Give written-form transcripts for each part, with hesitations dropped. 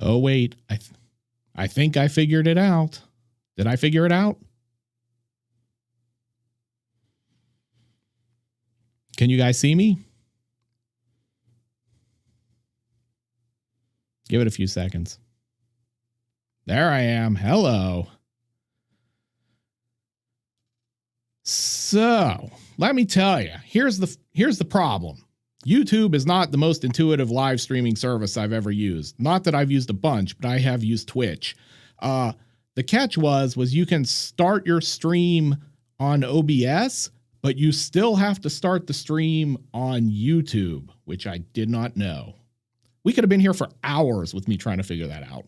Oh, wait. I think I figured it out. Did I figure it out? Can you guys see me? Give it a few seconds. There I am. Hello. So, let me tell you, here's the problem. YouTube is not the most intuitive live streaming service I've ever used. Not that I've used a bunch, but I have used Twitch. The catch was you can start your stream on OBS, but you still have to start the stream on YouTube, which I did not know. We could have been here for hours with me trying to figure that out.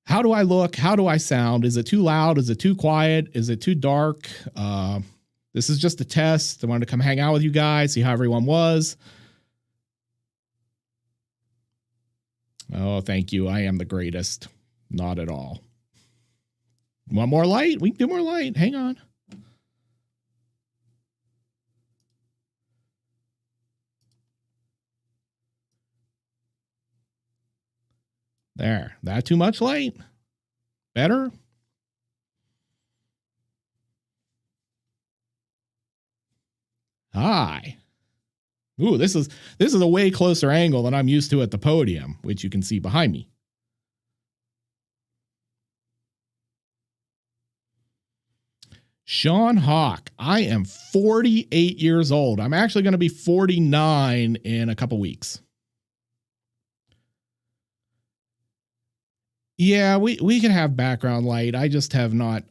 How do I look? How do I sound? Is it too loud? Is it too quiet? Is it too dark? This is just a test. I wanted to come hang out with you guys, see how everyone was. Oh, thank you. I am the greatest. Not at all. Want more light? We can do more light. Hang on. There. That too much light? Better? Hi. Ooh, this is a way closer angle than I'm used to at the podium, which you can see behind me. Sean Hawk, I am 48 years old. I'm actually going to be 49 in a couple weeks. Yeah, we can have background light. I just have not.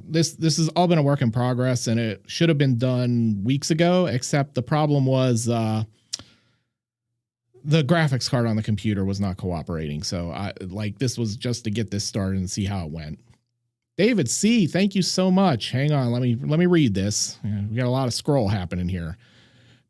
This has all been a work in progress, and it should have been done weeks ago. Except the problem was the graphics card on the computer was not cooperating. So this was just to get this started and see how it went. David C, thank you so much. Hang on, let me read this. We got a lot of scroll happening here.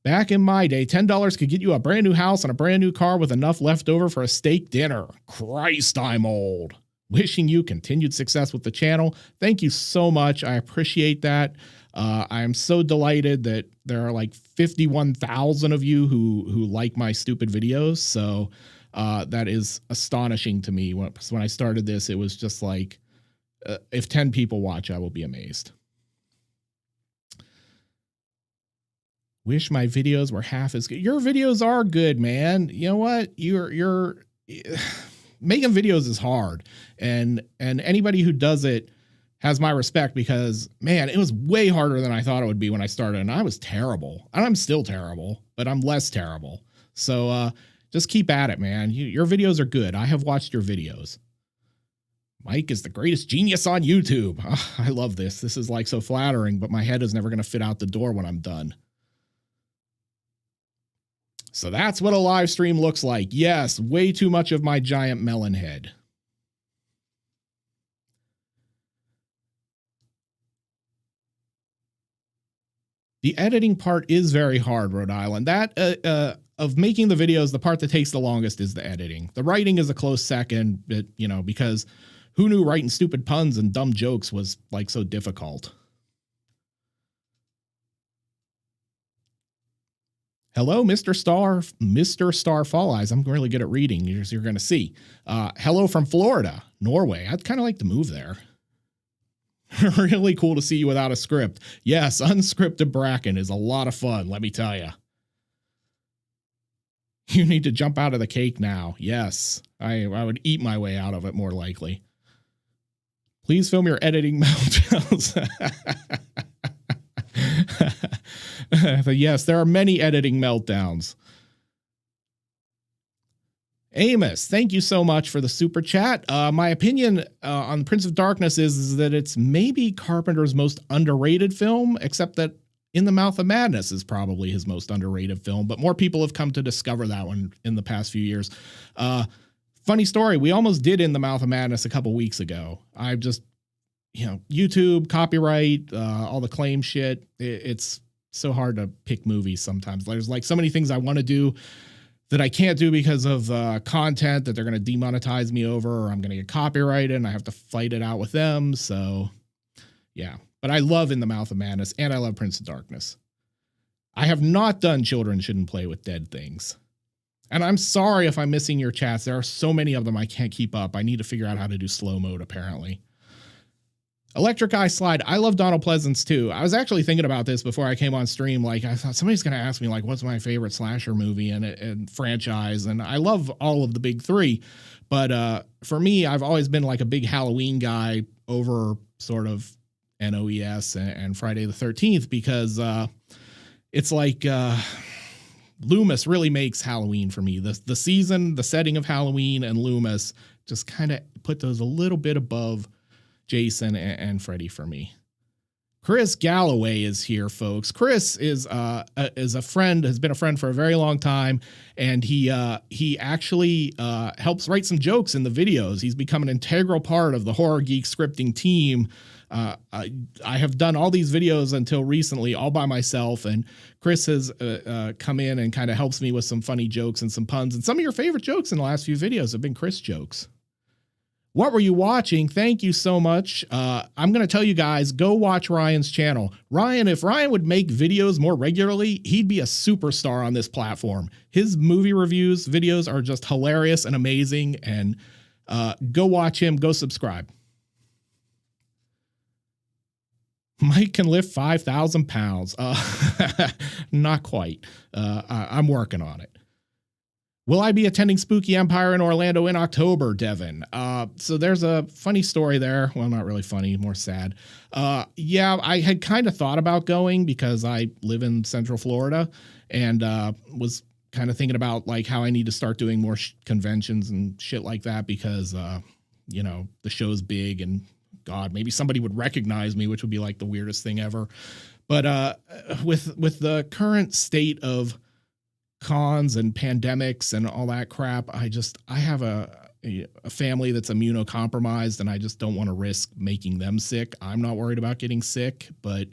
Back in my day, $10 could get you a brand new house and a brand new car with enough left over for a steak dinner. Christ, I'm old. Wishing you continued success with the channel. Thank you so much. I appreciate that. I am so delighted that there are like 51,000 of you who like my stupid videos. So that is astonishing to me. When I started this, it was just like, if 10 people watch, I will be amazed. Wish my videos were half as good. Your videos are good, man. You know what? You're making videos is hard, and anybody who does it has my respect, because man, it was way harder than I thought it would be when I started, and I was terrible. And I'm still terrible, but I'm less terrible. So just keep at it, man. Your videos are good. I have watched your videos. Mike is the greatest genius on YouTube. Oh, I love this. This is like so flattering, but my head is never going to fit out the door when I'm done. So that's what a live stream looks like. Yes, way too much of my giant melon head. The editing part is very hard, Rhode Island. That of making the videos, the part that takes the longest is the editing. The writing is a close second, but, you know, because who knew writing stupid puns and dumb jokes was like so difficult? Hello, Mr. Star Fall Eyes. I'm really good at reading. You're going to see. Hello from Florida, Norway. I'd kind of like to move there. Really cool to see you without a script. Yes, unscripted Bracken is a lot of fun, let me tell you. You need to jump out of the cake now. Yes, I would eat my way out of it more likely. Please film your editing meltdowns. Yes, there are many editing meltdowns. Amos, thank you so much for the super chat. My opinion on Prince of Darkness is that it's maybe Carpenter's most underrated film, except that In the Mouth of Madness is probably his most underrated film, but more people have come to discover that one in the past few years. Funny story, we almost did In the Mouth of Madness a couple weeks ago. I just, YouTube, copyright, all the claim shit. It's so hard to pick movies sometimes. There's like so many things I want to do that I can't do because of content that they're going to demonetize me over, or I'm going to get copyrighted and I have to fight it out with them. So yeah, but I love In the Mouth of Madness and I love Prince of Darkness. I have not done Children Shouldn't Play with Dead Things. And I'm sorry if I'm missing your chats. There are so many of them I can't keep up. I need to figure out how to do slow mode, apparently. Electric Eye Slide. I love Donald Pleasance too. I was actually thinking about this before I came on stream. Like, I thought somebody's going to ask me, like, what's my favorite slasher movie and franchise? And I love all of the big three. But for me, I've always been like a big Halloween guy over sort of NOES and Friday the 13th, because it's like Loomis really makes Halloween for me. The season, the setting of Halloween, and Loomis just kind of put those a little bit above Jason and Freddy for me. Chris Galloway is here, folks. Chris is a friend, has been a friend for a very long time, and he actually helps write some jokes in the videos. He's become an integral part of the Horror Geek scripting team. I have done all these videos until recently all by myself, and Chris has come in and kind of helps me with some funny jokes and some puns. And some of your favorite jokes in the last few videos have been Chris jokes. What were you watching? Thank you so much. I'm going to tell you guys, go watch Ryan's channel. Ryan, if Ryan would make videos more regularly, he'd be a superstar on this platform. His movie reviews videos are just hilarious and amazing. And go watch him. Go subscribe. Mike can lift 5,000 pounds. Not quite. I'm working on it. Will I be attending Spooky Empire in Orlando in October, Devin? So there's a funny story there. Well, not really funny, more sad. Yeah, I had kind of thought about going because I live in Central Florida, and was kind of thinking about like how I need to start doing more conventions and shit like that, because, you know, the show's big, and God, maybe somebody would recognize me, which would be like the weirdest thing ever. But with the current state of cons and pandemics and all that crap, I have a family that's immunocompromised, and I just don't want to risk making them sick. I'm not worried about getting sick, but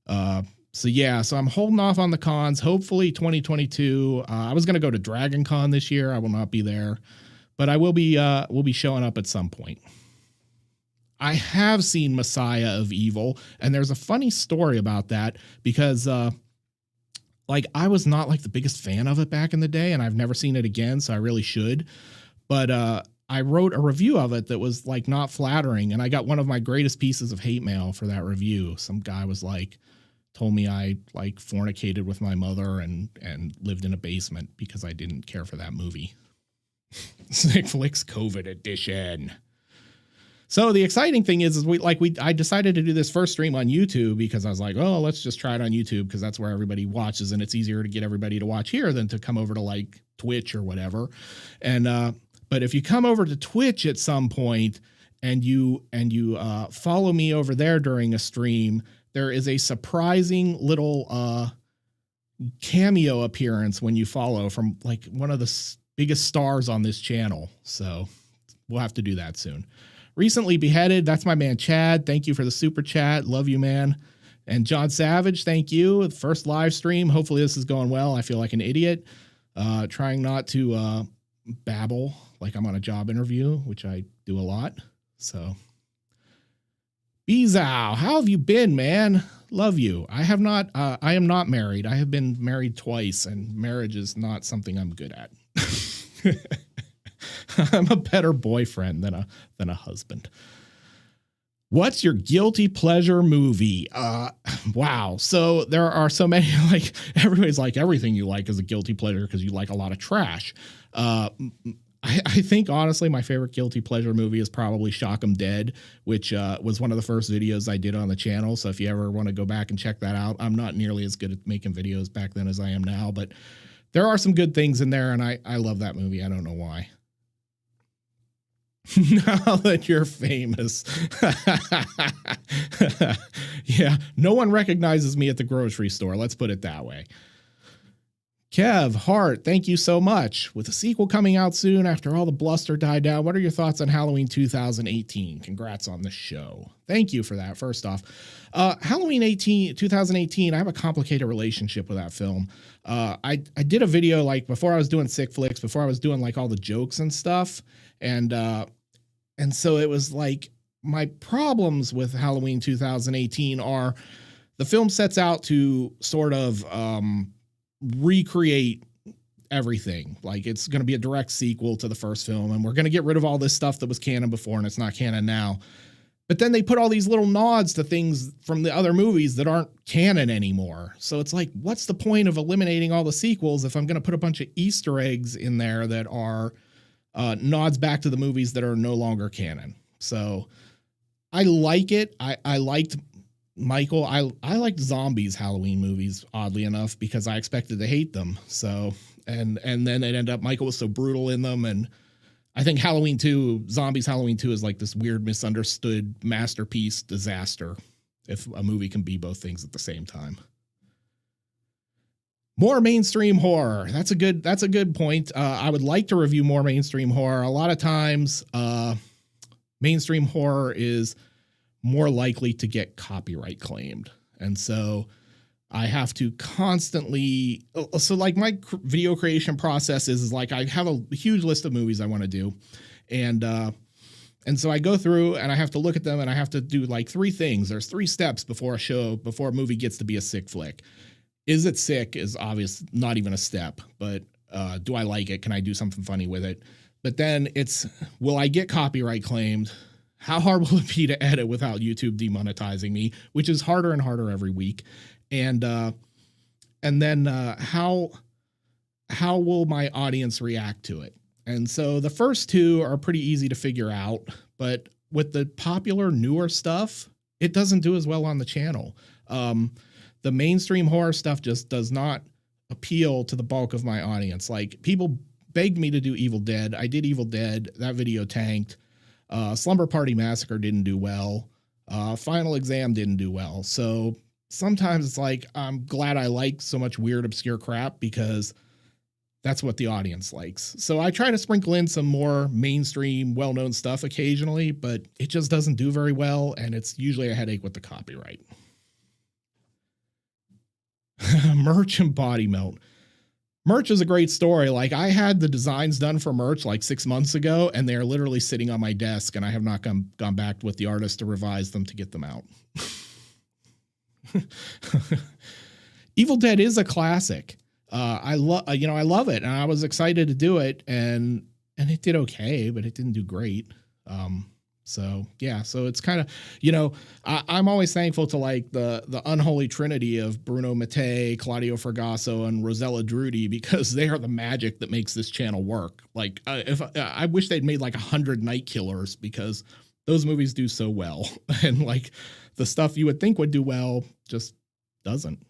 so yeah, so I'm holding off on the cons. Hopefully 2022. I was going to go to Dragon Con this year. I will not be there, but I will be showing up at some point. I have seen Messiah of Evil, and there's a funny story about that, because like, I was not like the biggest fan of it back in the day, and I've never seen it again, so I really should. But I wrote a review of it that was like not flattering, and I got one of my greatest pieces of hate mail for that review. Some guy was like, told me I like fornicated with my mother and lived in a basement because I didn't care for that movie. Sick Flicks COVID edition. So the exciting thing is I decided to do this first stream on YouTube because I was like, oh, let's just try it on YouTube, because that's where everybody watches, and it's easier to get everybody to watch here than to come over to like Twitch or whatever. And but if you come over to Twitch at some point and you follow me over there during a stream, there is a surprising little cameo appearance when you follow from like one of the biggest stars on this channel. So we'll have to do that soon. Recently beheaded. That's my man, Chad. Thank you for the super chat. Love you, man. And John Savage, thank you. First live stream. Hopefully this is going well. I feel like an idiot. Trying not to babble like I'm on a job interview, which I do a lot. So, Bezow, how have you been, man? Love you. I am not married. I have been married twice, and marriage is not something I'm good at. I'm a better boyfriend than a husband. What's your guilty pleasure movie? Wow. So there are so many, like, everybody's like, everything you like is a guilty pleasure because you like a lot of trash. I think honestly, my favorite guilty pleasure movie is probably Shock 'em Dead, which was one of the first videos I did on the channel. So if you ever want to go back and check that out, I'm not nearly as good at making videos back then as I am now, but there are some good things in there, and I love that movie. I don't know why. Now that you're famous. Yeah, no one recognizes me at the grocery store. Let's put it that way. Kev Hart, thank you so much. With a sequel coming out soon after all the bluster died down, what are your thoughts on Halloween 2018? Congrats on the show. Thank you for that, first off. Halloween 2018, I have a complicated relationship with that film. I did a video like before I was doing Sick Flicks, before I was doing like all the jokes and stuff. And so it was like my problems with Halloween 2018 are the film sets out to sort of recreate everything. Like it's going to be a direct sequel to the first film, and we're going to get rid of all this stuff that was canon before and it's not canon now. But then they put all these little nods to things from the other movies that aren't canon anymore. So it's like, what's the point of eliminating all the sequels if I'm going to put a bunch of Easter eggs in there that are nods back to the movies that are no longer canon? So I like it. I liked Michael. I liked Zombies Halloween movies, oddly enough, because I expected to hate them. So, and then it ended up, Michael was so brutal in them, and I think Zombies Halloween 2 is like this weird misunderstood masterpiece disaster, if a movie can be both things at the same time. More mainstream horror. That's a good point. I would like to review more mainstream horror. A lot of times, mainstream horror is more likely to get copyright claimed. And so I have to constantly, so like my video creation process is like, I have a huge list of movies I want to do. And so I go through and I have to look at them and I have to do like 3 things. There's 3 steps before a movie gets to be a sick flick. Is it sick is obvious, not even a step, but do I like it? Can I do something funny with it? But then it's, will I get copyright claimed? How hard will it be to edit without YouTube demonetizing me, which is harder and harder every week? And then how will my audience react to it? And so the first 2 are pretty easy to figure out, but with the popular newer stuff, it doesn't do as well on the channel. The mainstream horror stuff just does not appeal to the bulk of my audience. Like, people begged me to do Evil Dead. I did Evil Dead. That video tanked. Slumber Party Massacre didn't do well. Final Exam didn't do well. So sometimes it's like, I'm glad I like so much weird, obscure crap because that's what the audience likes. So I try to sprinkle in some more mainstream, well-known stuff occasionally, but it just doesn't do very well. And it's usually a headache with the copyright. Merch and body melt. Merch is a great story. Like, I had the designs done for merch like 6 months ago, and they're literally sitting on my desk, and I have not gone back with the artist to revise them to get them out. Evil Dead is a classic. I love it, and I was excited to do it, and it did okay, but it didn't do great. So yeah, so it's kind of, I'm always thankful to like the unholy trinity of Bruno Mattei, Claudio Fragasso, and Rosella Drudy, because they are the magic that makes this channel work. Like, I wish they'd made like 100 Night Killers, because those movies do so well, and like the stuff you would think would do well just doesn't.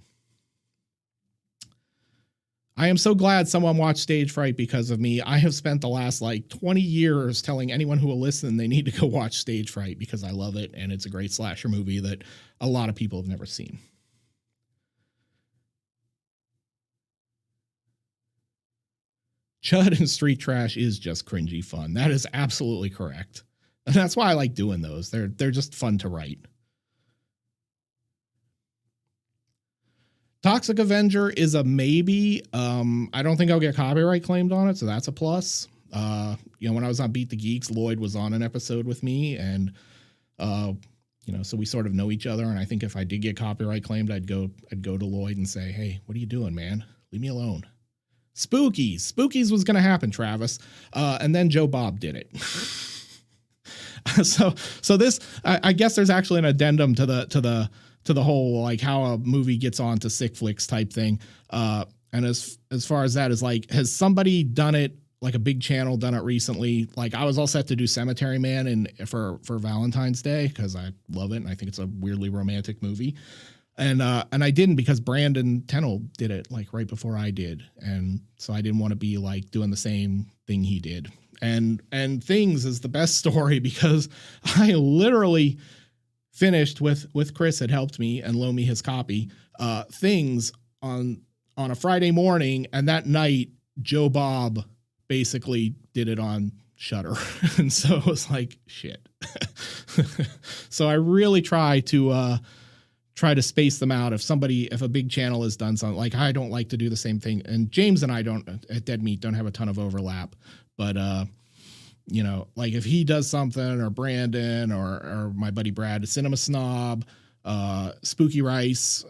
I am so glad someone watched Stage Fright because of me. I have spent the last like 20 years telling anyone who will listen they need to go watch Stage Fright because I love it, and it's a great slasher movie that a lot of people have never seen. Chud and Street Trash is just cringy fun. That is absolutely correct. And that's why I like doing those. They're just fun to write. Toxic Avenger is a maybe. I don't think I'll get copyright claimed on it, so that's a plus. When I was on Beat the Geeks, Lloyd was on an episode with me, and so we sort of know each other. And I think if I did get copyright claimed, I'd go to Lloyd and say, "Hey, what are you doing, man? Leave me alone." Spookies was going to happen, Travis, and then Joe Bob did it. So this, I guess there's actually an addendum to the whole, like, how a movie gets on to sick flicks type thing. And as far as that is, like, has somebody done it, like a big channel done it recently? Like, I was all set to do Cemetery Man for Valentine's Day, because I love it and I think it's a weirdly romantic movie. And I didn't, because Brandon Tennell did it like right before I did. And so I didn't want to be like doing the same thing he did. And Things is the best story, because I literally finished with Chris had helped me and loaned me his copy, Things on a Friday morning, and that night Joe Bob basically did it on Shudder. And so it was like, shit. So I really try to space them out. If a big channel has done something, like, I don't like to do the same thing, and James and I at Dead Meat don't have a ton of overlap, but like if he does something, or Brandon, or my buddy Brad, Cinema Snob, Spooky Rice,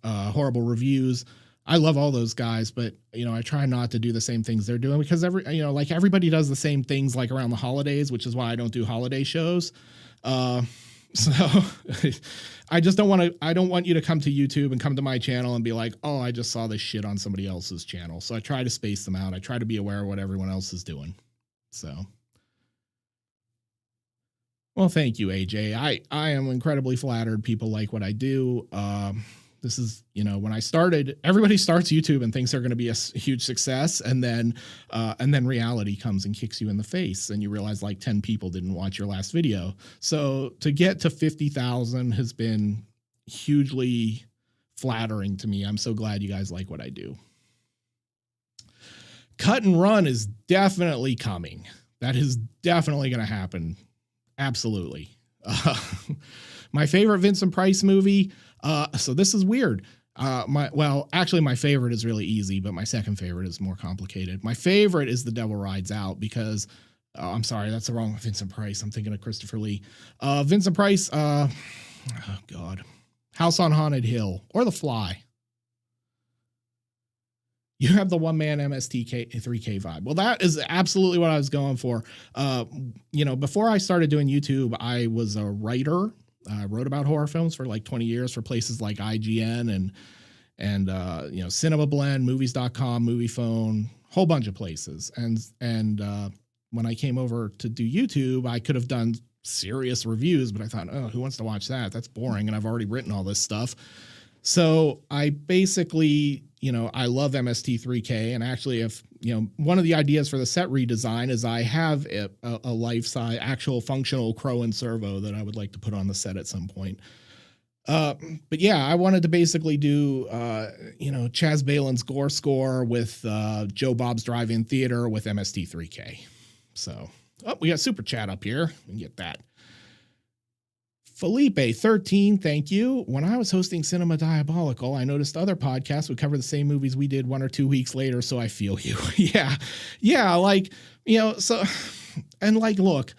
Horrible Reviews, I love all those guys, but I try not to do the same things they're doing because like everybody does the same things like around the holidays, which is why I don't do holiday shows. So I just don't want to, I don't want you to come to YouTube and come to my channel and be like, oh, I just saw this shit on somebody else's channel. So I try to space them out. I try to be aware of what everyone else is doing. So, well, thank you, AJ. I am incredibly flattered people like what I do. This is, when I started, everybody starts YouTube and thinks they're going to be a huge success. And then reality comes and kicks you in the face and you realize like 10 people didn't watch your last video. So to get to 50,000 has been hugely flattering to me. I'm so glad you guys like what I do. Cut and Run is definitely coming. That is definitely going to happen. Absolutely. My favorite Vincent Price movie. So this is weird. Actually my favorite is really easy, but my second favorite is more complicated. My favorite is The Devil Rides Out because, I'm sorry, that's the wrong Vincent Price. I'm thinking of Christopher Lee. Vincent Price, oh God, House on Haunted Hill or The Fly. You have the one man MST3K vibe. Well, that is absolutely what I was going for. Before I started doing YouTube, I was a writer. I wrote about horror films for like 20 years for places like IGN and Cinema Blend, movies.com, Moviefone, whole bunch of places. And when I came over to do YouTube, I could have done serious reviews, but I thought, oh, who wants to watch that? That's boring. And I've already written all this stuff. So I basically, I love MST3K. And actually, if, one of the ideas for the set redesign is I have a life-size, actual functional Crow and Servo that I would like to put on the set at some point. But yeah, I wanted to basically do, Chaz Balin's Gore Score with Joe Bob's Drive-In Theater with MST3K. So, we got Super Chat up here. We can get that. Felipe 13, thank you. When I was hosting Cinema Diabolical, I noticed other podcasts would cover the same movies we did 1 or 2 weeks later, so I feel you. Yeah, look,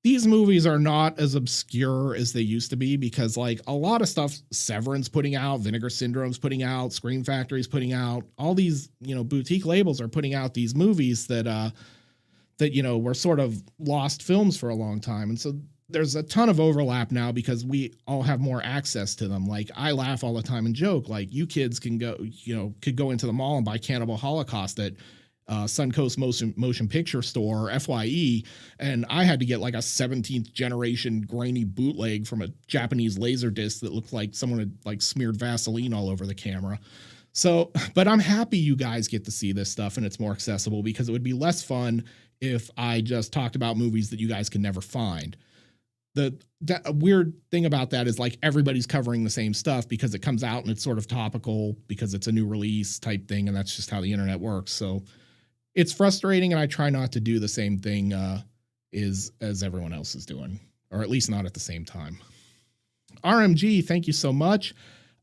these movies are not as obscure as they used to be because like a lot of stuff Severin's putting out, Vinegar Syndrome's putting out, Scream Factory's putting out, all these, boutique labels are putting out these movies that were sort of lost films for a long time. And so there's a ton of overlap now because we all have more access to them. Like I laugh all the time and joke, like you kids can go, could go into the mall and buy Cannibal Holocaust at Suncoast Motion Picture Store, FYE. And I had to get like a 17th generation grainy bootleg from a Japanese laser disc that looked like someone had like smeared Vaseline all over the camera. So, but I'm happy you guys get to see this stuff and it's more accessible because it would be less fun if I just talked about movies that you guys can never find. The weird thing about that is like everybody's covering the same stuff because it comes out and it's sort of topical because it's a new release type thing. And that's just how the internet works. So it's frustrating. And I try not to do the same thing as everyone else is doing, or at least not at the same time. RMG, thank you so much.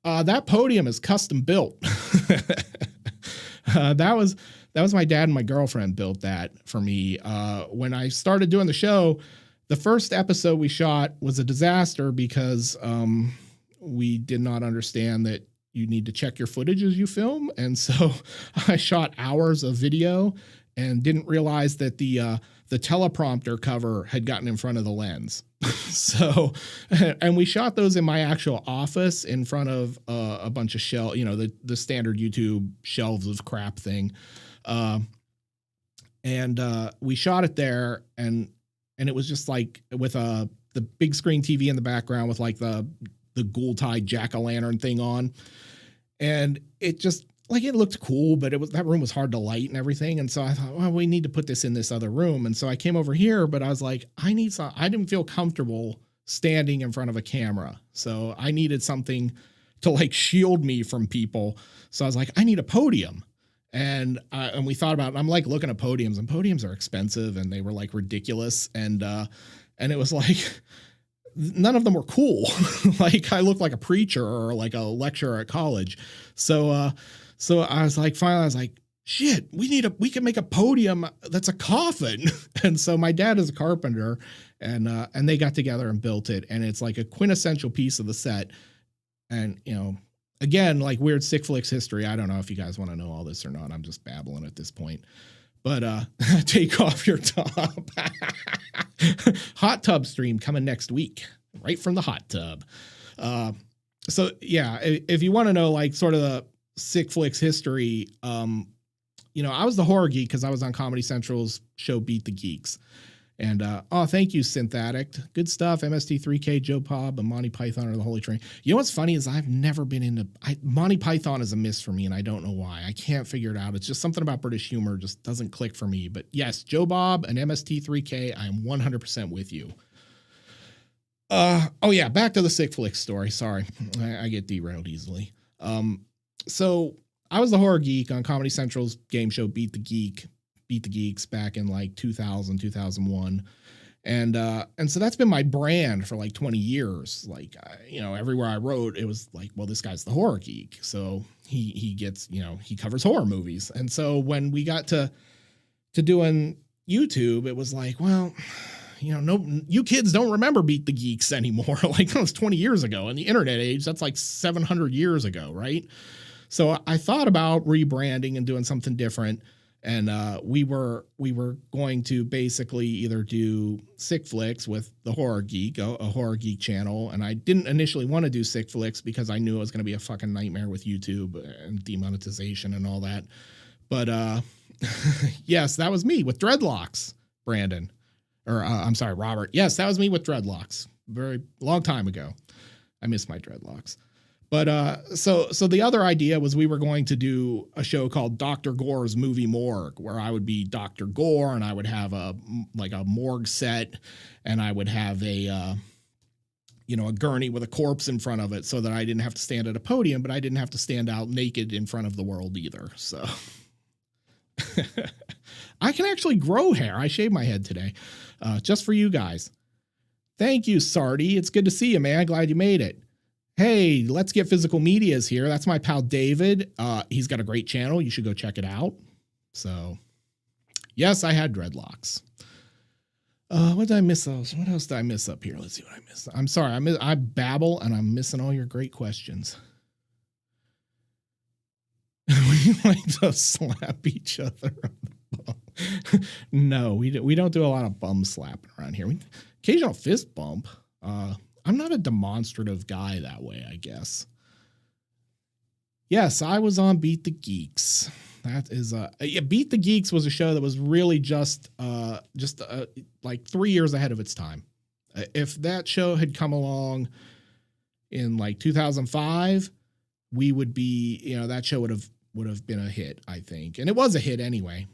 That podium is custom built. That was my dad and my girlfriend built that for me. When I started doing the show, the first episode we shot was a disaster because we did not understand that you need to check your footage as you film. And so I shot hours of video and didn't realize that the teleprompter cover had gotten in front of the lens. So, and we shot those in my actual office in front of a bunch of the standard YouTube shelves of crap thing. And we shot it there and it was just like with the big screen TV in the background with like the ghoul-tied jack-o'-lantern thing on. And it just like, it looked cool, but that room was hard to light and everything. And so I thought, well, we need to put this in this other room. And so I came over here, but I was like, I didn't feel comfortable standing in front of a camera. So I needed something to like shield me from people. So I was like, I need a podium. And we thought about it. I'm like looking at podiums, and podiums are expensive and they were like ridiculous. And it was like, none of them were cool. Like I looked like a preacher or like a lecturer at college. So I was like, finally I was like, shit, we can make a podium that's a coffin. And so my dad is a carpenter and they got together and built it. And it's like a quintessential piece of the set. And, again, like weird sick flicks history. I don't know if you guys want to know all this or not. I'm just babbling at this point. But take off your top. Hot tub stream coming next week, right from the hot tub. So yeah, if you want to know like sort of the sick flicks history, you know, I was the horror geek because I was on Comedy Central's show Beat the Geeks. And oh, thank you, Synthetic. Good stuff. MST3K, Joe Pob, and Monty Python are the Holy Trinity. You know what's funny is I've never been into Monty Python is a miss for me, and I don't know why. I can't figure it out. It's just something about British humor just doesn't click for me. But yes, Joe Bob and MST3K, I am 100% with you. Oh yeah, back to the sick flick story. Sorry, I get derailed easily. So I was the horror geek on Comedy Central's game show Beat the Geeks back in like 2000, 2001. And so that's been my brand for like 20 years. Like, you know, everywhere I wrote, it was like, well, this guy's the horror geek. So he gets, you know, he covers horror movies. And so when we got to doing YouTube, it was like, well, you know, no, you kids don't remember Beat the Geeks anymore. Like that was 20 years ago. In the internet age, that's like 700 years ago, right? So I thought about rebranding and doing something different. And we were going to basically either do Sick Flicks with the Horror Geek, a Horror Geek channel. And I didn't initially want to do Sick Flicks because I knew it was going to be a fucking nightmare with YouTube and demonetization and all that. But yes, that was me with dreadlocks, Brandon. Or I'm sorry, Robert. Yes, that was me with dreadlocks. Very long time ago. I miss my dreadlocks. But so the other idea was we were going to do a show called Dr. Gore's Movie Morgue, where I would be Dr. Gore and I would have a morgue set, and I would have a gurney with a corpse in front of it so that I didn't have to stand at a podium, but I didn't have to stand out naked in front of the world either. So I can actually grow hair. I shaved my head today just for you guys. Thank you, Sardi. It's good to see you, man. Glad you made it. Hey, Let's Get Physical Media is here. That's my pal David. He's got a great channel. You should go check it out. So, yes, I had dreadlocks. What did I miss? What else did I miss up here? Let's see what I missed. I'm sorry. I babble and I'm missing all your great questions. We like to slap each other on the bum. No, we don't do a lot of bum slapping around here. Occasional fist bump. I'm not a demonstrative guy that way, I guess. Yes, I was on Beat the Geeks. That is Beat the Geeks was a show that was really just like 3 years ahead of its time. If that show had come along in like 2005, we would be, that show would have been a hit, I think. And it was a hit anyway.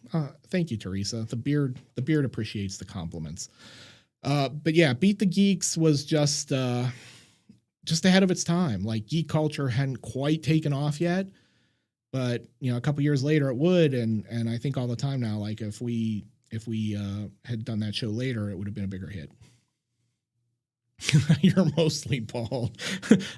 Thank you, Teresa. The beard appreciates the compliments. But yeah, Beat the Geeks was just ahead of its time. Like geek culture hadn't quite taken off yet, but a couple years later it would. And I think all the time now, like if we had done that show later, it would have been a bigger hit. You're mostly bald.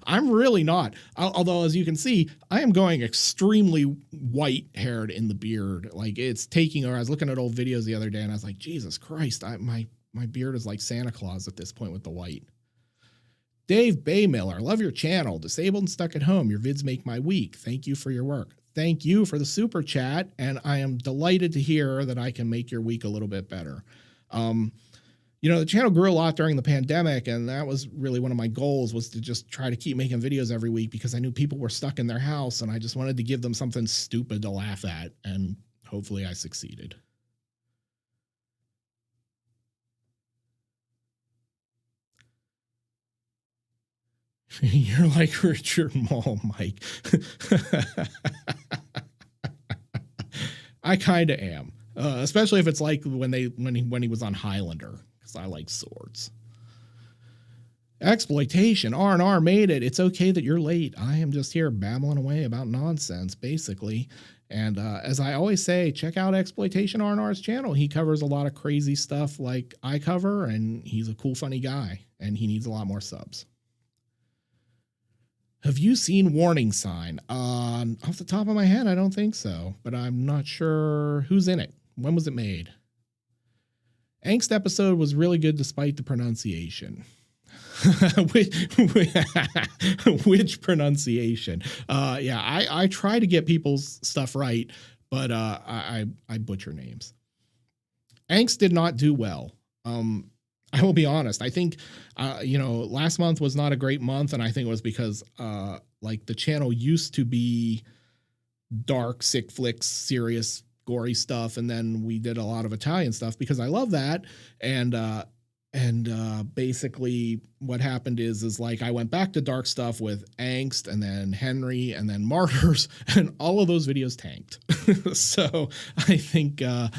I'm really not. Although, as you can see, I am going extremely white haired in the beard. Like it's taking, or I was looking at old videos the other day and I was like, Jesus Christ, my beard is like Santa Claus at this point with the white. Dave Baymiller, love your channel. Disabled and stuck at home. Your vids make my week. Thank you for your work. Thank you for the super chat. And I am delighted to hear that I can make your week a little bit better. The channel grew a lot during the pandemic, and that was really one of my goals, was to just try to keep making videos every week because I knew people were stuck in their house and I just wanted to give them something stupid to laugh at. And hopefully I succeeded. You're like Richard Mall, Mike. I kind of am, especially if it's like when he was on Highlander, because I like swords. Exploitation. R&R made it. It's okay that you're late. I am just here babbling away about nonsense, basically. And as I always say, check out Exploitation R&R's channel. He covers a lot of crazy stuff like I cover, and he's a cool, funny guy, and he needs a lot more subs. Have you seen Warning Sign? Off the top of my head, I don't think so, but I'm not sure who's in it. When was it made? Angst episode was really good despite the pronunciation. which pronunciation? Yeah, I try to get people's stuff right, but I butcher names. Angst did not do well. I will be honest. I think, last month was not a great month, and I think it was because, like, the channel used to be dark, sick flicks, serious, gory stuff, and then we did a lot of Italian stuff because I love that, and basically what happened is like I went back to dark stuff with Angst, and then Henry, and then Martyrs, and all of those videos tanked. So I think, I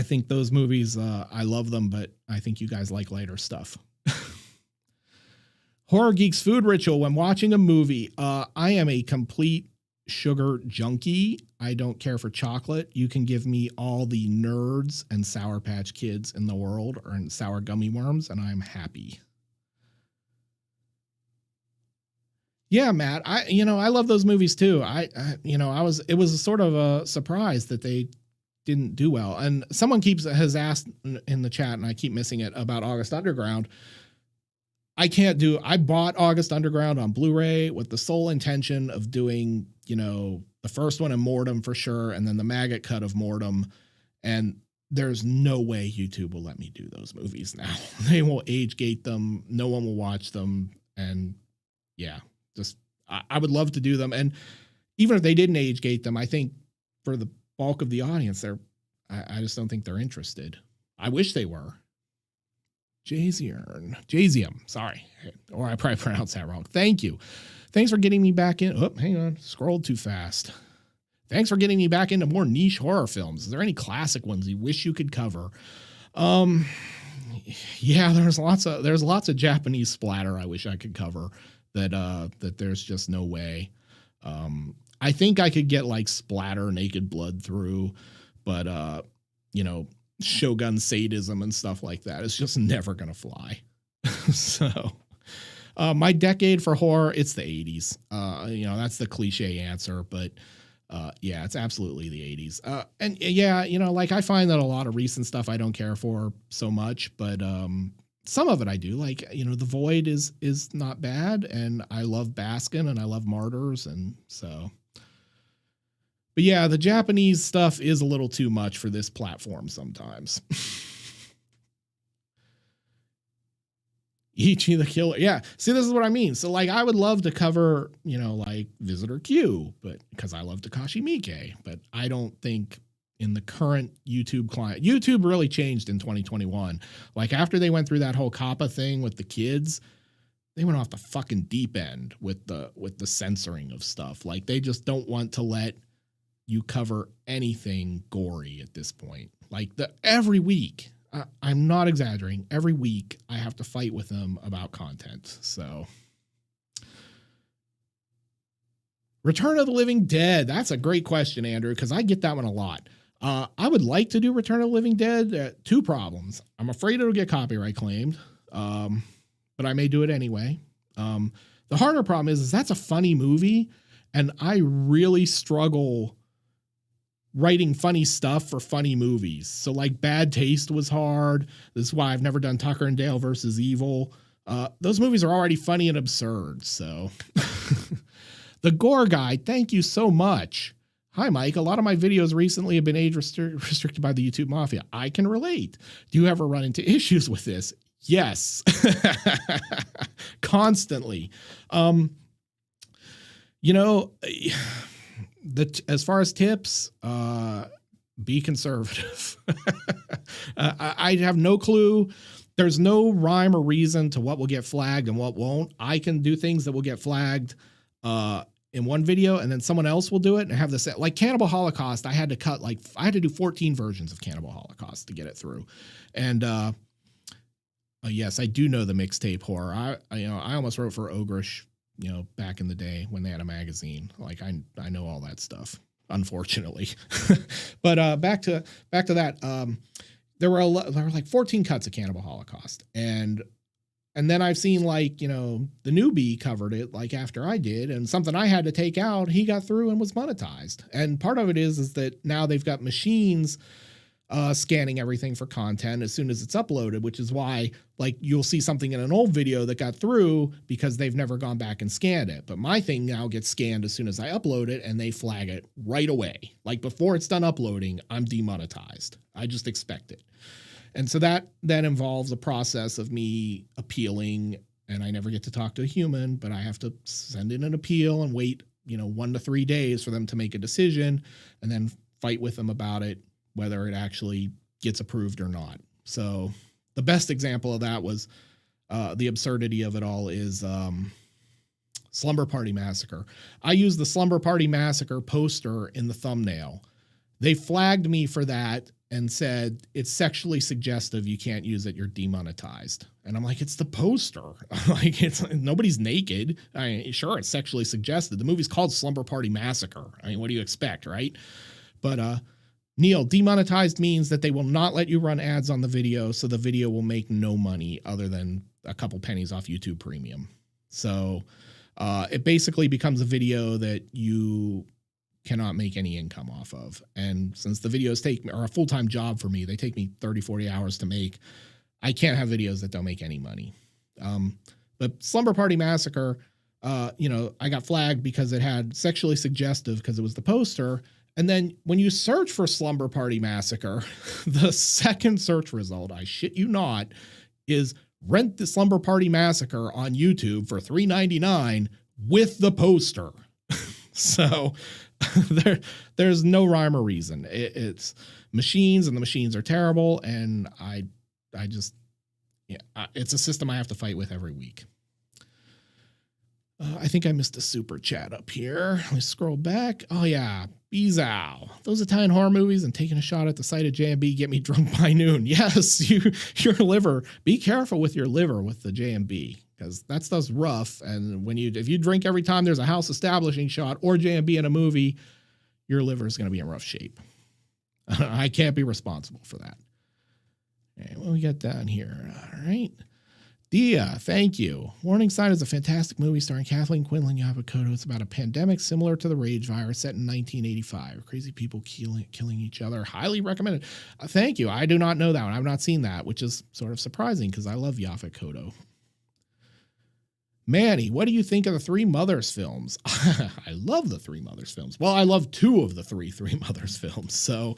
think those movies, I love them, but I think you guys like lighter stuff. Horror Geek's food ritual when watching a movie. I am a complete sugar junkie. I don't care for chocolate. You can give me all the Nerds and Sour Patch Kids in the world, or in sour gummy worms, and I'm happy. Yeah, Matt, I love those movies too. It was a sort of a surprise that they didn't do well. And someone has asked in the chat, and I keep missing it, about August Underground. I bought August Underground on Blu-ray with the sole intention of doing, the first one in Mortem for sure, and then the maggot cut of Mortem. And there's no way YouTube will let me do those movies now. They will age gate them. No one will watch them. And yeah, I would love to do them. And even if they didn't age gate them, I think for the bulk of the audience, I just don't think they're interested. I wish they were. Jazium, sorry. Or I probably pronounced that wrong. Thank you. Thanks for getting me back in. Oh, hang on. Scrolled too fast. Thanks for getting me back into more niche horror films. Is there any classic ones you wish you could cover? Yeah, there's lots of Japanese splatter I wish I could cover that there's just no way. I think I could get like splatter naked blood through, but Shogun sadism and stuff like that is just never gonna fly. So my decade for horror, it's the 80s. That's the cliche answer, but yeah, it's absolutely the 80s. And yeah, like I find that a lot of recent stuff I don't care for so much, but some of it I do. Like, The Void is not bad, and I love Baskin, and I love Martyrs, and so. But yeah, the Japanese stuff is a little too much for this platform sometimes. Ichi the Killer. Yeah. See, this is what I mean. So like, I would love to cover, like Visitor Q, but because I love Takashi Miike, but I don't think in the current YouTube client, YouTube really changed in 2021. Like after they went through that whole COPPA thing with the kids, they went off the fucking deep end with the censoring of stuff. Like they just don't want to let you cover anything gory at this point. Like every week, I'm not exaggerating, every week I have to fight with them about content. So Return of the Living Dead. That's a great question, Andrew, because I get that one a lot. I would like to do Return of the Living Dead. Two problems. I'm afraid it'll get copyright claimed, but I may do it anyway. The harder problem is that's a funny movie, and I really struggle writing funny stuff for funny movies. So like Bad Taste was hard. This is why I've never done Tucker and Dale versus Evil. Those movies are already funny and absurd. So The Gore Guy, thank you so much. Hi, Mike. A lot of my videos recently have been age restricted by the YouTube Mafia. I can relate. Do you ever run into issues with this? Yes. Constantly. As far as tips, be conservative. I have no clue. There's no rhyme or reason to what will get flagged and what won't. I can do things that will get flagged in one video, and then someone else will do it and have this, like Cannibal Holocaust. I had to do 14 versions of Cannibal Holocaust to get it through. And yes, I do know the mixtape horror. I almost wrote for Ogrish, back in the day when they had a magazine. Like I know all that stuff, unfortunately. But back to that. There were like 14 cuts of Cannibal Holocaust, and then I've seen like, the newbie covered it like after I did, and something I had to take out, he got through and was monetized. And part of it is that now they've got machines scanning everything for content as soon as it's uploaded, which is why like you'll see something in an old video that got through because they've never gone back and scanned it. But my thing now gets scanned as soon as I upload it and they flag it right away. Like before it's done uploading, I'm demonetized. I just expect it. And so that involves a process of me appealing, and I never get to talk to a human, but I have to send in an appeal and wait, 1 to 3 days for them to make a decision and then fight with them about it, whether it actually gets approved or not. So the best example of that was the absurdity of it all is Slumber Party Massacre. I used the Slumber Party Massacre poster in the thumbnail. They flagged me for that and said, it's sexually suggestive. You can't use it. You're demonetized. And I'm like, it's the poster. Like nobody's naked. Sure, it's sexually suggestive. The movie's called Slumber Party Massacre. I mean, what do you expect, right? But Neil, demonetized means that they will not let you run ads on the video, so the video will make no money other than a couple pennies off YouTube Premium. So it basically becomes a video that you cannot make any income off of. And since the videos are a full-time job for me, they take me 30, 40 hours to make, I can't have videos that don't make any money. But Slumber Party Massacre, I got flagged because it had sexually suggestive because it was the poster. And then when you search for Slumber Party Massacre, the second search result, I shit you not, is rent the Slumber Party Massacre on YouTube for $3.99 with the poster. So there's no rhyme or reason. It's machines, and the machines are terrible. And it's a system I have to fight with every week. I think I missed a super chat up here. Let me scroll back. Oh yeah, Bezow. Those Italian horror movies and taking a shot at the sight of J&B get me drunk by noon. Yes, your liver. Be careful with your liver with the J&B because that stuff's rough. And if you drink every time there's a house establishing shot or J&B in a movie, your liver is going to be in rough shape. I can't be responsible for that. And what we got down here? All right. Dia, thank you. Warning Sign is a fantastic movie starring Kathleen Quinlan Yapikoto. It's about a pandemic similar to the Rage virus set in 1985. Crazy people killing each other. Highly recommended. Thank you. I do not know that one. I've not seen that, which is sort of surprising because I love Yapikoto. Manny, what do you think of the Three Mothers films? I love the Three Mothers films. Well, I love 2 of the Three Mothers films. So,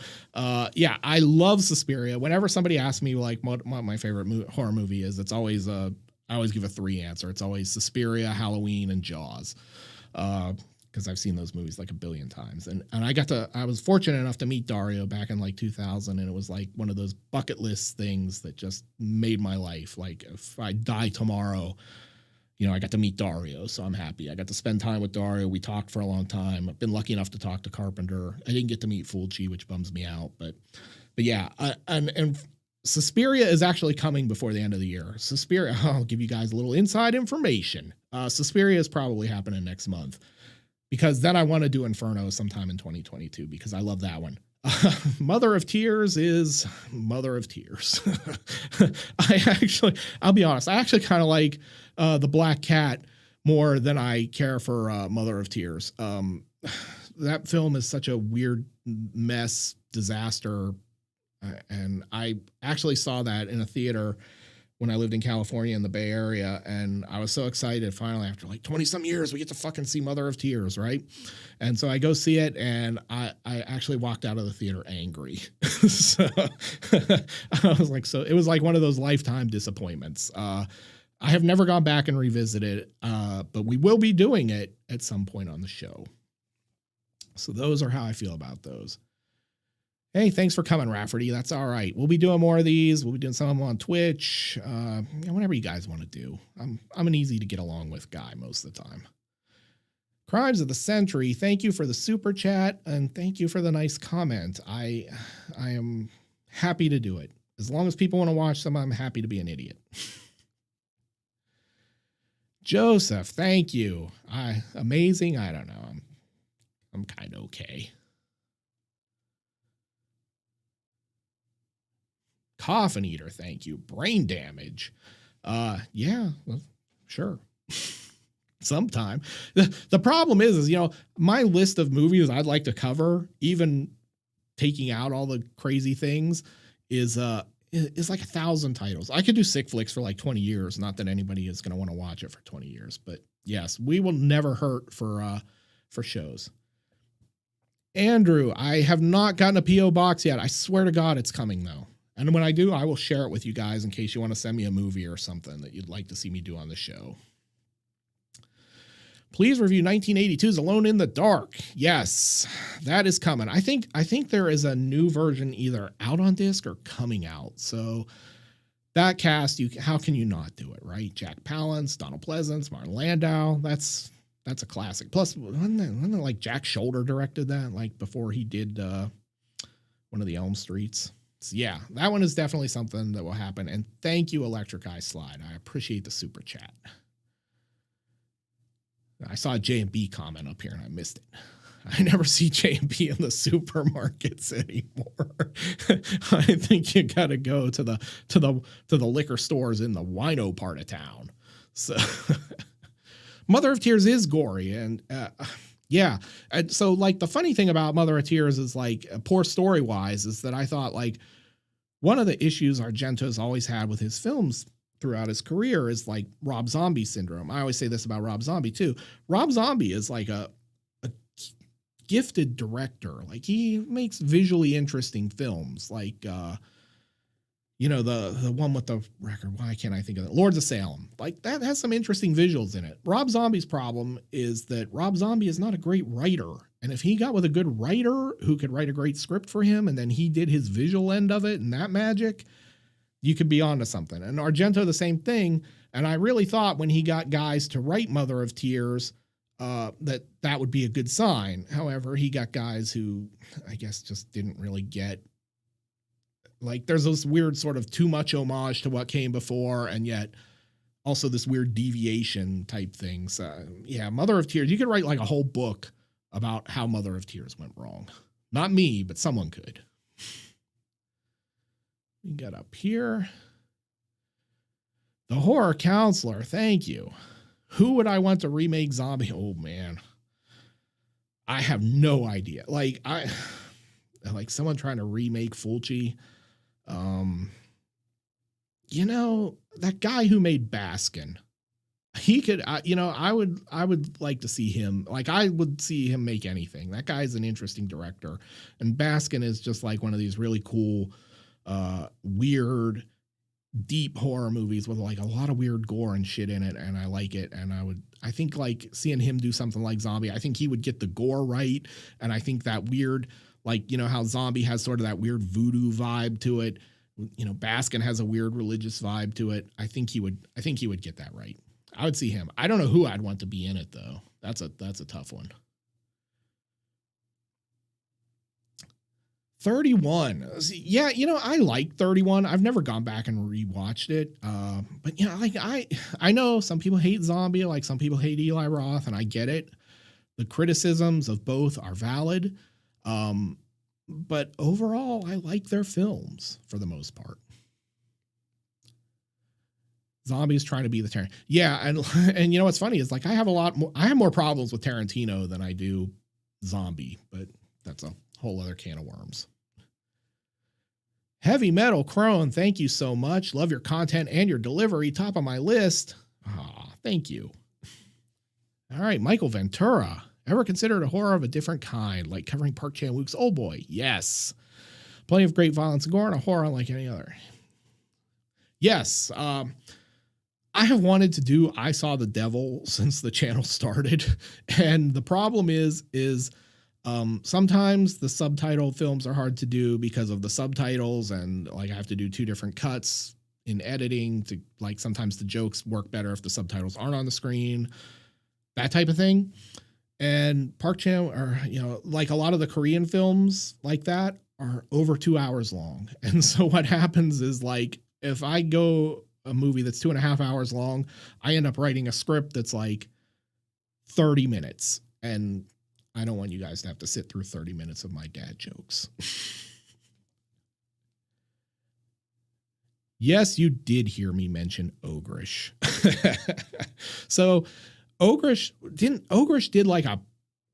yeah, I love Suspiria. Whenever somebody asks me like what my favorite horror movie is, it's always I always give a 3 answer. It's always Suspiria, Halloween, and Jaws, because I've seen those movies like a billion times. And I was fortunate enough to meet Dario back in like 2000, and it was like one of those bucket list things that just made my life. Like if I die tomorrow, I got to meet Dario, so I'm happy. I got to spend time with Dario. We talked for a long time. I've been lucky enough to talk to Carpenter. I didn't get to meet Fulci, which bums me out. But yeah, and Suspiria is actually coming before the end of the year. Suspiria, I'll give you guys a little inside information. Suspiria is probably happening next month because then I want to do Inferno sometime in 2022 because I love that one. Mother of Tears is Mother of Tears. I'll be honest, I actually kind of like The Black Cat more than I care for Mother of Tears. That film is such a weird mess, disaster. And I actually saw that in a theater when I lived in California in the Bay Area. And I was so excited finally after like 20 some years, we get to fucking see Mother of Tears. Right. And so I go see it and I actually walked out of the theater angry. So I was like, so it was like one of those lifetime disappointments. I have never gone back and revisited it, but we will be doing it at some point on the show. So those are how I feel about those. Hey, thanks for coming, Rafferty. That's all right. We'll be doing more of these. We'll be doing some of them on Twitch. Whatever you guys want to do. I'm an easy to get along with guy most of the time. Crimes of the Century. Thank you for the super chat and thank you for the nice comment. I am happy to do it. As long as people want to watch them, I'm happy to be an idiot. Joseph, thank you. Amazing. I don't know. I'm kind of okay. Coffin Eater, thank you. Brain Damage. Yeah, well, sure. Sometime. The problem is, my list of movies I'd like to cover, even taking out all the crazy things is like 1,000 titles. I could do sick flicks for like 20 years. Not that anybody is going to want to watch it for 20 years, but yes, we will never hurt for shows. Andrew, I have not gotten a PO box yet. I swear to God, it's coming though. And when I do, I will share it with you guys in case you want to send me a movie or something that you'd like to see me do on the show. Please review 1982's Alone in the Dark. Yes, that is coming. I think there is a new version either out on disc or coming out. So that cast, how can you not do it, right? Jack Palance, Donald Pleasance, Martin Landau. That's a classic. Plus, wasn't it like Jack Shoulder directed that, like before he did one of the Elm Streets? So yeah, that one is definitely something that will happen. And thank you, Electric Eye Slide. I appreciate the super chat. I saw a J&B comment up here and I missed it. I never see J&B in the supermarkets anymore. I think you got to go to the liquor stores in the wino part of town. So Mother of Tears is gory, and yeah. And so like the funny thing about Mother of Tears is like poor story wise is that I thought like one of the issues Argento's always had with his films throughout his career is like Rob Zombie syndrome. I always say this about Rob Zombie too. Rob Zombie is like a gifted director. Like he makes visually interesting films like, the one with the record. Why can't I think of it? Lords of Salem. Like that has some interesting visuals in it. Rob Zombie's problem is that Rob Zombie is not a great writer. And if he got with a good writer who could write a great script for him and then he did his visual end of it and that magic, you could be onto something. And Argento, the same thing. And I really thought when he got guys to write Mother of Tears, that would be a good sign. However, he got guys who I guess just didn't really get, like there's this weird sort of too much homage to what came before. And yet also this weird deviation type things. Yeah. Mother of Tears. You could write like a whole book about how Mother of Tears went wrong. Not me, but someone could. We got up here. The Horror Counselor. Thank you. Who would I want to remake Zombie? Oh man. I have no idea. Like someone trying to remake Fulci. That guy who made Baskin, he could, I would like to see him. Like I would see him make anything. That guy's an interesting director. And Baskin is just like one of these really cool, weird, deep horror movies with like a lot of weird gore and shit in it. And I like it. And I think like seeing him do something like Zombie, I think he would get the gore right. And I think that weird, like, how Zombie has sort of that weird voodoo vibe to it. Baskin has a weird religious vibe to it. I think he would get that right. I would see him. I don't know who I'd want to be in it though. That's a tough one. 31. Yeah, I like 31. I've never gone back and rewatched it. But like I know some people hate Zombie, like some people hate Eli Roth, and I get it. The criticisms of both are valid. But overall, I like their films for the most part. Zombies trying to be the Tarantino. Yeah, and what's funny is like I have more problems with Tarantino than I do Zombie, but that's a whole other can of worms. Heavy Metal Crone, thank you so much. Love your content and your delivery. Top of my list. Thank you. All right, Michael Ventura. Ever considered a horror of a different kind, like covering Park Chan-wook's Old Boy? Yes. Plenty of great violence and gore and a horror unlike any other. Yes. I have wanted to do I Saw the Devil since the channel started. And the problem is sometimes the subtitle films are hard to do because of the subtitles. And like I have to do 2 different cuts in editing to like sometimes the jokes work better if the subtitles aren't on the screen, that type of thing. And Park Chan, or, like a lot of the Korean films like that are over 2 hours long. And so what happens is like, if I go a movie that's 2.5 hours long, I end up writing a script that's like 30 minutes. And I don't want you guys to have to sit through 30 minutes of my dad jokes. Yes, you did hear me mention Ogrish. So Ogrish did like a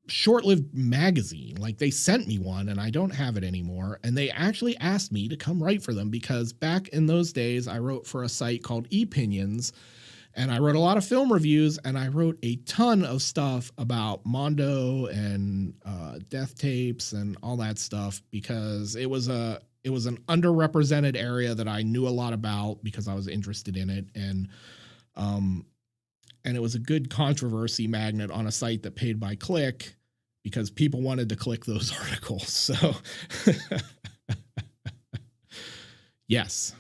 short-lived magazine. Like, they sent me one and I don't have it anymore. And they actually asked me to come write for them because back in those days, I wrote for a site called Opinions, and I wrote a lot of film reviews, and I wrote a ton of stuff about Mondo and death tapes and all that stuff because it was an underrepresented area that I knew a lot about because I was interested in it. And it was a good controversy magnet on a site that paid by click because people wanted to click those articles. So yes.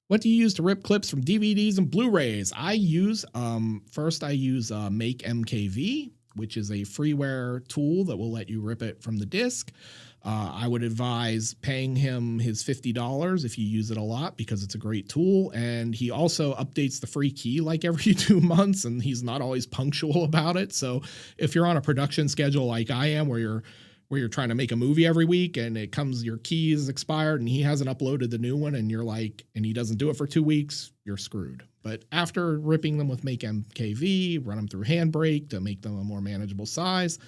What do you use to rip clips from DVDs and Blu-rays? I use Make MKV, which is a freeware tool that will let you rip it from the disc. I would advise paying him his $50 if you use it a lot because it's a great tool. And he also updates the free key like every 2 months, and he's not always punctual about it. So if you're on a production schedule like I am, where you're trying to make a movie every week and it comes, your key is expired and he hasn't uploaded the new one and he doesn't do it for 2 weeks, you're screwed. But after ripping them with Make MKV, run them through Handbrake to make them a more manageable size.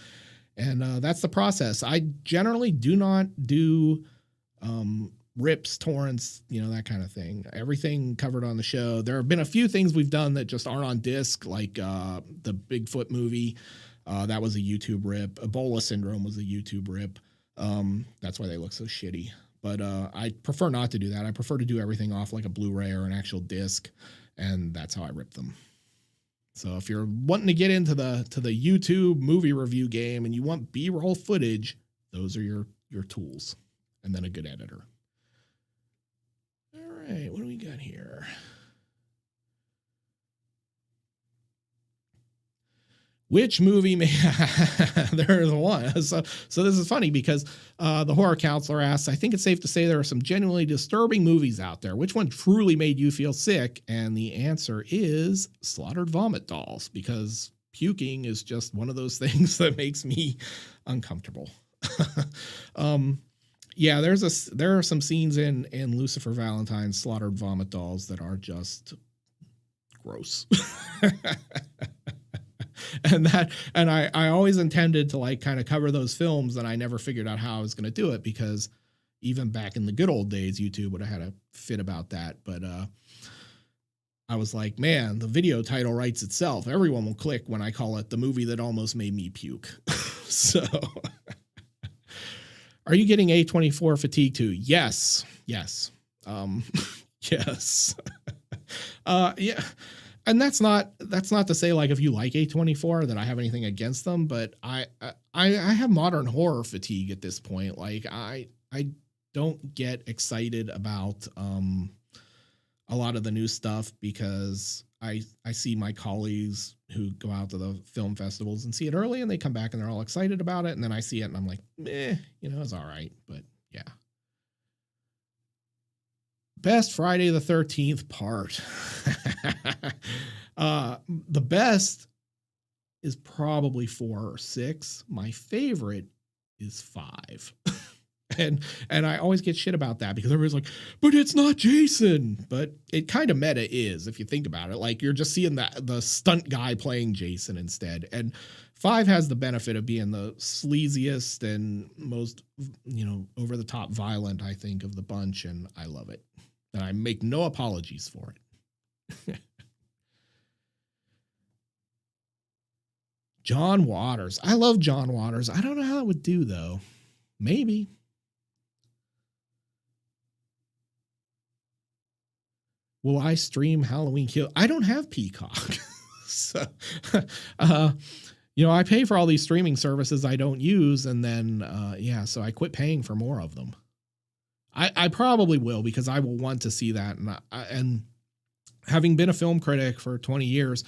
And that's the process. I generally do not do rips, torrents, that kind of thing. Everything covered on the show. There have been a few things we've done that just aren't on disc, like the Bigfoot movie. That was a YouTube rip. Ebola Syndrome was a YouTube rip. That's why they look so shitty. But I prefer not to do that. I prefer to do everything off like a Blu-ray or an actual disc, and that's how I rip them. So if you're wanting to get into the YouTube movie review game and you want B-roll footage, those are your tools, and then a good editor. All right, what do we got here? Which movie there's one. So this is funny because the horror counselor asks, I think it's safe to say there are some genuinely disturbing movies out there. Which one truly made you feel sick? And the answer is Slaughtered Vomit Dolls, because puking is just one of those things that makes me uncomfortable. Yeah, there are some scenes in Lucifer Valentine's Slaughtered Vomit Dolls that are just gross. And I always intended to like kind of cover those films, and I never figured out how I was going to do it because even back in the good old days, YouTube would have had a fit about that. But I was like, man, the video title writes itself. Everyone will click when I call it the movie that almost made me puke. So are you getting A24 fatigue too? Yes. Yes. Yes. Yeah. And that's not to say like if you like A24 that I have anything against them, but I have modern horror fatigue at this point. Like I don't get excited about a lot of the new stuff because I see my colleagues who go out to the film festivals and see it early and they come back and they're all excited about it, and then I see it and I'm like, it's all right, but yeah. Best Friday the 13th part. The best is probably 4 or 6. My favorite is 5. And I always get shit about that because everybody's like, but it's not Jason. But it kind of meta is, if you think about it. Like, you're just seeing the stunt guy playing Jason instead. And 5 has the benefit of being the sleaziest and most, over the top violent, I think, of the bunch. And I love it. And I make no apologies for it. John Waters. I love John Waters. I don't know how it would do, though. Maybe. Will I stream Halloween Kill? I don't have Peacock. So, I pay for all these streaming services I don't use. And then, so I quit paying for more of them. I probably will because I will want to see that. And having been a film critic for 20 years,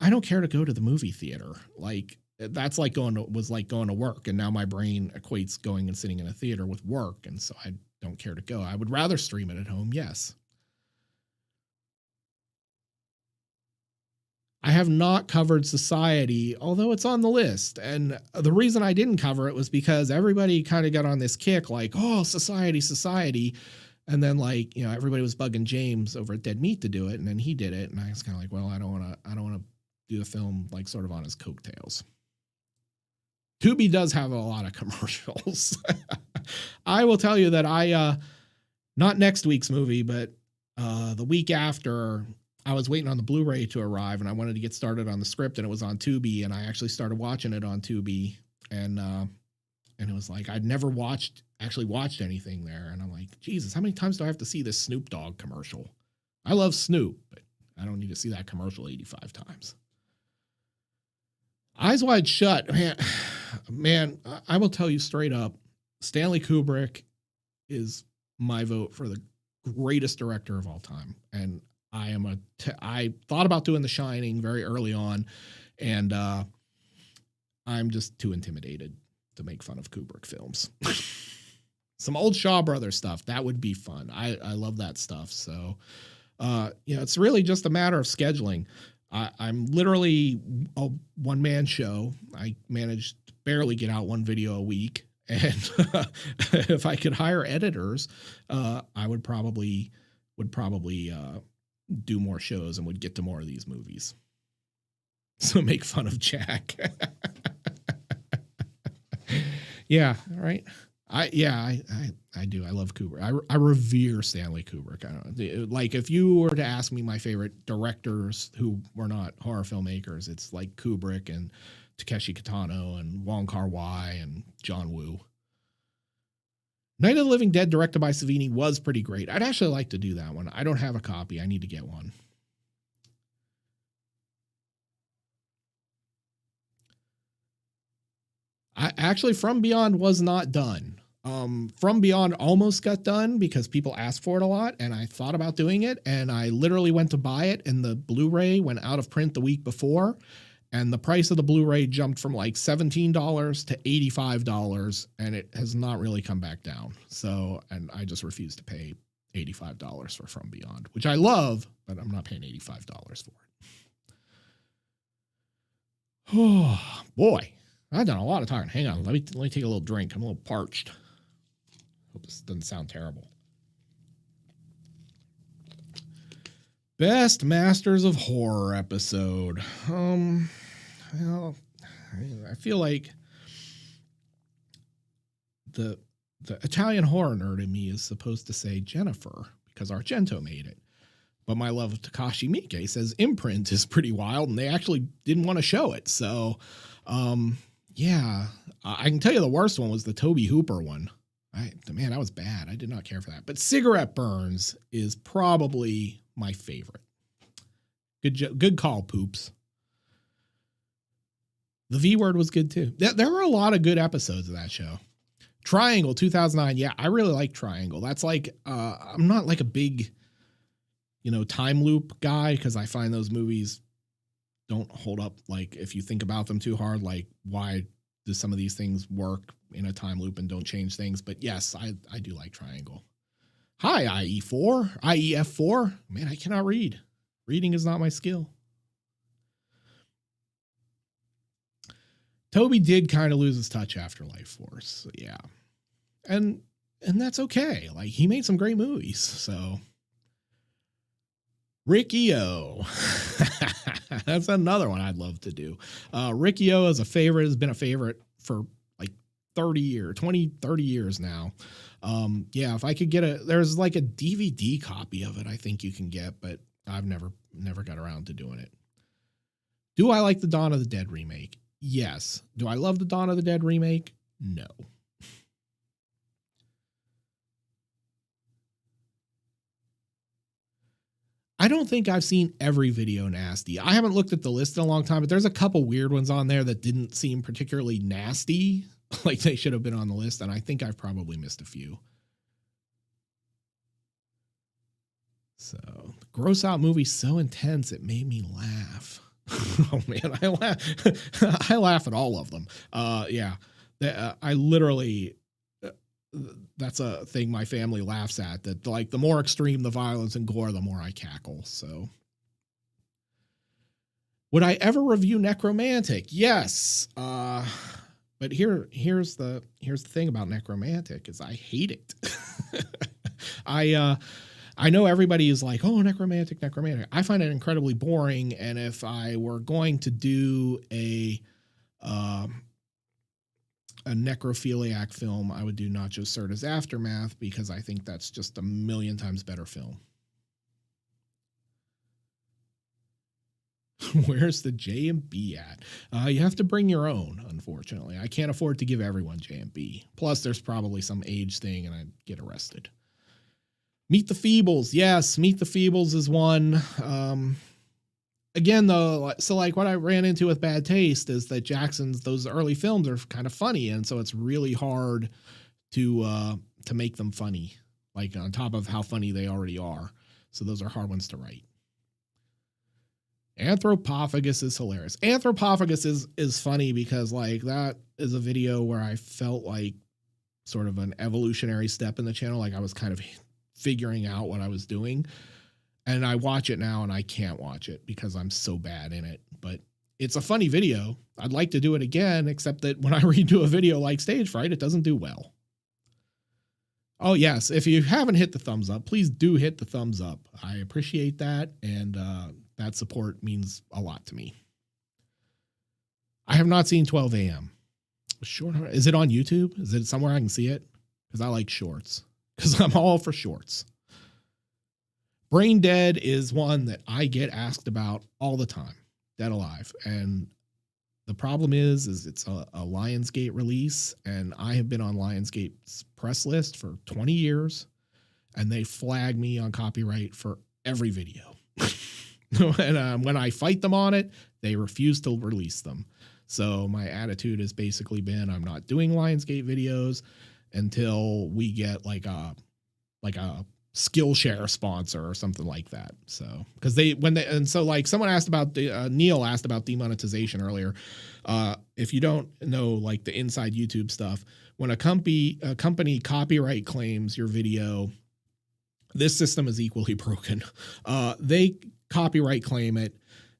I don't care to go to the movie theater. Like, that's like going to work. And now my brain equates going and sitting in a theater with work. And so I don't care to go. I would rather stream it at home. Yes. I have not covered Society, although it's on the list. And the reason I didn't cover it was because everybody kind of got on this kick like, oh, Society. And then everybody was bugging James over at Dead Meat to do it. And then he did it. And I was kind of like, well, I don't want to do the film like sort of on his coattails. Tubi does have a lot of commercials. I will tell you that not next week's movie, but the week after, I was waiting on the Blu-ray to arrive, and I wanted to get started on the script, and it was on Tubi, and I actually started watching it on Tubi, and it was like I'd never actually watched anything there, and I'm like, Jesus, how many times do I have to see this Snoop Dogg commercial? I love Snoop, but I don't need to see that commercial 85 times. Eyes Wide Shut, man, I will tell you straight up, Stanley Kubrick is my vote for the greatest director of all time. And I thought about doing The Shining very early on, and I'm just too intimidated to make fun of Kubrick films. Some old Shaw Brothers stuff, that would be fun. I love that stuff. So, it's really just a matter of scheduling. I'm literally a one-man show. I managed to barely get out one video a week. And if I could hire editors, I would probably do more shows and would get to more of these movies. So make fun of Jack. Yeah, right. I do. I love Kubrick. I revere Stanley Kubrick. I don't like, if you were to ask me my favorite directors who were not horror filmmakers, it's like Kubrick and Takeshi Kitano and Wong Kar-wai and John Woo. Night of the Living Dead, directed by Savini, was pretty great. I'd actually like to do that one. I don't have a copy. I need to get one. Actually, From Beyond was not done. From Beyond almost got done because people asked for it a lot, and I thought about doing it, and I literally went to buy it, and the Blu-ray went out of print the week before, and the price of the Blu-ray jumped from like $17 to $85, and it has not really come back down. So, and I just refuse to pay $85 for From Beyond, which I love, but I'm not paying $85 for it. Oh, boy. I've done a lot of talking. Hang on. Let me take a little drink. I'm a little parched. Hope this doesn't sound terrible. Best Masters of Horror episode. Well, I feel like the Italian horror nerd in me is supposed to say Jennifer because Argento made it. But my love of Takashi Miike says Imprint is pretty wild, and they actually didn't want to show it. So, yeah, I can tell you the worst one was the Toby Hooper one. Man, that was bad. I did not care for that. But Cigarette Burns is probably my favorite. Good call, Poops. The V Word was good too. There were a lot of good episodes of that show. Triangle 2009. Yeah, I really like Triangle. That's like, I'm not like a big, time loop guy because I find those movies don't hold up. Like if you think about them too hard, like why do some of these things work in a time loop and don't change things? But yes, I do like Triangle. Hi, IEF4. Man, I cannot read. Reading is not my skill. Toby did kind of lose his touch after Life Force. So yeah. And that's okay. Like he made some great movies. So Ricky-O. That's another one I'd love to do. Ricky-O is a favorite, has been a favorite for like 30 years now. Yeah, if I could get there's like a DVD copy of it I think you can get, but I've never got around to doing it. Do I like the Dawn of the Dead remake? Yes. Do I love the Dawn of the Dead remake? No. I don't think I've seen every video nasty. I haven't looked at the list in a long time, but there's a couple weird ones on there that didn't seem particularly nasty, like they should have been on the list, and I think I've probably missed a few. So, the gross out movie so intense it made me laugh. Oh man, I laugh at all of them. Yeah, I literally. That's a thing my family laughs at, that like the more extreme the violence and gore, the more I cackle. So would I ever review Necromantic? Yes. But here's the thing about Necromantic is I hate it. I know everybody is like, oh, Necromantic. I find it incredibly boring. And if I were going to do a necrophiliac film, I would do Nacho Cerda's Aftermath because I think that's just a million times better film. Where's the J&B at? You have to bring your own, unfortunately. I can't afford to give everyone J&B. Plus, there's probably some age thing and I'd get arrested. Meet the Feebles. Yes, Meet the Feebles is one. Again, though, so like what I ran into with Bad Taste is that Jackson's, those early films are kind of funny. And so it's really hard to make them funny, like on top of how funny they already are. So those are hard ones to write. Anthropophagus is hilarious. Anthropophagus is funny because like that is a video where I felt like sort of an evolutionary step in the channel. Like I was kind of figuring out what I was doing, and I watch it now and I can't watch it because I'm so bad in it, but it's a funny video. I'd like to do it again, except that when I redo a video like Stage Fright, it doesn't do well. Oh yes. If you haven't hit the thumbs up, please do hit the thumbs up. I appreciate that. And, that support means a lot to me. I have not seen 12 a.m. Short. Is it on YouTube? Is it somewhere I can see it? Because I like shorts. Because I'm all for shorts. Brain Dead is one that I get asked about all the time. Dead Alive. And the problem is it's a Lionsgate release. And I have been on Lionsgate's press list for 20 years. And they flag me on copyright for every video. And when I fight them on it, they refuse to release them. So my attitude has basically been, I'm not doing Lionsgate videos until we get like a Skillshare sponsor or something like that. So, because like someone asked about Neil asked about demonetization earlier. If you don't know like the inside YouTube stuff, when a company copyright claims your video, this system is equally broken. They copyright claim it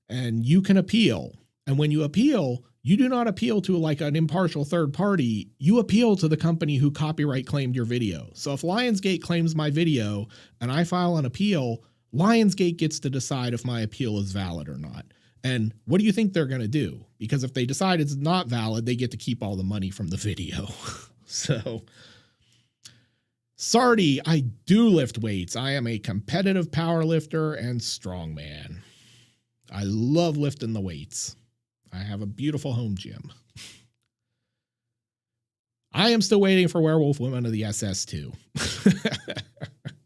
and you can appeal. And when you appeal, you do not appeal to like an impartial third party. You appeal to the company who copyright claimed your video. So if Lionsgate claims my video and I file an appeal, Lionsgate gets to decide if my appeal is valid or not. And what do you think they're going to do? Because if they decide it's not valid, they get to keep all the money from the video. So Sardi, I do lift weights. I am a competitive power lifter and strongman. I love lifting the weights. I have a beautiful home gym. I am still waiting for Werewolf Women of the SS2.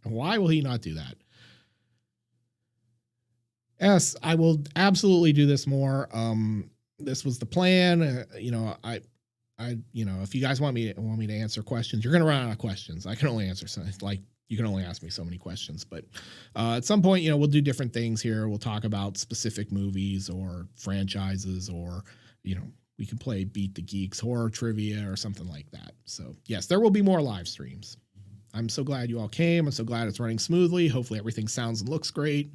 Why will he not do that? Yes, I will absolutely do this more. This was the plan. If you guys want me to answer questions, you're going to run out of questions. I can only answer some, like you can only ask me so many questions, but at some point, we'll do different things here. We'll talk about specific movies or franchises, or, we can play Beat the Geeks horror trivia or something like that. So yes, there will be more live streams. I'm so glad you all came. I'm so glad it's running smoothly. Hopefully everything sounds and looks great.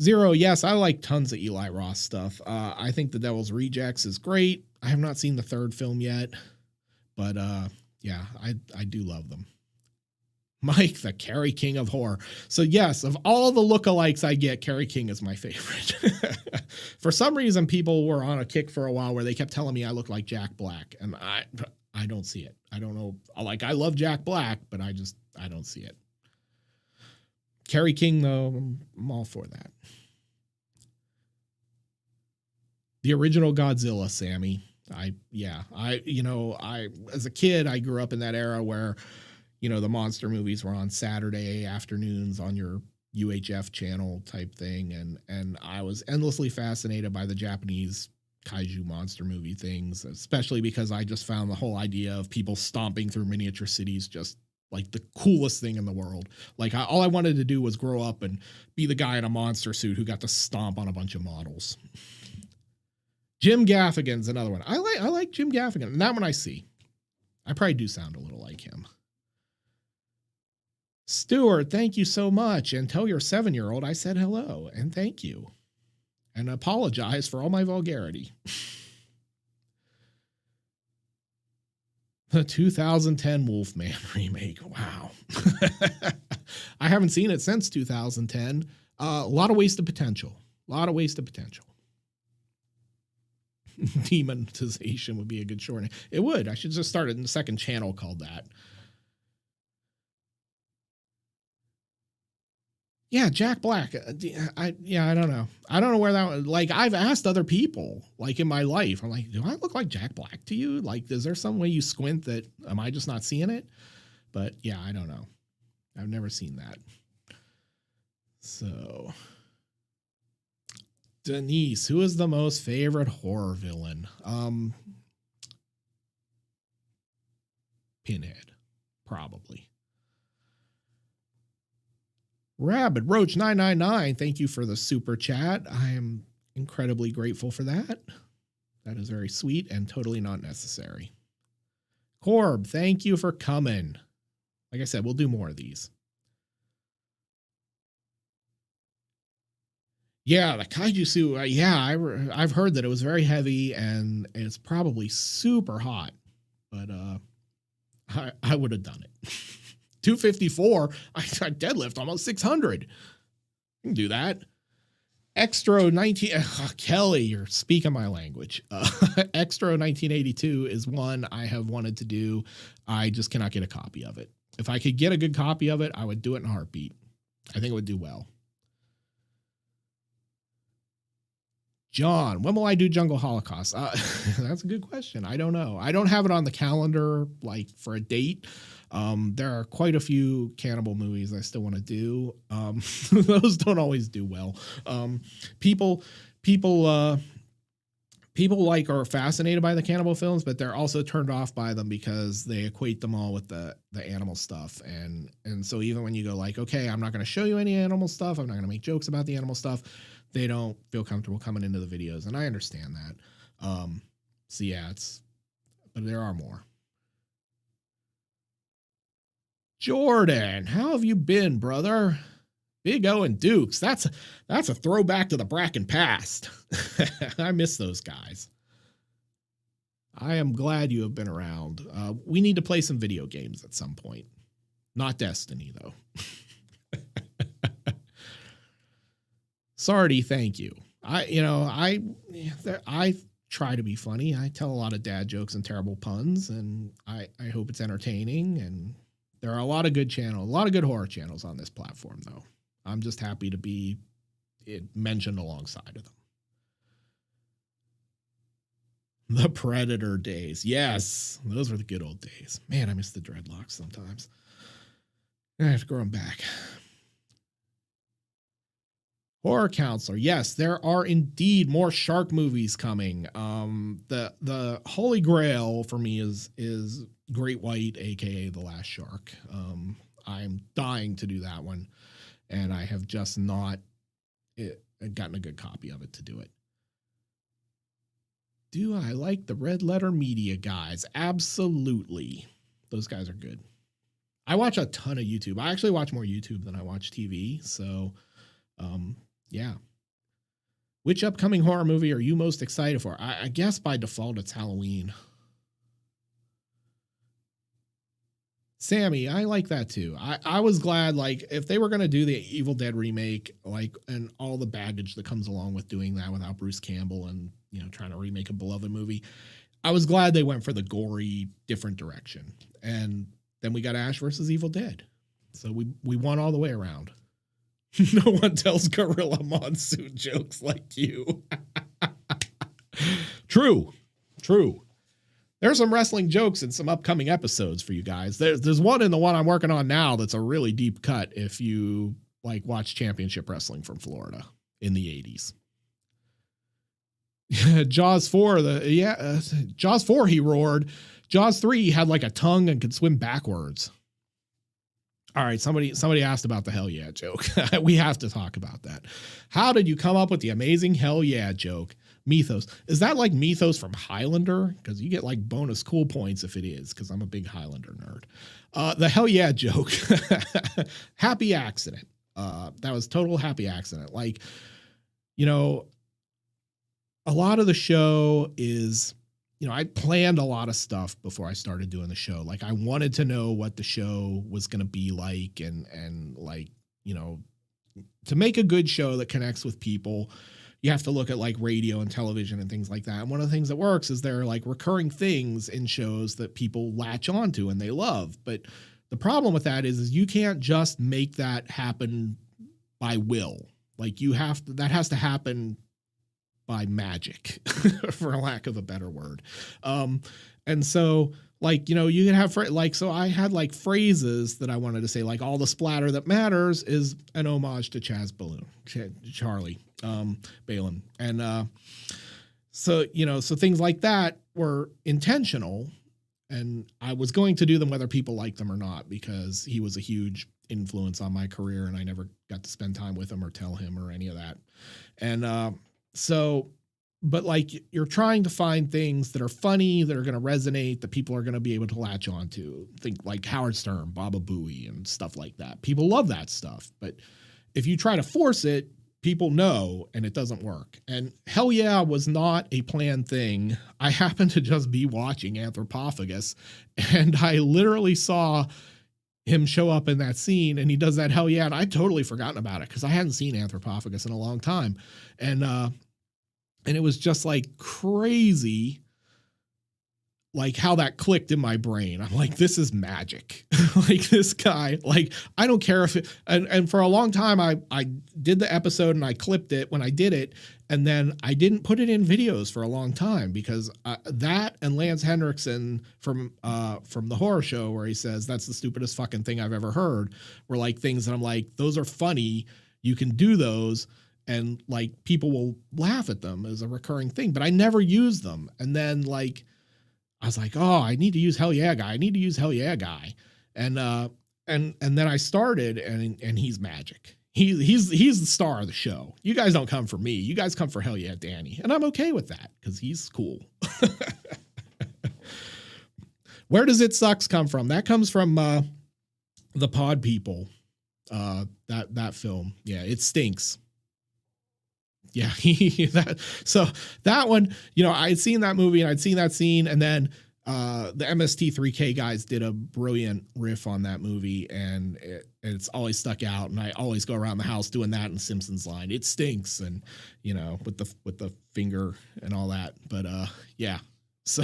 Zero. Yes, I like tons of Eli Roth stuff. I think The Devil's Rejects is great. I have not seen the third film yet, but yeah, I do love them. Mike, the Kerry King of horror. So yes, of all the lookalikes I get, Kerry King is my favorite. For some reason, people were on a kick for a while where they kept telling me I look like Jack Black, and I don't see it. I don't know. Like, I love Jack Black, but I don't see it. Kerry King, though, I'm all for that. The original Godzilla, Sammy. As a kid, I grew up in that era where, the monster movies were on Saturday afternoons on your UHF channel type thing. And I was endlessly fascinated by the Japanese kaiju monster movie things, especially because I just found the whole idea of people stomping through miniature cities just like the coolest thing in the world. Like all I wanted to do was grow up and be the guy in a monster suit who got to stomp on a bunch of models. Jim Gaffigan's another one. I like Jim Gaffigan. And that one I see. I probably do sound a little like him. Stuart, thank you so much. And tell your 7-year-old I said hello and thank you. And apologize for all my vulgarity. The 2010 Wolfman remake. Wow. I haven't seen it since 2010. A lot of wasted potential. Demonetization would be a good short. It would. I should just start a second channel called that. Yeah, Jack Black. I don't know. I don't know where that was. Like, I've asked other people, like in my life, I'm like, do I look like Jack Black to you? Like, is there some way you squint that am I just not seeing it? But yeah, I don't know. I've never seen that. So, Denise, who is the most favorite horror villain? Pinhead, probably. Rabbit Roach 999, thank you for the super chat. I am incredibly grateful for that. That is very sweet and totally not necessary. Corb, thank you for coming. Like I said, we'll do more of these. Yeah, the kaiju suit. Yeah, I've heard that it was very heavy and it's probably super hot. But I would have done it. 254. I deadlift almost 600. You can do that. Extra 19. Kelly, you're speaking my language. Extra 1982 is one I have wanted to do. I just cannot get a copy of it. If I could get a good copy of it, I would do it in a heartbeat. I think it would do well. John, when will I do Jungle Holocaust? That's a good question. I don't know. I don't have it on the calendar, like for a date. There are quite a few cannibal movies I still want to do. Those don't always do well. People like are fascinated by the cannibal films, but they're also turned off by them because they equate them all with the animal stuff. And so even when you go like, okay, I'm not going to show you any animal stuff, I'm not going to make jokes about the animal stuff, they don't feel comfortable coming into the videos. And I understand that. So yeah, but there are more. Jordan, how have you been, brother? Big O and Dukes. That's a throwback to the Bracken past. I miss those guys. I am glad you have been around. We need to play some video games at some point. Not Destiny, though. Sardi, thank you. I try to be funny. I tell a lot of dad jokes and terrible puns, and I hope it's entertaining. And there are a lot of good channels, a lot of good horror channels on this platform, though. I'm just happy to be mentioned alongside of them. The Predator days. Yes, those were the good old days. Man, I miss the dreadlocks sometimes. I have to grow them back. Horror Counselor. Yes, there are indeed more shark movies coming. The holy grail for me is Great White, aka The Last Shark. I'm dying to do that one, and I have just not gotten a good copy of it to do it. Do I like the Red Letter Media guys? Absolutely. Those guys are good. I watch a ton of YouTube. I actually watch more YouTube than I watch TV. So, yeah. Which upcoming horror movie are you most excited for? I guess by default it's Halloween. Sammy, I like that too. I was glad, like, if they were going to do the Evil Dead remake, like, and all the baggage that comes along with doing that without Bruce Campbell and, trying to remake a beloved movie, I was glad they went for the gory, different direction. And then we got Ash versus Evil Dead. So we won all the way around. No one tells Gorilla Monsoon jokes like you. True. There's some wrestling jokes in some upcoming episodes for you guys. There's one in the one I'm working on now that's a really deep cut if you like watch championship wrestling from Florida in the 80s. Jaws 4, Jaws 4 he roared. Jaws 3 he had like a tongue and could swim backwards. All right, somebody asked about the hell yeah joke. We have to talk about that. How did you come up with the amazing hell yeah joke? Mythos. Is that like Mythos from Highlander? Because you get like bonus cool points if it is, because I'm a big Highlander nerd. The hell yeah joke. Happy accident. That was total happy accident. Like, a lot of the show is, I planned a lot of stuff before I started doing the show. Like I wanted to know what the show was going to be like and like, to make a good show that connects with people, you have to look at like radio and television and things like that. And one of the things that works is there are like recurring things in shows that people latch onto and they love. But the problem with that is you can't just make that happen by will. Like you have to, that has to happen by magic, for lack of a better word. And so like, you know, you can have like, so I had like phrases that I wanted to say, like all the splatter that matters is an homage to Charlie Balin. And so, you know, so things like that were intentional, and I was going to do them whether people liked them or not, because he was a huge influence on my career and I never got to spend time with him or tell him or any of that. And so, but like you're trying to find things that are funny, that are going to resonate, that people are going to be able to latch onto. Think like Howard Stern, Baba Booey, and stuff like that. People love that stuff, but if you try to force it, people know, and it doesn't work. And Hell Yeah was not a planned thing. I happened to just be watching Anthropophagus, and I literally saw him show up in that scene, and he does that Hell Yeah, and I'd totally forgotten about it because I hadn't seen Anthropophagus in a long time. And it was just like crazy, like how that clicked in my brain. I'm like, this is magic. Like this guy, like, I don't care if it, and for a long time, I did the episode and I clipped it when I did it. And then I didn't put it in videos for a long time because that and Lance Henriksen from the horror show, where he says, that's the stupidest fucking thing I've ever heard, were like things that I'm like, those are funny. You can do those. And like people will laugh at them as a recurring thing, but I never use them. And then like, I was like, oh, I need to use Hell Yeah Guy. I need to use Hell Yeah Guy. And then I started, and he's magic. He's the star of the show. You guys don't come for me. You guys come for Hell Yeah Danny. And I'm okay with that because he's cool. Where does It Sucks come from? That comes from the Pod People. That film. Yeah, It Stinks. Yeah, so that one, you know, I'd seen that movie and I'd seen that scene, and then the MST3K guys did a brilliant riff on that movie, and it's always stuck out. And I always go around the house doing that in Simpsons line, "It stinks," and you know, with the finger and all that. But yeah, so.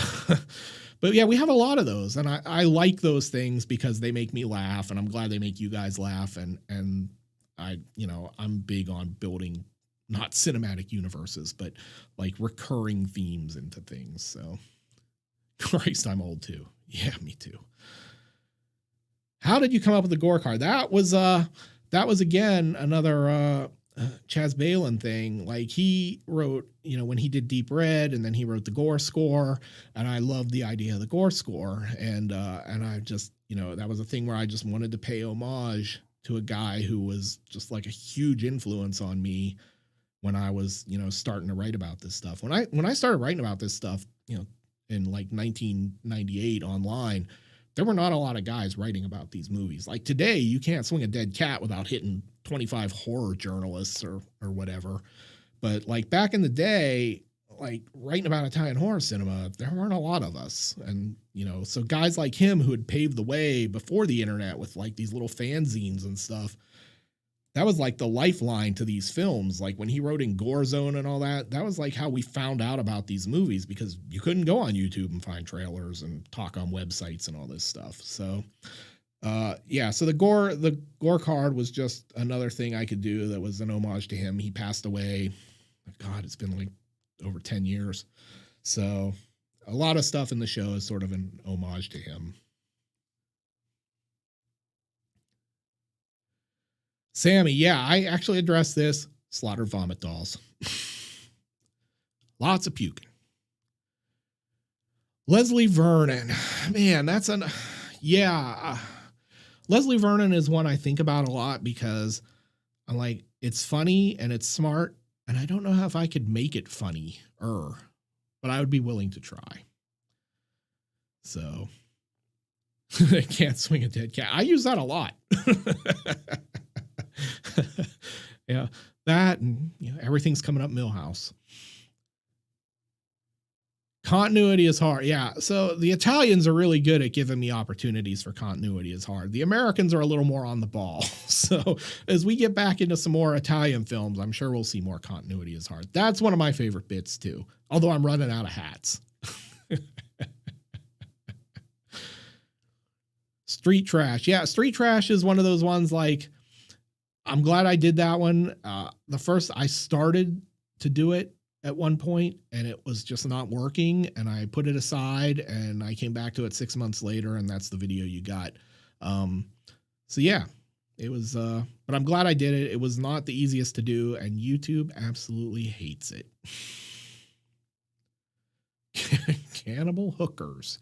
But yeah, we have a lot of those, and I like those things because they make me laugh, and I'm glad they make you guys laugh. And I, you know, I'm big on building not cinematic universes, but like recurring themes into things. So Christ, I'm old too. Yeah, me too. How did you come up with the gore card? That was again, another Chaz Balin thing. Like he wrote, you know, when he did Deep Red, and then he wrote the gore score, and I loved the idea of the gore score. And I just, you know, that was a thing where I just wanted to pay homage to a guy who was just like a huge influence on me when I was, you know, starting to write about this stuff. When I started writing about this stuff, you know, in like 1998 online, there were not a lot of guys writing about these movies. Like today, you can't swing a dead cat without hitting 25 horror journalists or whatever. But like back in the day, like writing about Italian horror cinema, there weren't a lot of us. And, you know, so guys like him who had paved the way before the internet with like these little fanzines and stuff, that was like the lifeline to these films. Like when he wrote in Gore Zone and all that, that was like how we found out about these movies, because you couldn't go on YouTube and find trailers and talk on websites and all this stuff. So, yeah, so the gore card was just another thing I could do that was an homage to him. He passed away. God, it's been like over 10 years. So a lot of stuff in the show is sort of an homage to him. Sammy, yeah, I actually addressed this. Slaughter vomit dolls. Lots of puking. Leslie Vernon. Man, that's yeah. Leslie Vernon is one I think about a lot because I'm like, it's funny and it's smart, and I don't know if I could make it funny, but I would be willing to try. So I can't swing a dead cat. I use that a lot. Yeah, that, and you know, everything's coming up Millhouse. Continuity is hard. Yeah. So the Italians are really good at giving me opportunities for continuity is hard. The Americans are a little more on the ball. So as we get back into some more Italian films, I'm sure we'll see more continuity is hard. That's one of my favorite bits too. Although I'm running out of hats. Street Trash. Yeah. Street Trash is one of those ones like, I'm glad I did that one. The first I started to do it at one point and it was just not working and I put it aside and I came back to it 6 months later and that's the video you got. So yeah, it was, but I'm glad I did it. It was not the easiest to do and YouTube absolutely hates it. Cannibal hookers,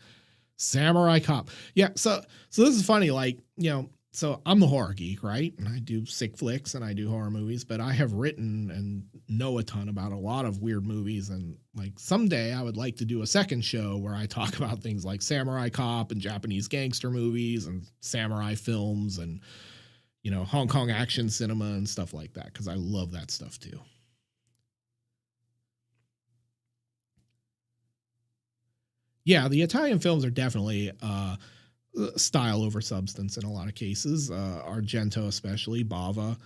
Samurai Cop. Yeah. So this is funny. Like, you know, so I'm the horror geek, right? And I do sick flicks and I do horror movies, but I have written and know a ton about a lot of weird movies. And like someday I would like to do a second show where I talk about things like Samurai Cop and Japanese gangster movies and samurai films and, you know, Hong Kong action cinema and stuff like that. Cause I love that stuff too. Yeah. The Italian films are definitely, style over substance in a lot of cases, Argento especially, Bava.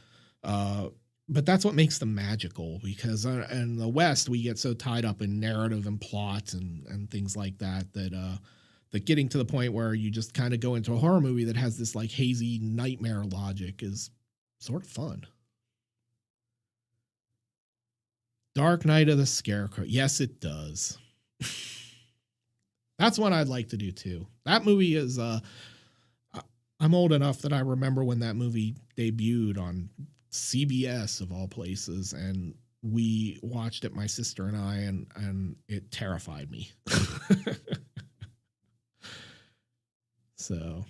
But that's what makes them magical because in the West we get so tied up in narrative and plot and things like that that getting to the point where you just kind of go into a horror movie that has this like hazy nightmare logic is sort of fun. Dark Knight of the Scarecrow. Yes, it does. That's one I'd like to do too. That movie is, I'm old enough that I remember when that movie debuted on CBS of all places, and we watched it, my sister and I, and it terrified me. So,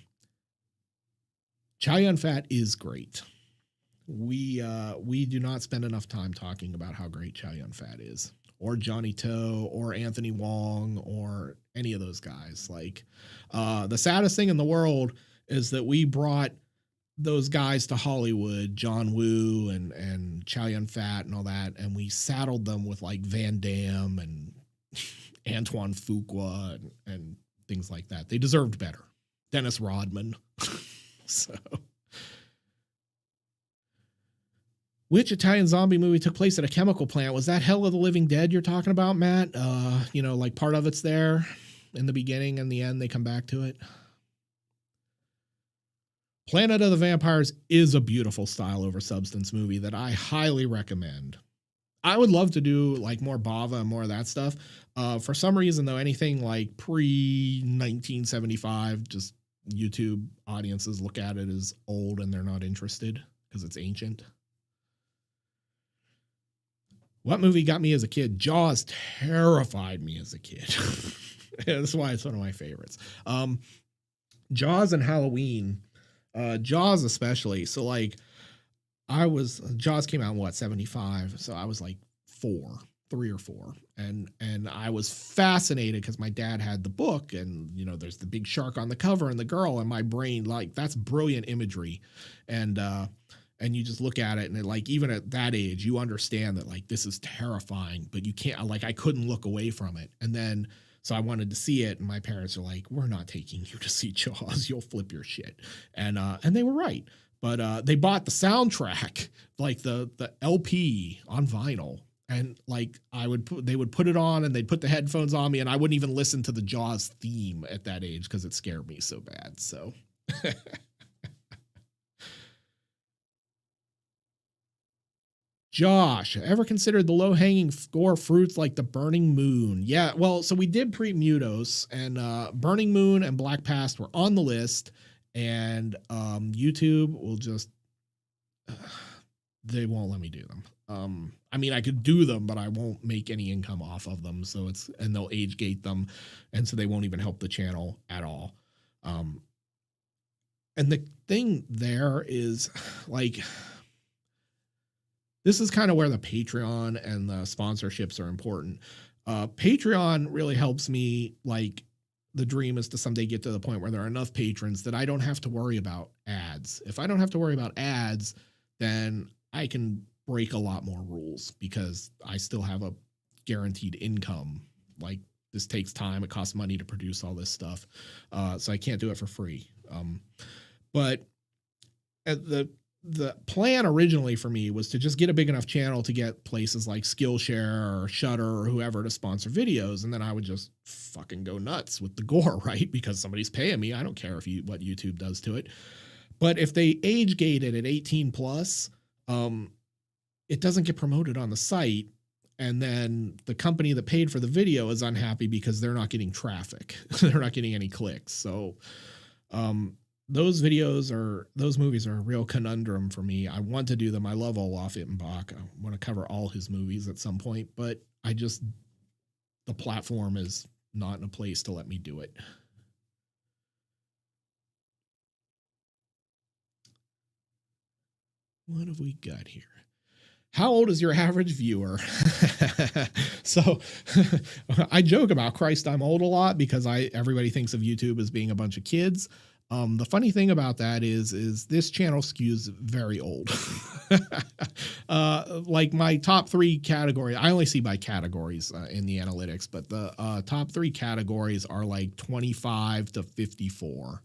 Chow Yun Fat is great. We do not spend enough time talking about how great Chow Yun Fat is, or Johnny To, or Anthony Wong, or any of those guys. Like, the saddest thing in the world is that we brought those guys to Hollywood, John Woo and Chow Yun Fat and all that, and we saddled them with like Van Damme and Antoine Fuqua and things like that. They deserved better. Dennis Rodman. So, which Italian zombie movie took place at a chemical plant? Was that Hell of the Living Dead you're talking about, Matt? You know, like part of it's there in the beginning and the end, they come back to it. Planet of the Vampires is a beautiful style over substance movie that I highly recommend. I would love to do like more Bava and more of that stuff. For some reason though, anything like pre 1975, just YouTube audiences look at it as old and they're not interested because it's ancient. What movie got me as a kid? Jaws terrified me as a kid. That's why it's one of my favorites. Jaws and Halloween. Jaws especially. So like Jaws came out in what, 75. So I was like 3 or 4. And I was fascinated because my dad had the book and, you know, there's the big shark on the cover and the girl, and my brain, like, that's brilliant imagery. And you just look at it and it, like, even at that age, you understand that like, this is terrifying, but you can't, like, I couldn't look away from it. And then, so I wanted to see it. And my parents are like, we're not taking you to see Jaws. You'll flip your shit. And they were right. But they bought the soundtrack, like the LP on vinyl. And like they would put it on and they'd put the headphones on me and I wouldn't even listen to the Jaws theme at that age because it scared me so bad. So Josh, ever considered the low-hanging score fruits like the Burning Moon? Yeah, well, so we did pre-Mutos, and Burning Moon and Black Past were on the list, and YouTube will just they won't let me do them. I mean, I could do them, but I won't make any income off of them. So and they'll age gate them, and so they won't even help the channel at all. And the thing there is, like, this is kind of where the Patreon and the sponsorships are important. Patreon really helps me. Like, the dream is to someday get to the point where there are enough patrons that I don't have to worry about ads. If I don't have to worry about ads, then I can break a lot more rules because I still have a guaranteed income. Like, this takes time. It costs money to produce all this stuff. So I can't do it for free. But the plan originally for me was to just get a big enough channel to get places like Skillshare or Shudder or whoever to sponsor videos. And then I would just fucking go nuts with the gore, right? Because somebody's paying me. I don't care what YouTube does to it. But if they age gate it at 18 plus, it doesn't get promoted on the site. And then the company that paid for the video is unhappy because they're not getting traffic. They're not getting any clicks. So, those movies are a real conundrum for me. I want to do them. I love Olaf Ittenbach. I want to cover all his movies at some point, but the platform is not in a place to let me do it. What have we got here? How old is your average viewer? So I joke about Christ, I'm old a lot because everybody thinks of YouTube as being a bunch of kids. The funny thing about that is this channel skews very old. Like my top 3 categories, I only see by categories in the analytics, but the top 3 categories are like 25 to 54,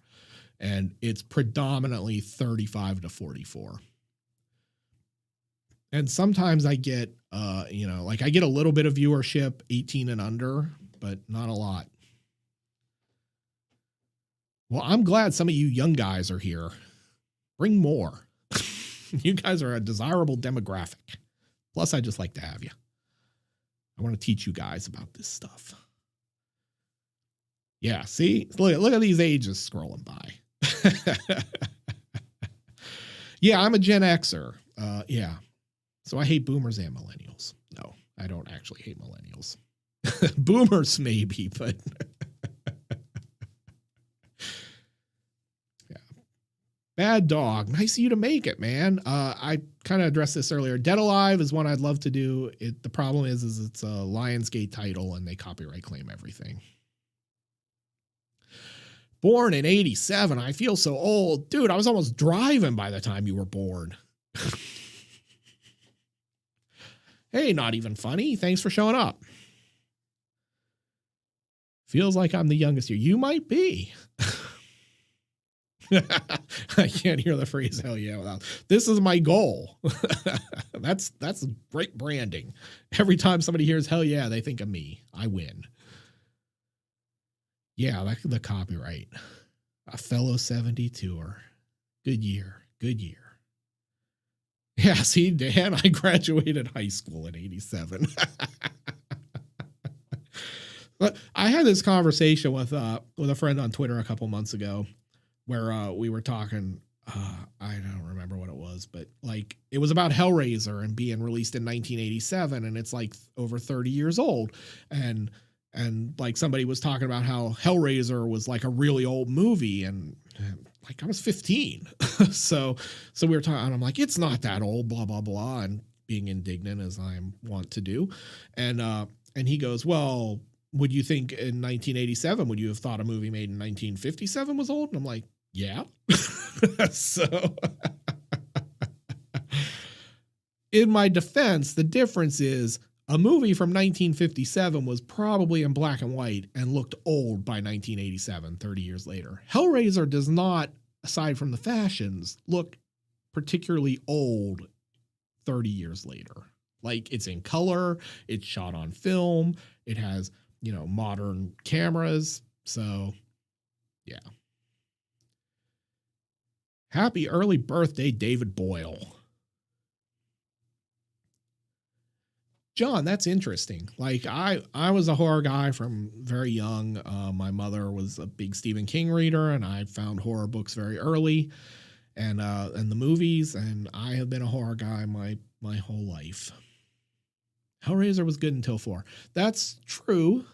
and it's predominantly 35 to 44. And sometimes I get, like I get a little bit of viewership 18 and under, but not a lot. Well, I'm glad some of you young guys are here. Bring more. You guys are a desirable demographic. Plus, I just like to have you. I want to teach you guys about this stuff. Yeah, see? Look at these ages scrolling by. Yeah, I'm a Gen Xer. Yeah. So I hate boomers and millennials. No, I don't actually hate millennials. Boomers maybe, but... Bad Dog. Nice of you to make it, man. I kind of addressed this earlier. Dead Alive is one I'd love to do. The problem is it's a Lionsgate title and they copyright claim everything. Born in 87. I feel so old. Dude, I was almost driving by the time you were born. Hey, not even funny. Thanks for showing up. Feels like I'm the youngest here. You might be. I can't hear the phrase hell yeah without. This is my goal. That's great branding. Every time somebody hears hell yeah, they think of me. I win. Yeah, like the copyright. A fellow 72er. Good year. Good year. Yeah, see, Dan, I graduated high school in 87. But I had this conversation with a friend on Twitter a couple months ago, where we were talking, I don't remember what it was, but like it was about Hellraiser and being released in 1987, and it's like over 30 years old. And like somebody was talking about how Hellraiser was like a really old movie, and like I was 15. so we were talking, and I'm like, it's not that old, blah, blah, blah, and being indignant as I want to do. And he goes, well, would you think in 1987, would you have thought a movie made in 1957 was old? And I'm like, yeah. So in my defense, the difference is a movie from 1957 was probably in black and white and looked old by 1987, 30 years later. Hellraiser does not, aside from the fashions, look particularly old 30 years later. Like it's in color, it's shot on film, it has, modern cameras. So yeah. Happy early birthday, David Boyle. John, that's interesting. Like I was a horror guy from very young. My mother was a big Stephen King reader, and I found horror books very early, and the movies. And I have been a horror guy my whole life. Hellraiser was good until 4. That's true,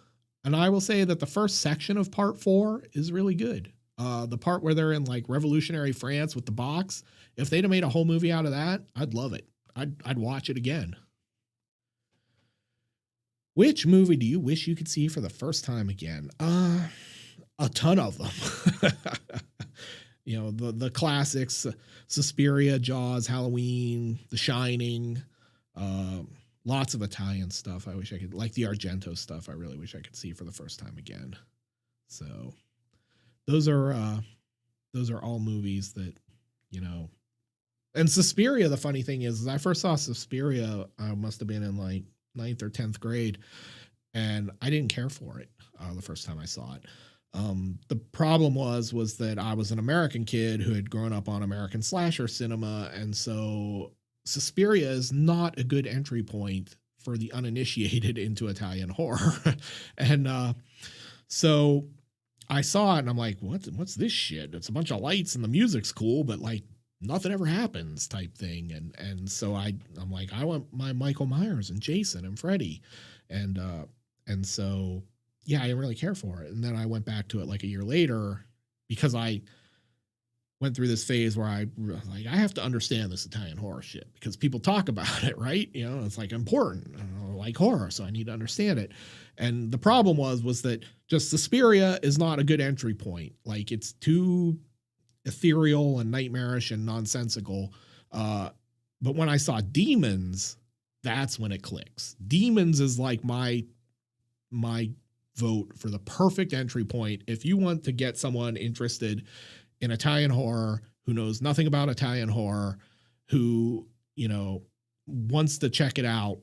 and I will say that the first section of Part 4 is really good. The part where they're in like revolutionary France with the box. If they'd have made a whole movie out of that, I'd love it. I'd watch it again. Which movie do you wish you could see for the first time again? A ton of them. The classics, Suspiria, Jaws, Halloween, The Shining, Lots of Italian stuff. I wish I could, like the Argento stuff. I really wish I could see for the first time again. So those are all movies that, you know. And Suspiria, the funny thing is I first saw Suspiria, I must have been in like 9th or 10th grade, and I didn't care for it the first time I saw it. The problem was that I was an American kid who had grown up on American slasher cinema, and so Suspiria is not a good entry point for the uninitiated into Italian horror. And so I saw it and I'm like, what's this shit? It's a bunch of lights and the music's cool, but like nothing ever happens type thing. And so I'm like, I want my Michael Myers and Jason and Freddy. And so, yeah, I didn't really care for it. And then I went back to it like a year later because I went through this phase where I have to understand this Italian horror shit because people talk about it, right? You know, it's like important. I like horror, so I need to understand it. And the problem was that just Suspiria is not a good entry point. Like it's too ethereal and nightmarish and nonsensical. But when I saw Demons, that's when it clicks. Demons is like my vote for the perfect entry point. If you want to get someone interested in Italian horror, who knows nothing about Italian horror, who, you know, wants to check it out,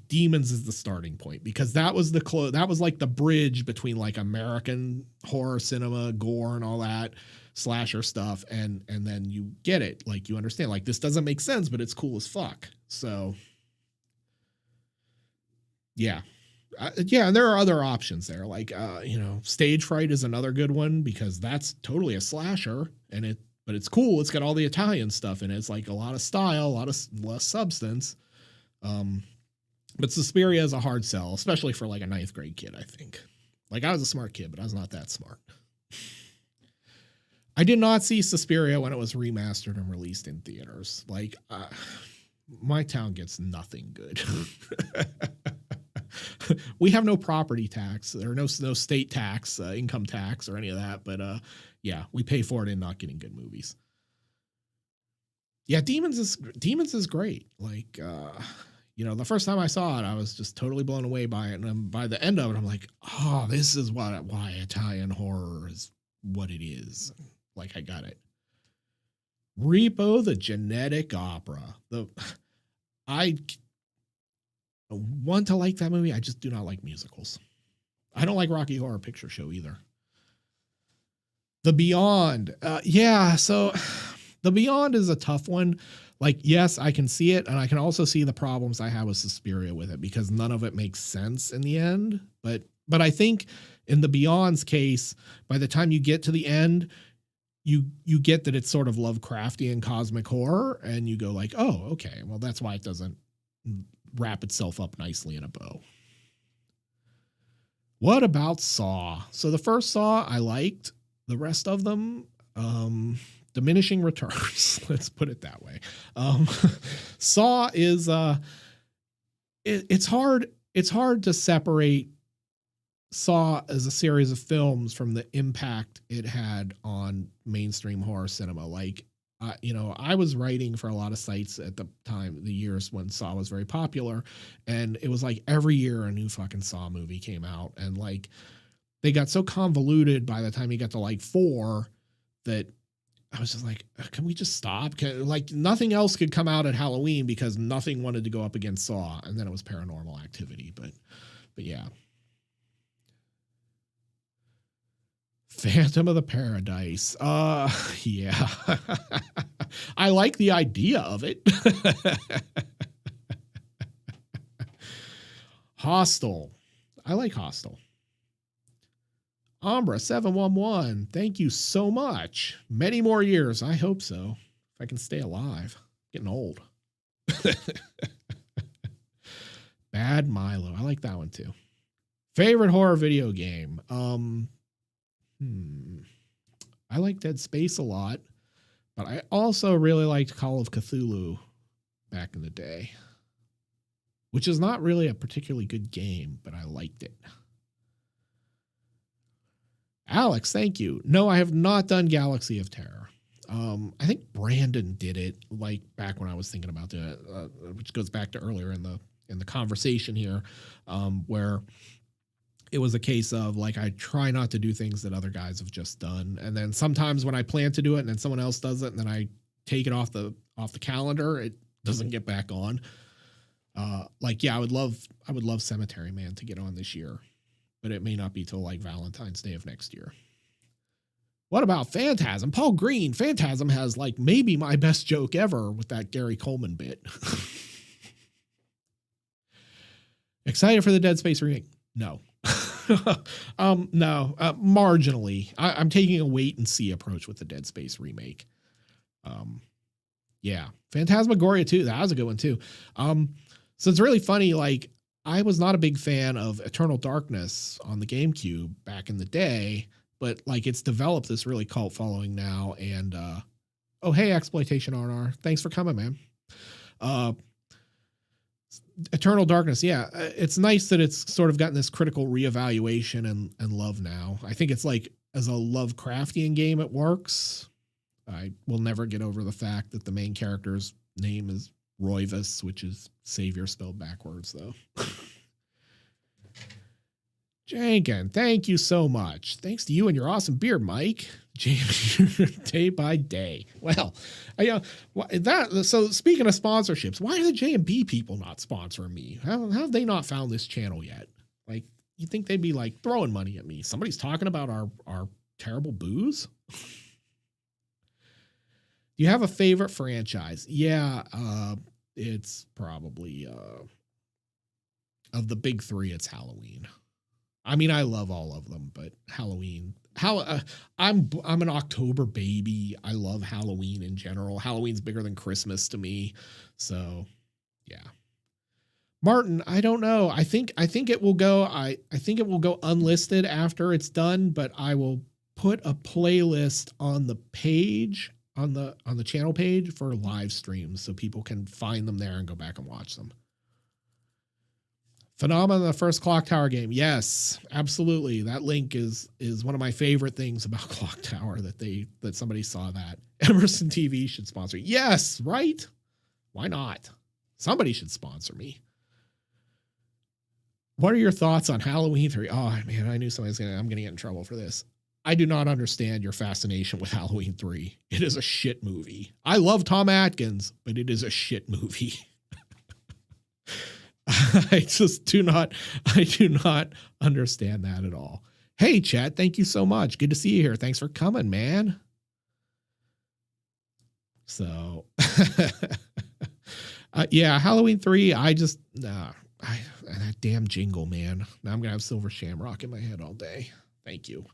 Demons is the starting point because that was that was like the bridge between like American horror cinema, gore and all that slasher stuff. And then you get it. Like you understand, like this doesn't make sense, but it's cool as fuck. So yeah. Yeah, and there are other options there. Like, you know, Stage Fright is another good one because that's totally a slasher, but it's cool. It's got all the Italian stuff in it. It's like a lot of style, a lot of less substance. But Suspiria is a hard sell, especially for like a 9th grade kid, I think. Like I was a smart kid, but I was not that smart. I did not see Suspiria when it was remastered and released in theaters. Like, my town gets nothing good. We have no property tax or no state tax, income tax or any of that. But yeah, we pay for it in not getting good movies. Yeah, Demons is great. Like, you know, the first time I saw it, I was just totally blown away by it. And by the end of it, I'm like, oh, this is why Italian horror is what it is. Like, I got it. Repo, the Genetic Opera. I want to like that movie. I just do not like musicals. I don't like Rocky Horror Picture Show either. The Beyond. Yeah, so The Beyond is a tough one. Like, yes, I can see it, and I can also see the problems I have with Suspiria with it because none of it makes sense in the end. But I think in The Beyond's case, by the time you get to the end, you get that it's sort of Lovecraftian cosmic horror, and you go like, oh, okay, well, that's why it doesn't wrap itself up nicely in a bow. What about Saw? So the first Saw I liked. The rest of them, diminishing returns. Let's put it that way. Saw is it's hard to separate Saw as a series of films from the impact it had on mainstream horror cinema. Like, you know, I was writing for a lot of sites at the time, the years when Saw was very popular, and it was like every year a new fucking Saw movie came out, and like they got so convoluted by the time you got to like 4 that I was just like, can we just stop? Like nothing else could come out at Halloween because nothing wanted to go up against Saw, and then it was Paranormal Activity. But yeah. Phantom of the Paradise. Yeah. I like the idea of it. Hostel. I like Hostel. Umbra 711. Thank you so much. Many more years. I hope so. If I can stay alive. Getting old. Bad Milo. I like that one too. Favorite horror video game. I like Dead Space a lot, but I also really liked Call of Cthulhu back in the day, which is not really a particularly good game, but I liked it. Alex, thank you. No, I have not done Galaxy of Terror. I think Brandon did it like back when I was thinking about doing it, which goes back to earlier in the the conversation here, where it was a case of like, I try not to do things that other guys have just done. And then sometimes when I plan to do it and then someone else does it and then I take it off the calendar, it doesn't get back on. Like, yeah, I would love Cemetery Man to get on this year, but it may not be till like Valentine's Day of next year. What about Phantasm? Paul Green, Phantasm has like maybe my best joke ever with that Gary Coleman bit. Excited for the Dead Space remake? No. No, marginally. I'm taking a wait and see approach with the Dead Space remake. Yeah, Phantasmagoria 2, that was a good one too. So it's really funny, like, I was not a big fan of Eternal Darkness on the GameCube back in the day, but like it's developed this really cult following now. And oh, hey, Exploitation RR, thanks for coming, man. Eternal Darkness, yeah, it's nice that it's sort of gotten this critical reevaluation and love now. I think it's like, as a Lovecraftian game, it works. I will never get over the fact that the main character's name is Roivus, which is Savior spelled backwards, though. Jankin, thank you so much. Thanks to you and your awesome beard, Mike. Day by day. Well, so speaking of sponsorships, why are the J&B people not sponsoring me? How have they not found this channel yet? Like, you think they'd be like throwing money at me? Somebody's talking about our terrible booze. Do you have a favorite franchise? Yeah, it's probably of the big three, it's Halloween. I mean, I love all of them, but Halloween. I'm an October baby. I love Halloween in general. Halloween's bigger than Christmas to me. So, yeah. Martin, I don't know. I think it will go. I think it will go unlisted after it's done, but I will put a playlist on the page on the channel page for live streams so people can find them there and go back and watch them. Phenomenon, the first Clock Tower game. Yes, absolutely. That link is one of my favorite things about Clock Tower, that somebody saw that. Emerson TV should sponsor. Yes, right? Why not? Somebody should sponsor me. What are your thoughts on Halloween 3? Oh man, I knew I'm gonna get in trouble for this. I do not understand your fascination with Halloween 3. It is a shit movie. I love Tom Atkins, but it is a shit movie. I do not understand that at all. Hey, chat, thank you so much. Good to see you here. Thanks for coming, man. So, yeah, Halloween 3, that damn jingle, man. Now I'm going to have Silver Shamrock in my head all day. Thank you.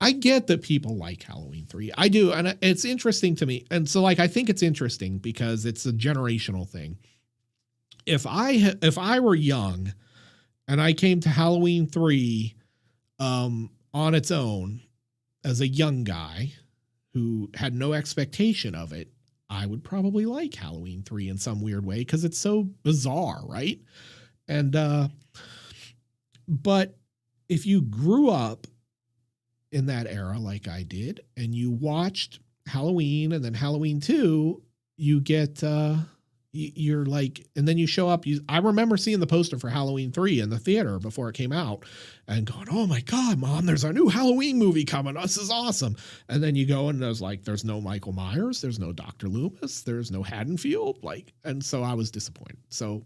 I get that people like Halloween 3. I do. And it's interesting to me. And so like, I think it's interesting because it's a generational thing. If I were young and I came to Halloween 3 on its own as a young guy who had no expectation of it, I would probably like Halloween 3 in some weird way because it's so bizarre, right? And but if you grew up in that era like I did and you watched Halloween and then Halloween 2, you get you're like, and then you show up. I remember seeing the poster for Halloween 3 in the theater before it came out and going, oh my God, Mom, there's our new Halloween movie coming. This is awesome. And then you go and there's no Michael Myers. There's no Dr. Loomis. There's no Haddonfield. And so I was disappointed. So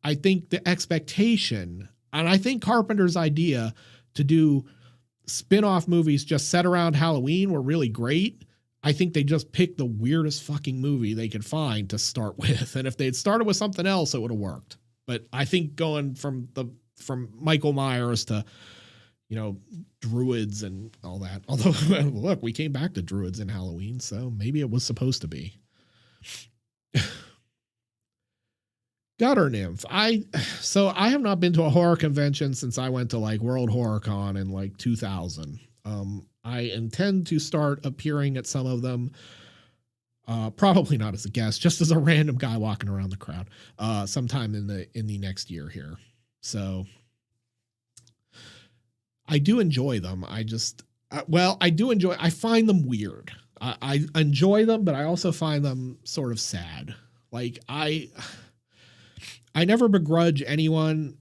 I think the expectation, and I think Carpenter's idea to do spin-off movies just set around Halloween were really great. I think they just picked the weirdest fucking movie they could find to start with. And if they'd started with something else, it would have worked. But I think going from Michael Myers to, druids and all that. Although, look, we came back to druids in Halloween, so maybe it was supposed to be. Gutter Nymph. I have not been to a horror convention since I went to like World Horror Con in 2000. I intend to start appearing at some of them, probably not as a guest, just as a random guy walking around the crowd, sometime in the next year here. So I do enjoy them. I find them weird. I enjoy them, but I also find them sort of sad. Like I never begrudge anyone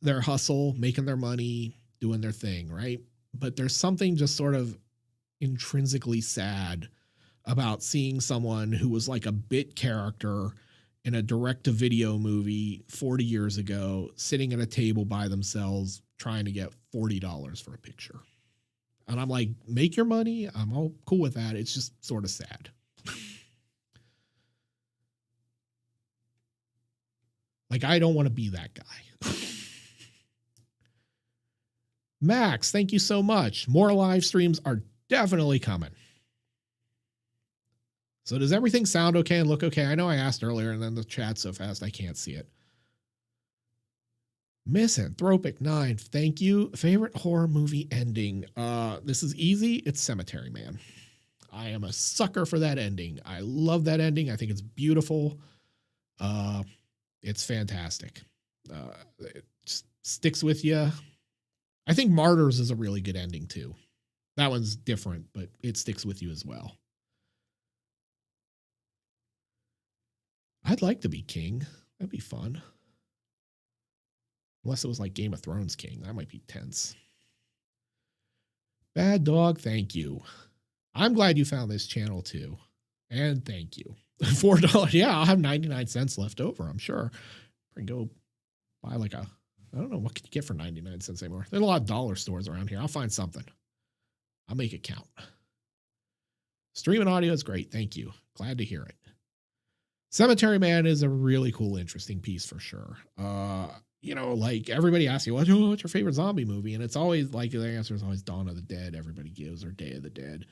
their hustle, making their money, doing their thing, right? But there's something just sort of intrinsically sad about seeing someone who was like a bit character in a direct-to-video movie 40 years ago sitting at a table by themselves trying to get $40 for a picture. And I'm like, make your money. I'm all cool with that. It's just sort of sad. Like, I don't want to be that guy. Max, thank you so much. More live streams are definitely coming. So does everything sound okay and look okay? I know I asked earlier and then the chat's so fast I can't see it. Misanthropic 9, thank you. Favorite horror movie ending? This is easy. It's Cemetery Man. I am a sucker for that ending. I love that ending. I think it's beautiful. It's fantastic. It just sticks with you. I think Martyrs is a really good ending too. That one's different, but it sticks with you as well. I'd like to be king. That'd be fun. Unless it was like Game of Thrones king. That might be tense. Bad Dog, thank you. I'm glad you found this channel too. And thank you. $4. Yeah, I'll have 99 cents left over, I'm sure. I can go buy like a, I don't know, what can you get for 99 cents anymore? There's a lot of dollar stores around here. I'll find something. I'll make it count. Streaming audio is great. Thank you. Glad to hear it. Cemetery Man is a really cool, interesting piece for sure. You know, like everybody asks you, what's your favorite zombie movie? And it's always like the answer is always Dawn of the Dead. Everybody gives, or Day of the Dead.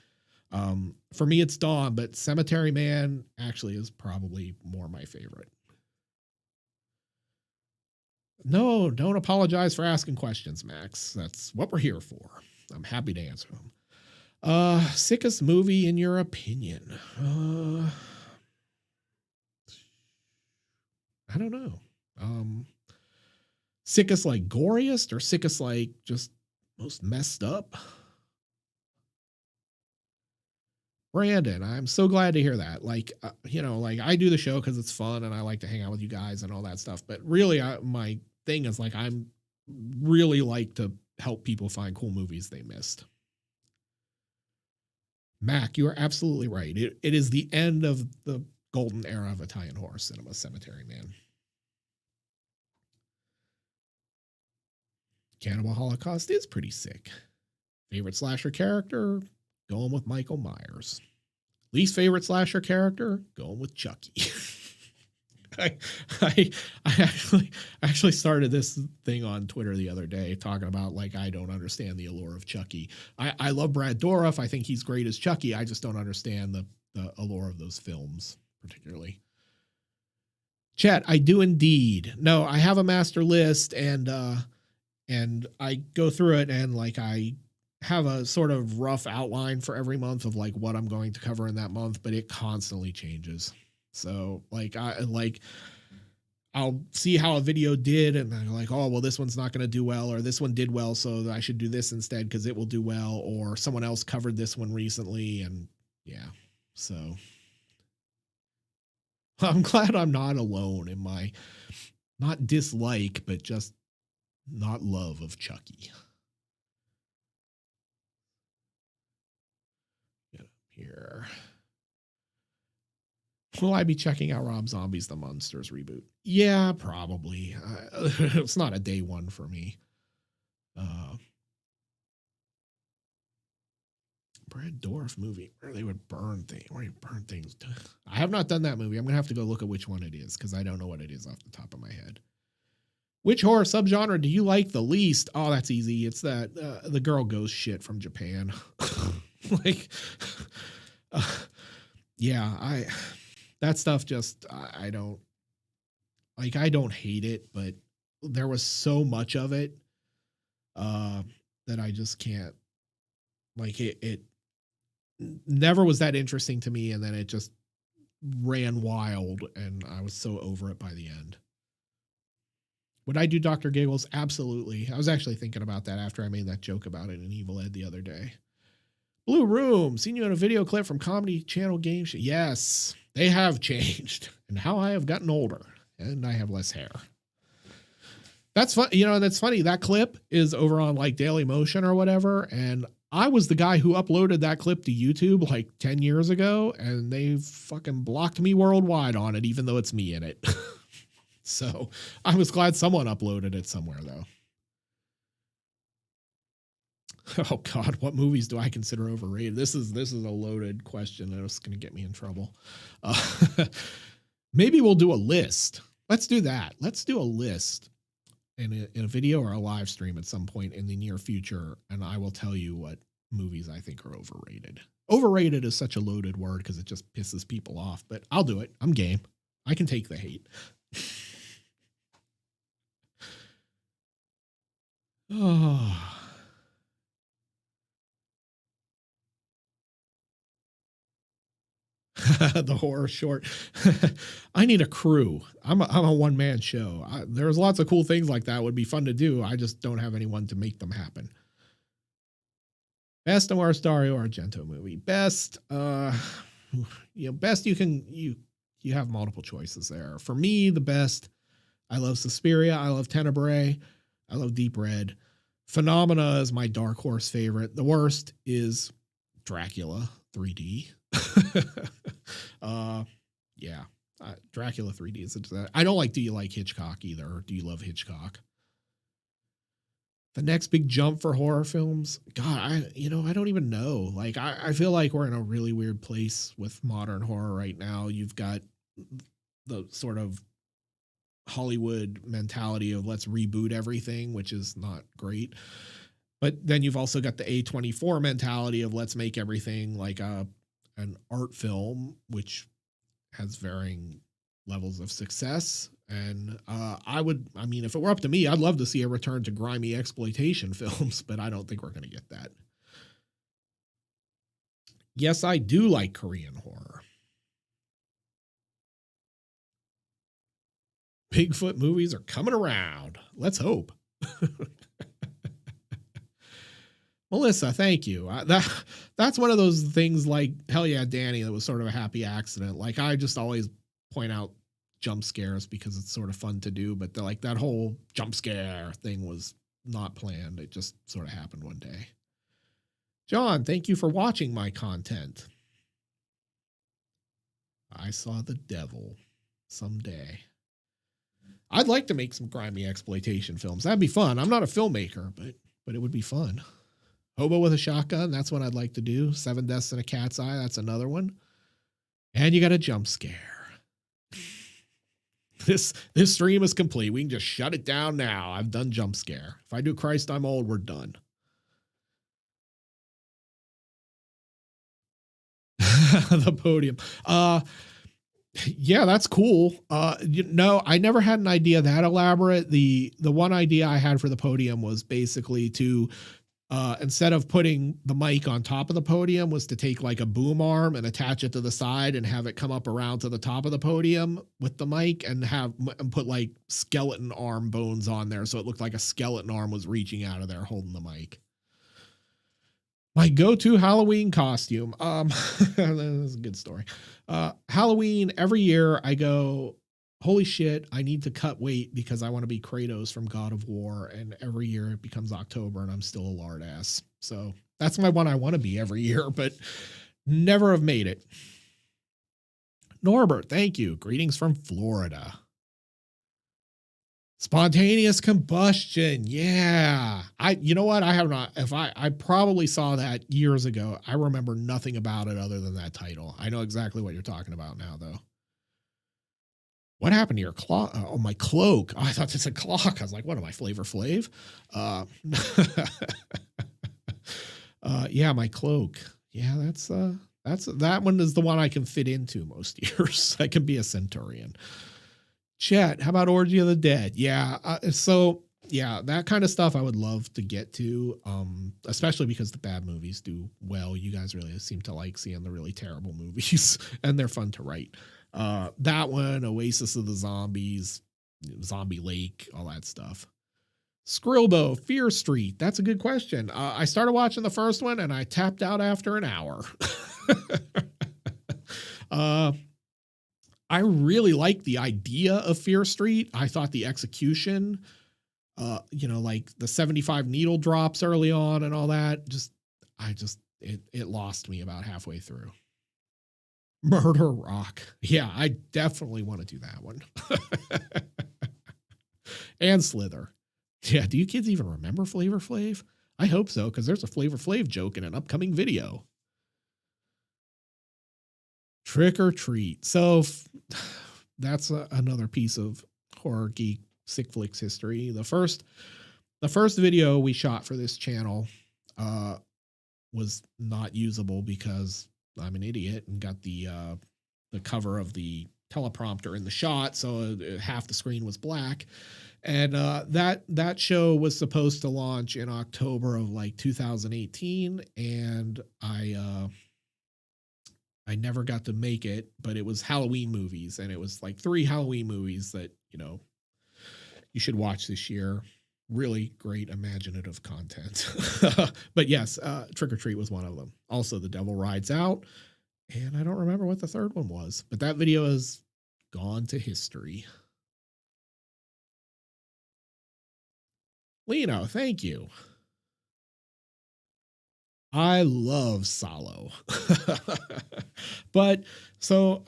For me, it's Dawn, but Cemetery Man actually is probably more my favorite. No, don't apologize for asking questions, Max. That's what we're here for. I'm happy to answer them. Sickest movie in your opinion? I don't know. Sickest like goriest or sickest like just most messed up? Brandon, I'm so glad to hear that. Like, you know, like I do the show because it's fun and I like to hang out with you guys and all that stuff. But really, my thing is like I'm really like to help people find cool movies they missed. Mac, you are absolutely right. It is the end of the golden era of Italian horror cinema, Cemetery Man. Cannibal Holocaust is pretty sick. Favorite slasher character? Going with Michael Myers. Least favorite slasher character? Going with Chucky. I actually started this thing on Twitter the other day talking about like I don't understand the allure of Chucky. I love Brad Dourif. I think he's great as Chucky. I just don't understand the allure of those films particularly. Chat, I do indeed. No, I have a master list and I go through it and like I have a sort of rough outline for every month of like what I'm going to cover in that month, but it constantly changes. So like I'll see how a video did and I'm like, oh, well, this one's not going to do well, or this one did well, so I should do this instead because it will do well, or someone else covered this one recently. And yeah, so I'm glad I'm not alone in my not dislike, but just not love of Chucky. Get up here. Will I be checking out Rob Zombie's The Monsters reboot? Yeah, probably. It's not a day one for me. Brad Dourif movie where they would burn things. Where you burn things. I have not done that movie. I'm gonna have to go look at which one it is because I don't know what it is off the top of my head. Which horror subgenre do you like the least? Oh, that's easy. It's that the girl ghost shit from Japan. Like, yeah, that stuff just I don't like. I don't hate it, but there was so much of it that I just can't. Like it never was that interesting to me, and then it just ran wild, and I was so over it by the end. Would I do Dr. Giggles? Absolutely. I was actually thinking about that after I made that joke about it in Evil Ed the other day. Blue Room, seen you in a video clip from Comedy Channel Game Show. Yes, they have changed, and how I have gotten older, and I have less hair. That's fun. You know, that's funny. That clip is over on like Daily Motion or whatever, and I was the guy who uploaded that clip to YouTube like 10 years ago, and they fucking blocked me worldwide on it, even though it's me in it. So I was glad someone uploaded it somewhere, though. Oh God, what movies do I consider overrated? This is a loaded question, and it's going to get me in trouble. Maybe we'll do a list. Let's do that. Let's do a list in a video or a live stream at some point in the near future, and I will tell you what movies I think are overrated. Overrated is such a loaded word because it just pisses people off, but I'll do it. I'm game. I can take the hate. Oh. The horror short. I need a crew. I'm a one-man show. There's lots of cool things like that would be fun to do. I just don't have anyone to make them happen. Best and worst Dario Argento movie. Best, best you have multiple choices there. For me, the best, I love Suspiria. I love Tenebrae. I love Deep Red. Phenomena is my dark horse favorite. The worst is Dracula 3D. Dracula 3D is I don't like Do You Like Hitchcock either, or Do You Love Hitchcock? The next big jump for horror films, God, I don't even know. Like, I feel like we're in a really weird place with modern horror right now. You've got the sort of Hollywood mentality of let's reboot everything, which is not great. But then you've also got the A24 mentality of let's make everything like an art film, which has varying levels of success. And if it were up to me, I'd love to see a return to grimy exploitation films, but I don't think we're going to get that. Yes, I do like Korean horror. Bigfoot movies are coming around. Let's hope. Melissa, thank you. That's one of those things like, hell yeah, Danny, that was sort of a happy accident. Like, I just always point out jump scares because it's sort of fun to do, but like that whole jump scare thing was not planned. It just sort of happened one day. John, thank you for watching my content. I saw the devil someday. I'd like to make some grimy exploitation films. That'd be fun. I'm not a filmmaker, but it would be fun. Hobo with a Shotgun, that's one I'd like to do. 7 Deaths in a Cat's Eye, that's another one. And you got a jump scare. This stream is complete. We can just shut it down now. I've done jump scare. If I do Christ, I'm Old, we're done. The podium. Yeah, that's cool. I never had an idea that elaborate. The one idea I had for the podium was basically to instead of putting the mic on top of the podium, was to take like a boom arm and attach it to the side and have it come up around to the top of the podium with the mic and put like skeleton arm bones on there. So it looked like a skeleton arm was reaching out of there holding the mic. My go-to Halloween costume. That is a good story. Halloween, every year I go, holy shit, I need to cut weight because I want to be Kratos from God of War. And every year it becomes October and I'm still a lard ass. So that's my one I want to be every year, but never have made it. Norbert, thank you. Greetings from Florida. Spontaneous combustion. Yeah. You know what? I have not, I probably saw that years ago. I remember nothing about it other than that title. I know exactly what you're talking about now though. What happened to your clock? Oh, my cloak. Oh, I thought this said clock. I was like, what am I, Flavor Flav? Yeah, my cloak. Yeah, that one is the one I can fit into most years. I can be a Centurion. Chat, how about Orgy of the Dead? Yeah, yeah, that kind of stuff I would love to get to, especially because the bad movies do well. You guys really seem to like seeing the really terrible movies, and they're fun to write. That one, Oasis of the Zombies, Zombie Lake, all that stuff. Skrilbo, Fear Street. That's a good question. I started watching the first one and I tapped out after an hour. I really liked the idea of Fear Street. I thought the execution, like the 75 needle drops early on and all that, it lost me about halfway through. Murder Rock. Yeah, I definitely want to do that one. And Slither. Yeah, do you kids even remember Flavor Flav? I hope so, because there's a Flavor Flav joke in an upcoming video. Trick or Treat. So that's another piece of Horror Geek Sick Flicks history. The first video we shot for this channel was not usable because I'm an idiot and got the cover of the teleprompter in the shot, so half the screen was black. And that show was supposed to launch in October of like 2018, and I never got to make it, but it was Halloween movies, and it was like 3 Halloween movies that, you should watch this year. Really great imaginative content. But yes, Trick or Treat was one of them. Also, The Devil Rides Out, and I don't remember what the third one was, but that video is gone to history. Lino, thank you. I love Salo. but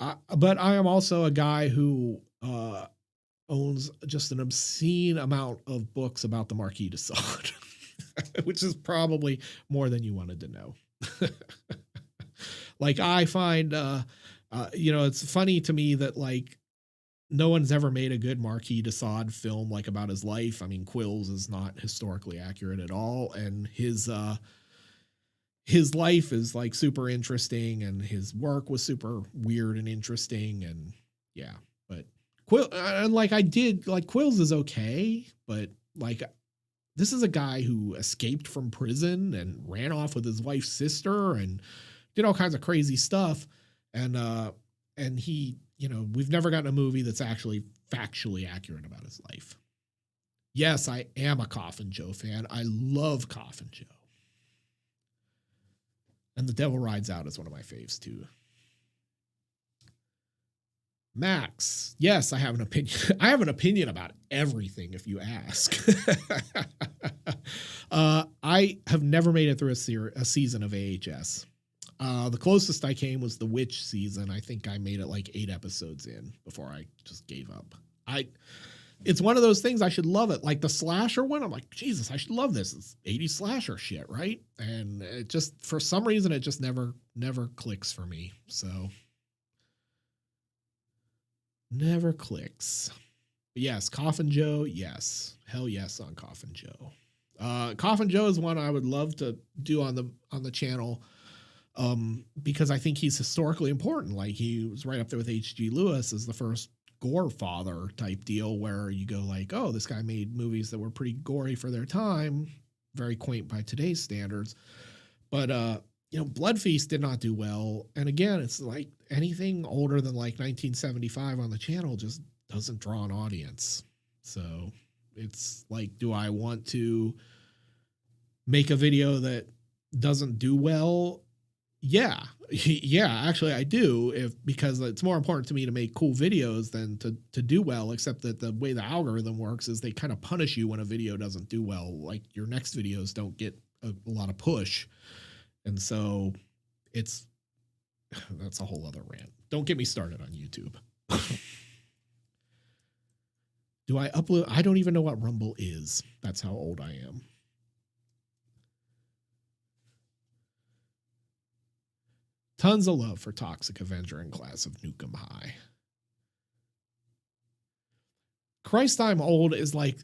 I am also a guy who owns just an obscene amount of books about the Marquis de Sade, which is probably more than you wanted to know. Like, I find, it's funny to me that like no one's ever made a good Marquis de Sade film like about his life. I mean, Quills is not historically accurate at all, and his life is like super interesting, and his work was super weird and interesting, and yeah. But Quills is okay, but like this is a guy who escaped from prison and ran off with his wife's sister and did all kinds of crazy stuff, and he, we've never gotten a movie that's actually factually accurate about his life. Yes, I am a Coffin Joe fan. I love Coffin Joe. And The Devil Rides Out is one of my faves too. Max, yes, I have an opinion. I have an opinion about everything if you ask. I have never made it through a season of AHS. The closest I came was the Witch season. I think I made it like 8 episodes in before I just gave up. It's one of those things, I should love it. Like the slasher one, I'm like, Jesus, I should love this. It's 80s slasher shit, right? And it just, for some reason, it just never clicks for me. So never clicks. But yes, Coffin Joe, yes. Hell yes on Coffin Joe. Coffin Joe is one I would love to do on the channel. Because I think he's historically important. Like, he was right up there with H.G. Lewis as the first gore father type deal, where you go like, oh, this guy made movies that were pretty gory for their time, very quaint by today's standards. But Blood Feast did not do well. And again, it's like anything older than like 1975 on the channel just doesn't draw an audience. So it's like, do I want to make a video that doesn't do well? Yeah, actually I do, because it's more important to me to make cool videos than to do well, except that the way the algorithm works is they kind of punish you when a video doesn't do well. Like, your next videos don't get a lot of push. And so that's a whole other rant. Don't get me started on YouTube. Do I upload? I don't even know what Rumble is. That's how old I am. Tons of love for Toxic Avenger and Class of Nukem High. Christ, I'm old is like,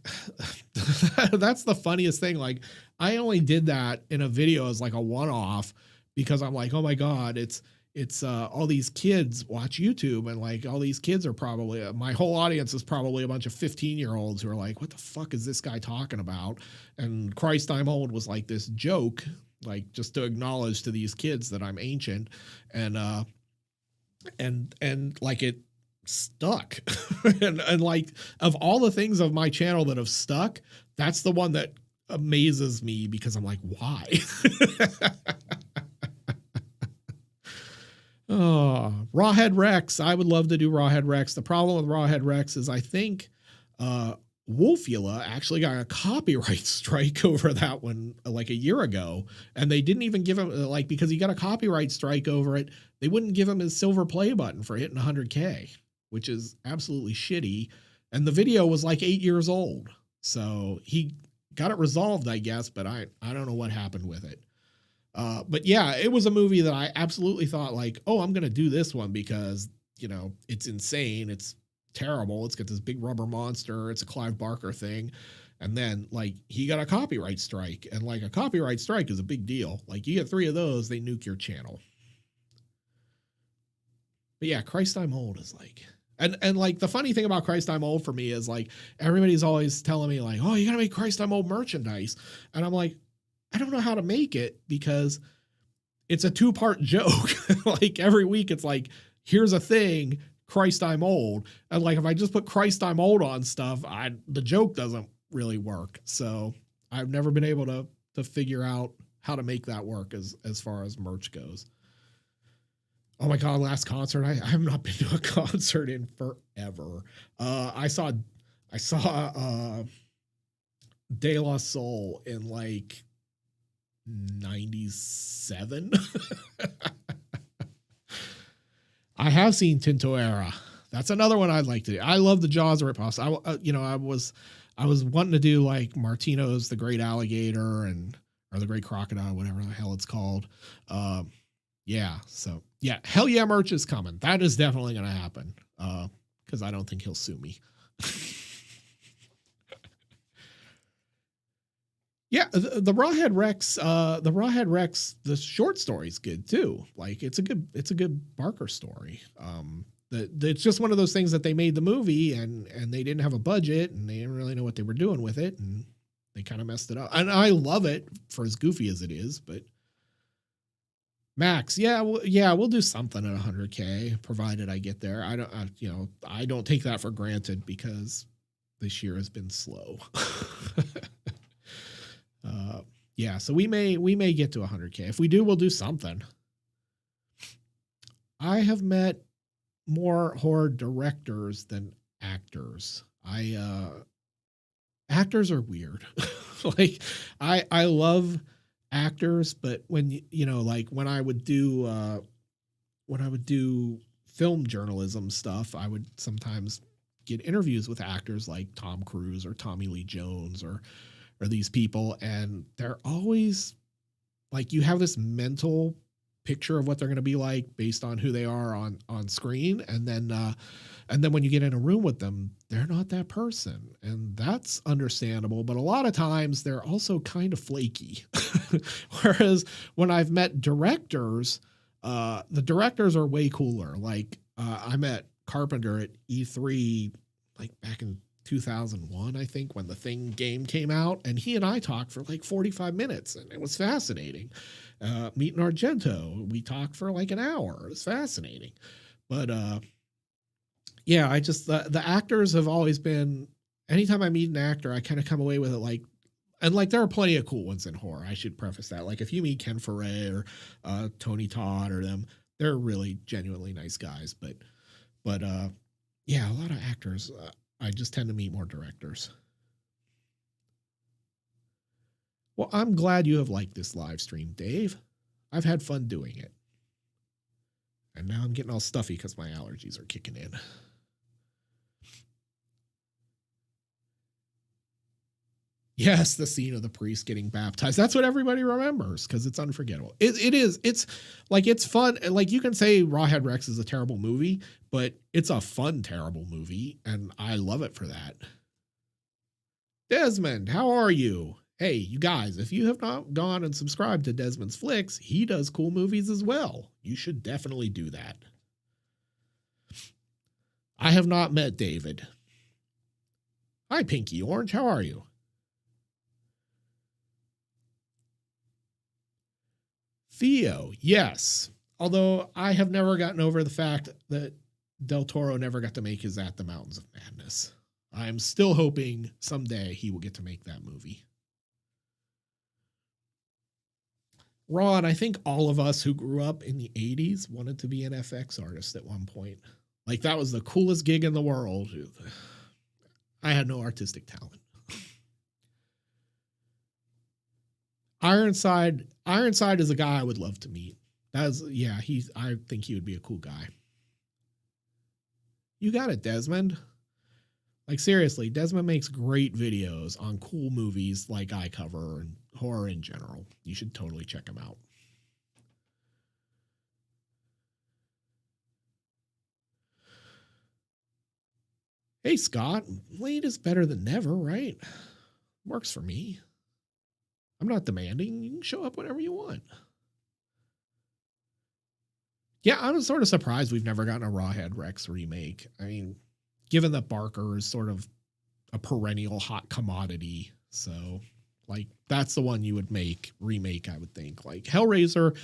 that's the funniest thing. Like, I only did that in a video as like a one-off because I'm like, oh my God, it's all these kids watch YouTube, and like all these kids are probably, my whole audience is probably a bunch of 15-year-olds who are like, what the fuck is this guy talking about? And Christ, I'm old was like this joke, like just to acknowledge to these kids that I'm ancient, and like stuck. And like, of all the things of my channel that have stuck, that's the one that amazes me because I'm like, why? Oh, Rawhead Rex. I would love to do Rawhead Rex. The problem with Rawhead Rex is I think Wolfula actually got a copyright strike over that one like a year ago. And they didn't even give him, like, because he got a copyright strike over it, they wouldn't give him his silver play button for hitting 100K, which is absolutely shitty. And the video was like 8 years old. So he got it resolved, I guess, but I don't know what happened with it. But yeah, it was a movie that I absolutely thought like, oh, I'm going to do this one because, you know, it's insane. It's terrible. It's got this big rubber monster. It's a Clive Barker thing. And then like he got a copyright strike, and like a copyright strike is a big deal. Like you get 3 of those, they nuke your channel. But yeah, Christ I'm Old is like, and like the funny thing about Christ I'm Old for me is like, everybody's always telling me like, oh, you got to make Christ I'm Old merchandise. And I'm like, I don't know how to make it because it's a 2-part joke. Like every week it's like, here's a thing, Christ I'm Old. And like, if I just put Christ I'm Old on stuff, the joke doesn't really work. So I've never been able to figure out how to make that work as far as merch goes. Oh my God, last concert. I have not been to a concert in forever. I saw De La Soul in like 97. I have seen Tintoera. That's another one I'd like to do. I love the Jaws ripoffs. I was wanting to do like Martino's The Great Alligator or The Great Crocodile, whatever the hell it's called. Yeah. So yeah, hell yeah, merch is coming. That is definitely going to happen. Cause I don't think he'll sue me. Yeah, the Rawhead Rex, the short story is good too. Like it's a good Barker story. It's just one of those things that they made the movie and they didn't have a budget and they didn't really know what they were doing with it and they kind of messed it up. And I love it for as goofy as it is, but Max, we'll do something at 100K provided I get there. I don't take that for granted because this year has been slow. Yeah, so we may get to 100K. If we do, we'll do something. I have met more horror directors than actors. Actors are weird. Like I love actors, but when like when I would do film journalism stuff, I would sometimes get interviews with actors like Tom Cruise or Tommy Lee Jones or these people, and they're always like, you have this mental picture of what they're going to be like based on who they are on screen, and then when you get in a room with them, they're not that person, and that's understandable. But a lot of times they're also kind of flaky. Whereas when I've met directors, the directors are way cooler. Like I met Carpenter at E3 like back in 2001, I think, when the Thing game came out, and he and I talked for like 45 minutes and it was fascinating. Meeting Argento, we talked for like an hour. It was fascinating. But yeah, I just the actors have always been, anytime I meet an actor, I kind of come away with it like, and like there are plenty of cool ones in horror. I should preface that. Like if you meet Ken Foray or Tony Todd or them, they're really genuinely nice guys. But yeah, a lot of actors. I just tend to meet more directors. Well, I'm glad you have liked this live stream, Dave. I've had fun doing it. And now I'm getting all stuffy because my allergies are kicking in. Yes, the scene of the priest getting baptized. That's what everybody remembers because it's unforgettable. It is. It's like, it's fun. Like you can say Rawhead Rex is a terrible movie, but it's a fun, terrible movie. And I love it for that. Desmond, how are you? Hey, you guys, if you have not gone and subscribed to Desmond's Flicks, he does cool movies as well. You should definitely do that. I have not met David. Hi, Pinky Orange. How are you? Theo, yes. Although I have never gotten over the fact that Del Toro never got to make his At the Mountains of Madness. I'm still hoping someday he will get to make that movie. Ron, I think all of us who grew up in the 80s wanted to be an FX artist at one point. Like, that was the coolest gig in the world. I had no artistic talent. Ironside is a guy I would love to meet. I think he would be a cool guy. You got it, Desmond. Like, seriously, Desmond makes great videos on cool movies like I cover and horror in general. You should totally check him out. Hey, Scott, late is better than never, right? Works for me. I'm not demanding. You can show up whenever you want. Yeah, I'm sort of surprised we've never gotten a Rawhead Rex remake. I mean, given that Barker is sort of a perennial hot commodity. So, like, that's the one you would remake, I would think. Like, Hellraiser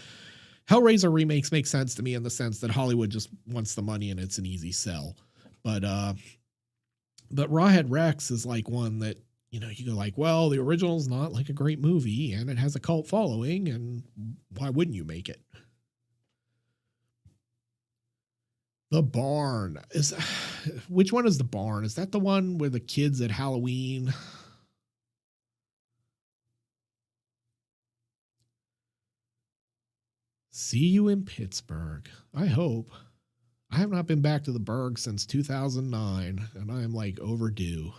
remakes make sense to me in the sense that Hollywood just wants the money and it's an easy sell. But Rawhead Rex is like one that, you know, you go like, well, the original's not like a great movie and it has a cult following, and why wouldn't you make it? The Barn is, which one is The Barn? Is that the one where the kids at Halloween? See you in Pittsburgh. I hope. I have not been back to the Berg since 2009, and I am like overdue.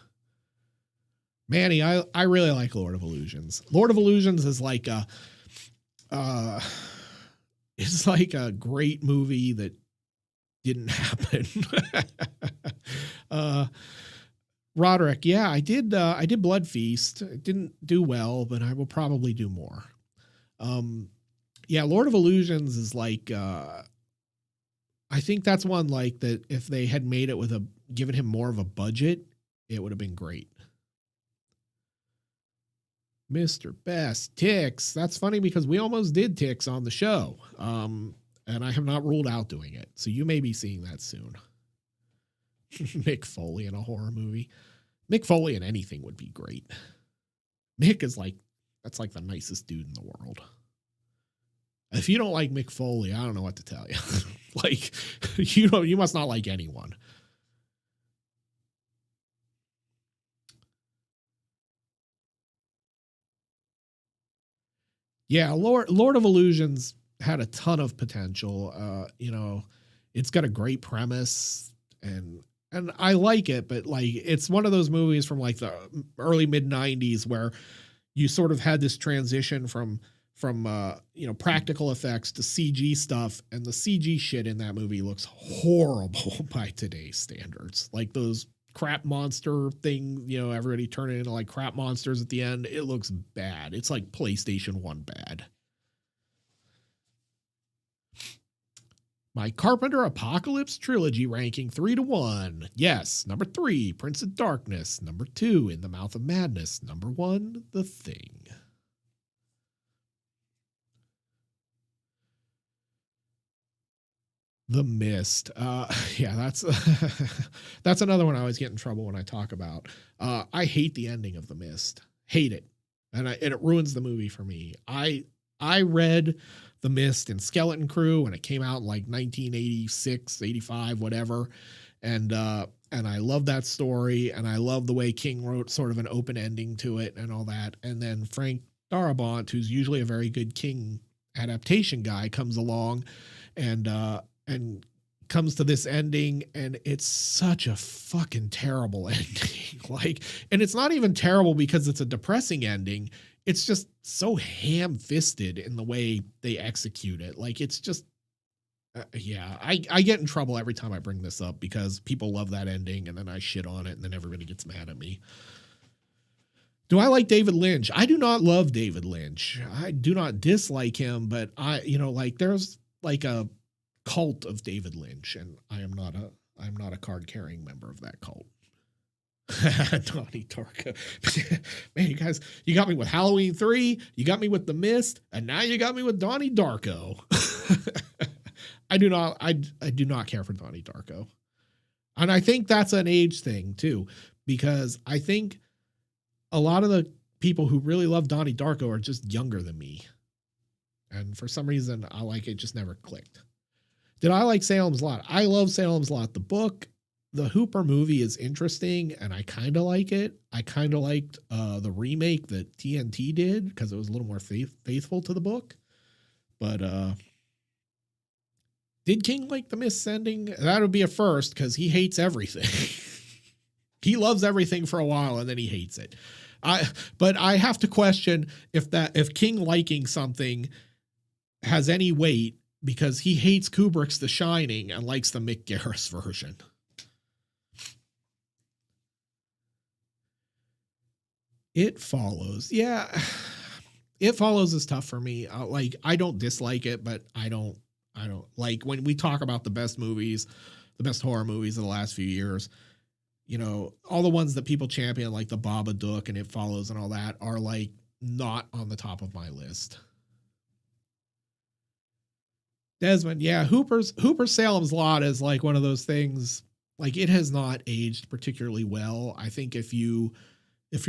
Manny, I really like Lord of Illusions. Lord of Illusions is like it's like a great movie that didn't happen. Roderick, yeah, I did Blood Feast. It didn't do well, but I will probably do more. Yeah, Lord of Illusions is like I think that's one like that if they had made it with given him more of a budget, it would have been great. Mr. Best, Ticks. That's funny because we almost did Ticks on the show. And I have not ruled out doing it. So you may be seeing that soon. Mick Foley in a horror movie. Mick Foley in anything would be great. Mick is like, that's like the nicest dude in the world. If you don't like Mick Foley, I don't know what to tell you. Like, you must not like anyone. Yeah, Lord of Illusions had a ton of potential. You know, it's got a great premise and I like it, but like it's one of those movies from like the early mid 90s where you sort of had this transition from you know, practical effects to CG stuff, and the CG shit in that movie looks horrible by today's standards. Like those crap monster thing, you know, everybody turning into like crap monsters at the end. It looks bad. It's like PlayStation 1 bad. My Carpenter Apocalypse trilogy ranking 3-1. Yes. Number 3, Prince of Darkness. Number 2, In the Mouth of Madness. Number 1, The Thing. The Mist. Yeah, that's another one I always get in trouble when I talk about. I hate the ending of The Mist. Hate it. And it ruins the movie for me. I read The Mist in Skeleton Crew when it came out in like 1986, 85, whatever. And I love that story, and I love the way King wrote sort of an open ending to it and all that. And then Frank Darabont, who's usually a very good King adaptation guy, comes along and comes to this ending, and it's such a fucking terrible ending. Like, and it's not even terrible because it's a depressing ending. It's just so ham-fisted in the way they execute it. Like, it's just, yeah, I get in trouble every time I bring this up because people love that ending, and then I shit on it, and then everybody gets mad at me. Do I like David Lynch? I do not love David Lynch. I do not dislike him, but like there's like a cult of David Lynch, and I'm not a card carrying member of that cult. Donnie Darko. Man, you guys, you got me with Halloween 3, you got me with The Mist, and now you got me with Donnie Darko. I do not care for Donnie Darko. And I think that's an age thing too, because I think a lot of the people who really love Donnie Darko are just younger than me. And for some reason, I like it just never clicked. Did I like Salem's Lot? I love Salem's Lot. The book, the Hooper movie is interesting, and I kind of like it. I kind of liked the remake that TNT did because it was a little more faithful to the book. But did King like the Mist ending? That would be a first because he hates everything. He loves everything for a while and then he hates it. But I have to question if King liking something has any weight because he hates Kubrick's The Shining and likes the Mick Garris version. It Follows. Yeah. It Follows is tough for me. I don't dislike it, but I don't like when we talk about the best movies, the best horror movies of the last few years, you know, all the ones that people champion, like the Babadook and It Follows and all that are like not on the top of my list. Desmond, yeah, Hooper Salem's Lot is like one of those things. Like it has not aged particularly well. I think if you're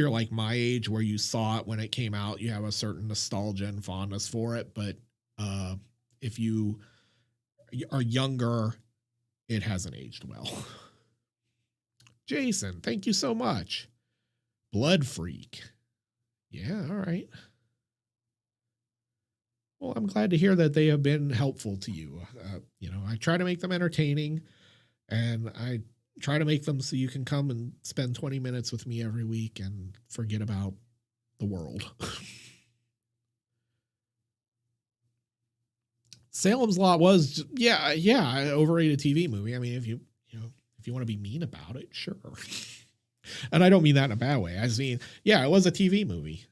like my age, where you saw it when it came out, you have a certain nostalgia and fondness for it. But if you are younger, it hasn't aged well. Jason, thank you so much. Blood Freak. Yeah, all right. Well, I'm glad to hear that they have been helpful to you. You know, I try to make them entertaining, and I try to make them so you can come and spend 20 minutes with me every week and forget about the world. Salem's Lot was, yeah, overrated TV movie. I mean, if you want to be mean about it, sure. And I don't mean that in a bad way. I just mean, yeah, it was a TV movie.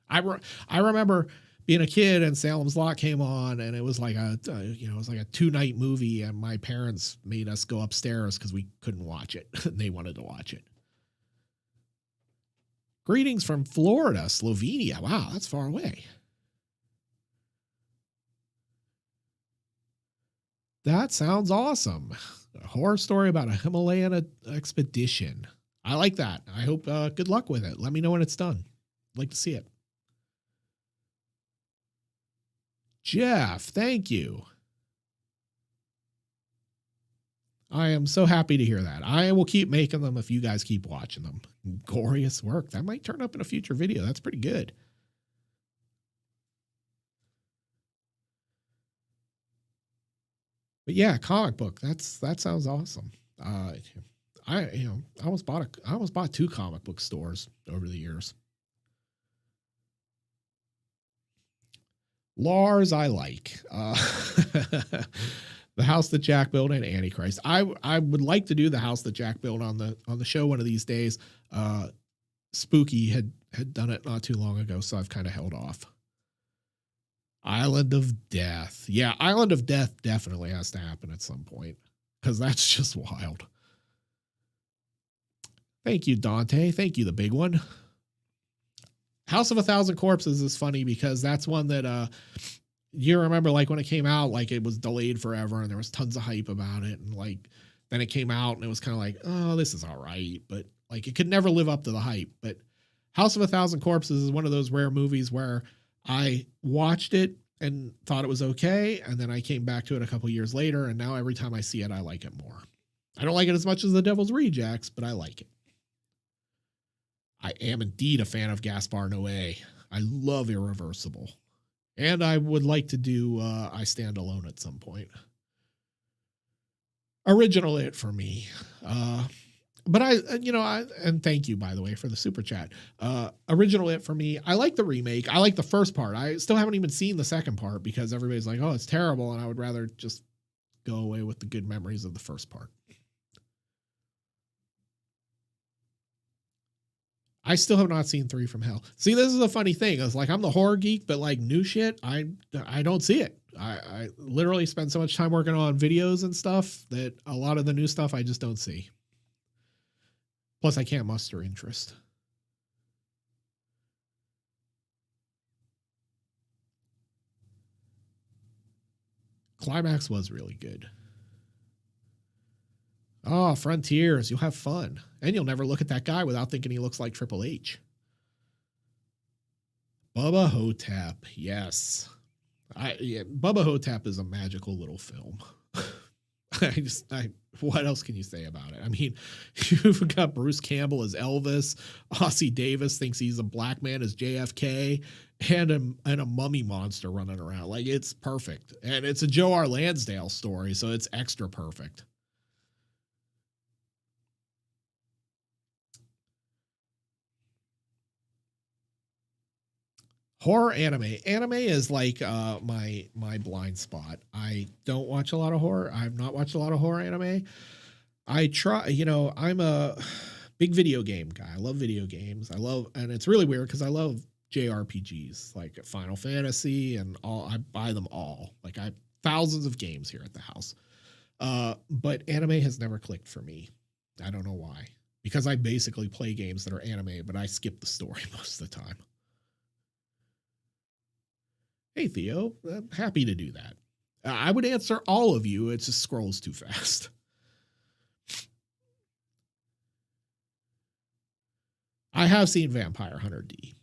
I remember being a kid and Salem's Lot came on, and it was like it was like a 2-night movie, and my parents made us go upstairs because we couldn't watch it. They wanted to watch it. Greetings from Florida, Slovenia. Wow, that's far away. That sounds awesome. A horror story about a Himalayan expedition. I like that. I hope good luck with it. Let me know when it's done. I'd like to see it. Jeff, thank you. I am so happy to hear that. I will keep making them if you guys keep watching them. Glorious work. That might turn up in a future video. That's pretty good. But yeah, comic book. That sounds awesome. I almost bought 2 comic book stores over the years. Lars, I like. The house that Jack built and Antichrist. I would like to do the house that Jack built on the show one of these days. Spooky had done it not too long ago, so I've kind of held off. Island of Death. Yeah, Island of Death definitely has to happen at some point because that's just wild. Thank you, Dante. Thank you, the big one. House of 1,000 Corpses is funny because that's one that you remember, like when it came out, like it was delayed forever and there was tons of hype about it, and like then it came out and it was kind of like, oh, this is all right, but like it could never live up to the hype. But House of 1,000 Corpses is one of those rare movies where I watched it and thought it was okay, and then I came back to it a couple years later, and now every time I see it, I like it more. I don't like it as much as The Devil's Rejects, but I like it. I am indeed a fan of Gaspar Noé. I love Irreversible. And I would like to do I Stand Alone at some point. Original It for me. But and thank you, by the way, for the super chat. Original It for me. I like the remake. I like the first part. I still haven't even seen the second part because everybody's like, oh, it's terrible. And I would rather just go away with the good memories of the first part. I still have not seen 3 from Hell. See, this is a funny thing. It's like I'm the horror geek, but like new shit, I don't see it. I literally spend so much time working on videos and stuff that a lot of the new stuff I just don't see. Plus, I can't muster interest. Climax was really good. Oh, Frontiers. You'll have fun. And you'll never look at that guy without thinking he looks like Triple H. Bubba Hotep. Yes. Bubba Hotep is a magical little film. What else can you say about it? I mean, you've got Bruce Campbell as Elvis, Ossie Davis thinks he's a black man as JFK, and a mummy monster running around. Like, it's perfect. And it's a Joe R. Lansdale story, so it's extra perfect. Horror anime. Anime is like my blind spot. I don't watch a lot of horror. I've not watched a lot of horror anime. I try, I'm a big video game guy. I love video games. And it's really weird because I love JRPGs like Final Fantasy and all. I buy them all. Like, I have thousands of games here at the house. But anime has never clicked for me. I don't know why. Because I basically play games that are anime, but I skip the story most of the time. Hey, Theo, I'm happy to do that. I would answer all of you. It just scrolls too fast. I have seen Vampire Hunter D.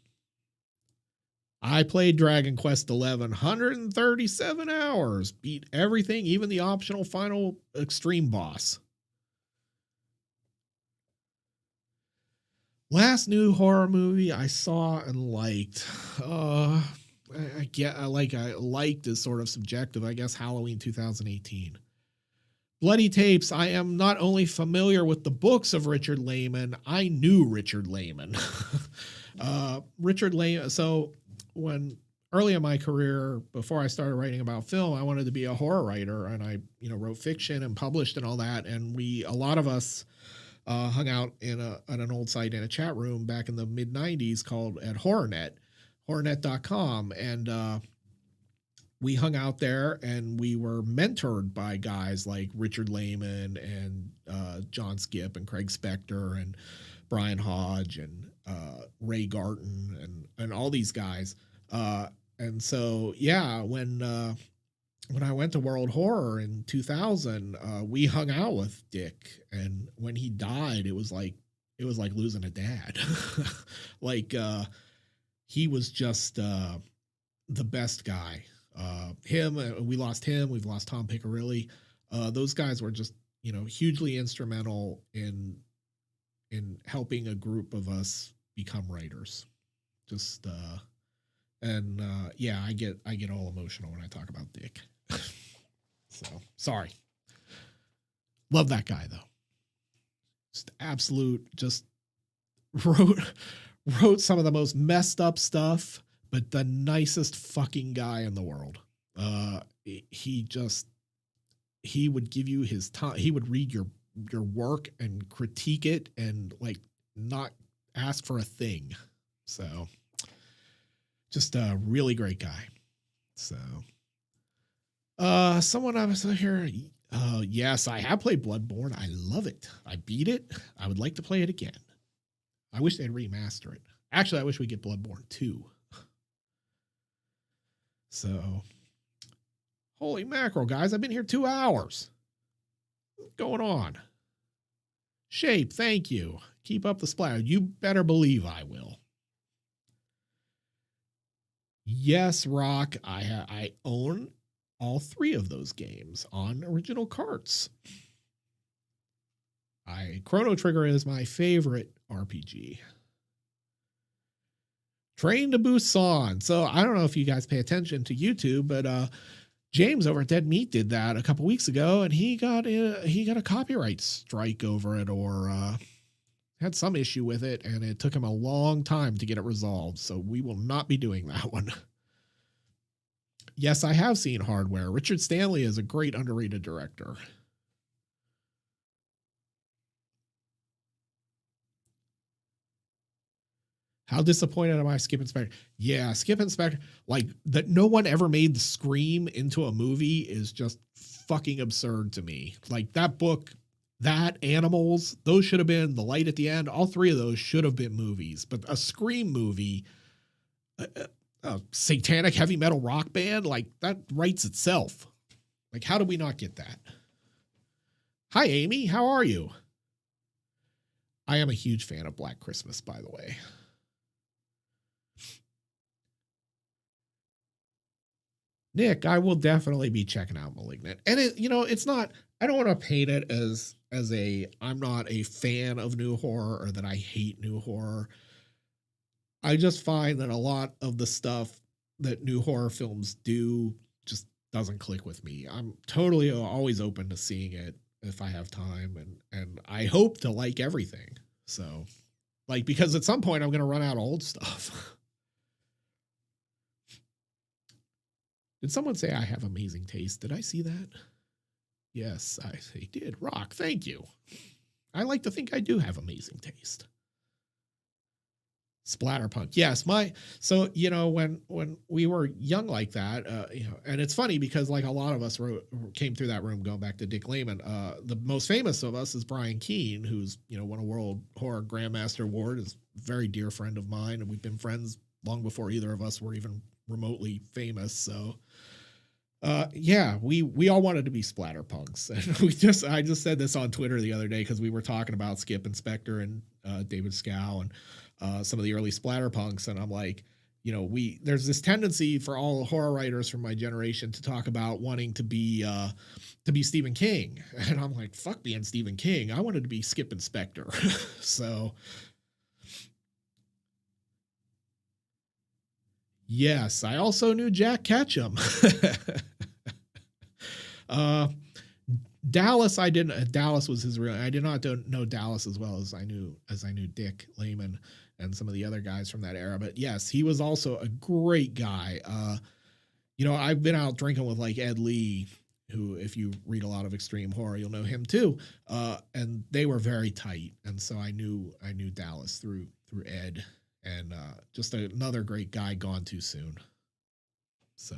I played Dragon Quest XI 137 hours, beat everything, even the optional final extreme boss. Last new horror movie I saw and liked. I liked is sort of subjective. I guess Halloween 2018. Bloody Tapes. I am not only familiar with the books of Richard Lehman, I knew Richard Lehman. Richard Lehman. So when early in my career, before I started writing about film, I wanted to be a horror writer, and I, wrote fiction and published and all that. And a lot of us hung out at an old site in a chat room back in the mid '90s called at HorrorNet. horrornet.com, and we hung out there, and we were mentored by guys like Richard Lehman and John Skipp and Craig Spector and Brian Hodge and Ray Garton and all these guys. And so, yeah, when I went to World Horror in 2000, we hung out with Dick, and when he died, it was like losing a dad. Like, he was just the best guy. We lost him. We've lost Tom Piccirilli. Those guys were just, hugely instrumental in helping a group of us become writers. Just yeah, I get all emotional when I talk about Dick. So sorry. Love that guy though. Just absolute. Just wrote some of the most messed up stuff, but the nicest fucking guy in the world. He would give you his time. He would read your work and critique it and like not ask for a thing. So just a really great guy. So someone I was here. Yes, I have played Bloodborne. I love it. I beat it. I would like to play it again. I wish they'd remaster it. Actually, I wish we get Bloodborne 2. So, holy mackerel, guys. I've been here 2 hours. What's going on? Shape, thank you. Keep up the splatter. You better believe I will. Yes, Rock. I own all 3 of those games on original carts. Chrono Trigger is my favorite RPG. Train to Busan. So I don't know if you guys pay attention to YouTube, but James over at Dead Meat did that a couple weeks ago, and he got a copyright strike over it, or had some issue with it, and it took him a long time to get it resolved. So we will not be doing that one. Yes, I have seen Hardware. Richard Stanley is a great underrated director. How disappointed am I, Skip Inspector? Yeah, Skip Inspector, like that no one ever made the Scream into a movie is just fucking absurd to me. Like that book, that Animals, those should have been The Light at the End. All 3 of those should have been movies, but a Scream movie, a satanic heavy metal rock band, like that writes itself. Like, how do we not get that? Hi, Amy. How are you? I am a huge fan of Black Christmas, by the way. Nick, I will definitely be checking out Malignant. And it's not, I don't want to paint it as I'm not a fan of new horror or that I hate new horror. I just find that a lot of the stuff that new horror films do just doesn't click with me. I'm totally always open to seeing it if I have time, and I hope to like everything. So, like, because at some point I'm going to run out of old stuff. Did someone say I have amazing taste? Did I see that? Yes, I did. Rock, thank you. I like to think I do have amazing taste. Splatterpunk. Yes, so when we were young like that, and it's funny because like a lot of us came through that room going back to Dick Lehman. The most famous of us is Brian Keene, who's won a World Horror Grandmaster Award, is a very dear friend of mine, and we've been friends long before either of us were even remotely famous. So yeah, we all wanted to be splatterpunks, and I just said this on Twitter the other day because we were talking about Skip Inspector and David Scow and some of the early splatterpunks, and I'm like, there's this tendency for all horror writers from my generation to talk about wanting to be Stephen King, and I'm like, fuck being Stephen King. I wanted to be Skip Inspector. So yes, I also knew Jack Ketchum. Dallas, I didn't. Dallas was his real. I did not know Dallas as well as I knew Dick Lehman and some of the other guys from that era. But yes, he was also a great guy. I've been out drinking with like Ed Lee, who, if you read a lot of extreme horror, you'll know him too. And they were very tight, and so I knew Dallas through Ed, and just another great guy gone too soon. So.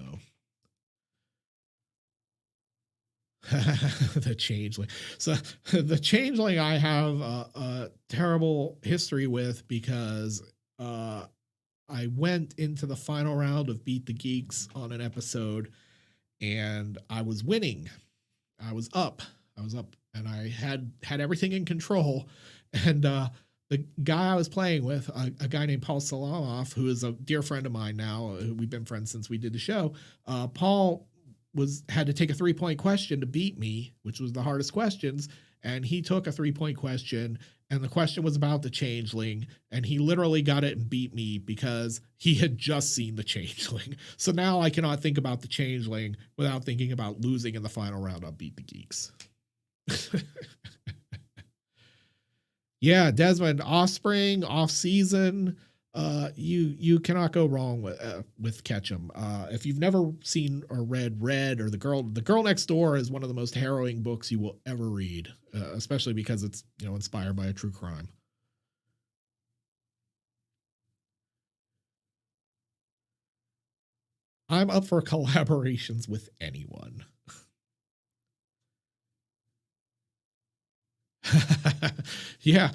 The Changeling. So the Changeling I have a terrible history with because I went into the final round of Beat the Geeks on an episode and I was winning. I was up and I had everything in control. And the guy I was playing with, a guy named Paul Salamoff, who is a dear friend of mine now, we've been friends since we did the show. Paul had to take a 3-point question to beat me, which was the hardest questions. And he took a 3-point question, and the question was about the Changeling, and he literally got it and beat me because he had just seen the Changeling. So now I cannot think about the Changeling without thinking about losing in the final round on Beat the Geeks. Yeah, Desmond, Offspring, Off Season. You cannot go wrong with Ketchum. If you've never seen or read Red or The Girl Next Door is one of the most harrowing books you will ever read, especially because it's inspired by a true crime. I'm up for collaborations with anyone. Yeah,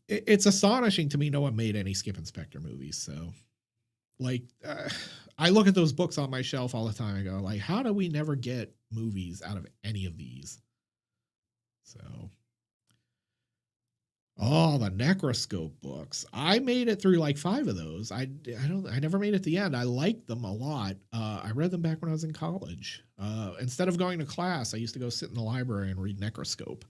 it's astonishing to me no one made any Skip Inspector movies. So, like, I look at those books on my shelf all the time and go, like, how do we never get movies out of any of these? So, oh, the Necroscope books. I made it through like 5 of those. I never made it to the end. I liked them a lot. I read them back when I was in college. Instead of going to class, I used to go sit in the library and read Necroscope.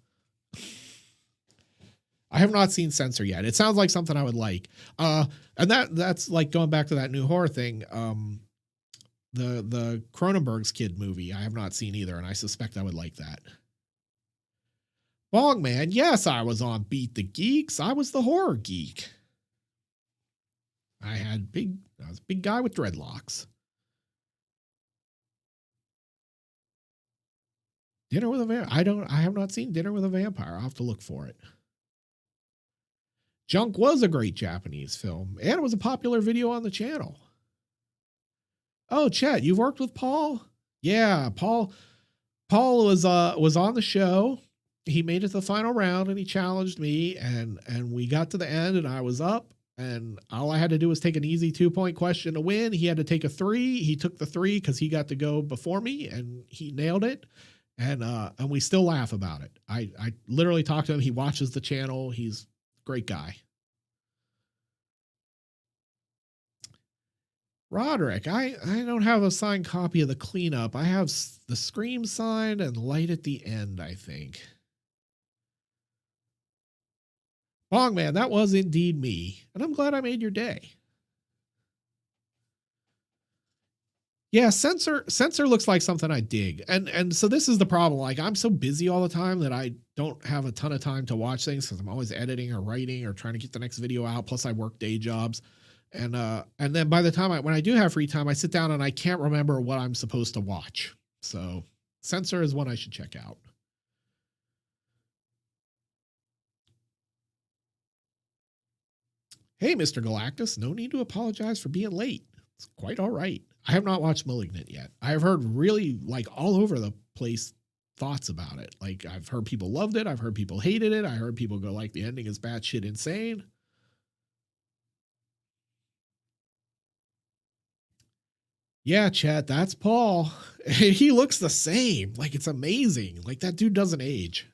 I have not seen Censor yet. It sounds like something I would like. And that's like going back to that new horror thing. The Cronenberg's Kid movie, I have not seen either, and I suspect I would like that. Bong Man, yes, I was on Beat the Geeks. I was the horror geek. I was a big guy with dreadlocks. Dinner with a Vampire. I have not seen Dinner with a Vampire. I'll have to look for it. Junk was a great Japanese film, and it was a popular video on the channel. Oh, Chet, you've worked with Paul? Yeah, Paul was on the show. He made it to the final round and he challenged me, and we got to the end and I was up, and all I had to do was take an easy 2-point question to win. He had to take a 3. He took the 3 because he got to go before me and he nailed it. And we still laugh about it. I literally talk to him. He watches the channel. He's a great guy. Roderick, I don't have a signed copy of The Cleanup. I have the Scream signed and Light at the End, I think. Bong Man, that was indeed me. And I'm glad I made your day. Yeah, Censor looks like something I dig. And so this is the problem. Like, I'm so busy all the time that I don't have a ton of time to watch things because I'm always editing or writing or trying to get the next video out. Plus I work day jobs. And then by the time when I do have free time, I sit down and I can't remember what I'm supposed to watch. So Censor is one I should check out. Hey, Mr. Galactus, no need to apologize for being late. It's quite all right. I have not watched Malignant yet. I have heard really like all over the place thoughts about it. Like I've heard people loved it. I've heard people hated it. I heard people go like the ending is batshit insane. Yeah, chat, that's Paul. He looks the same. Like it's amazing. Like that dude doesn't age.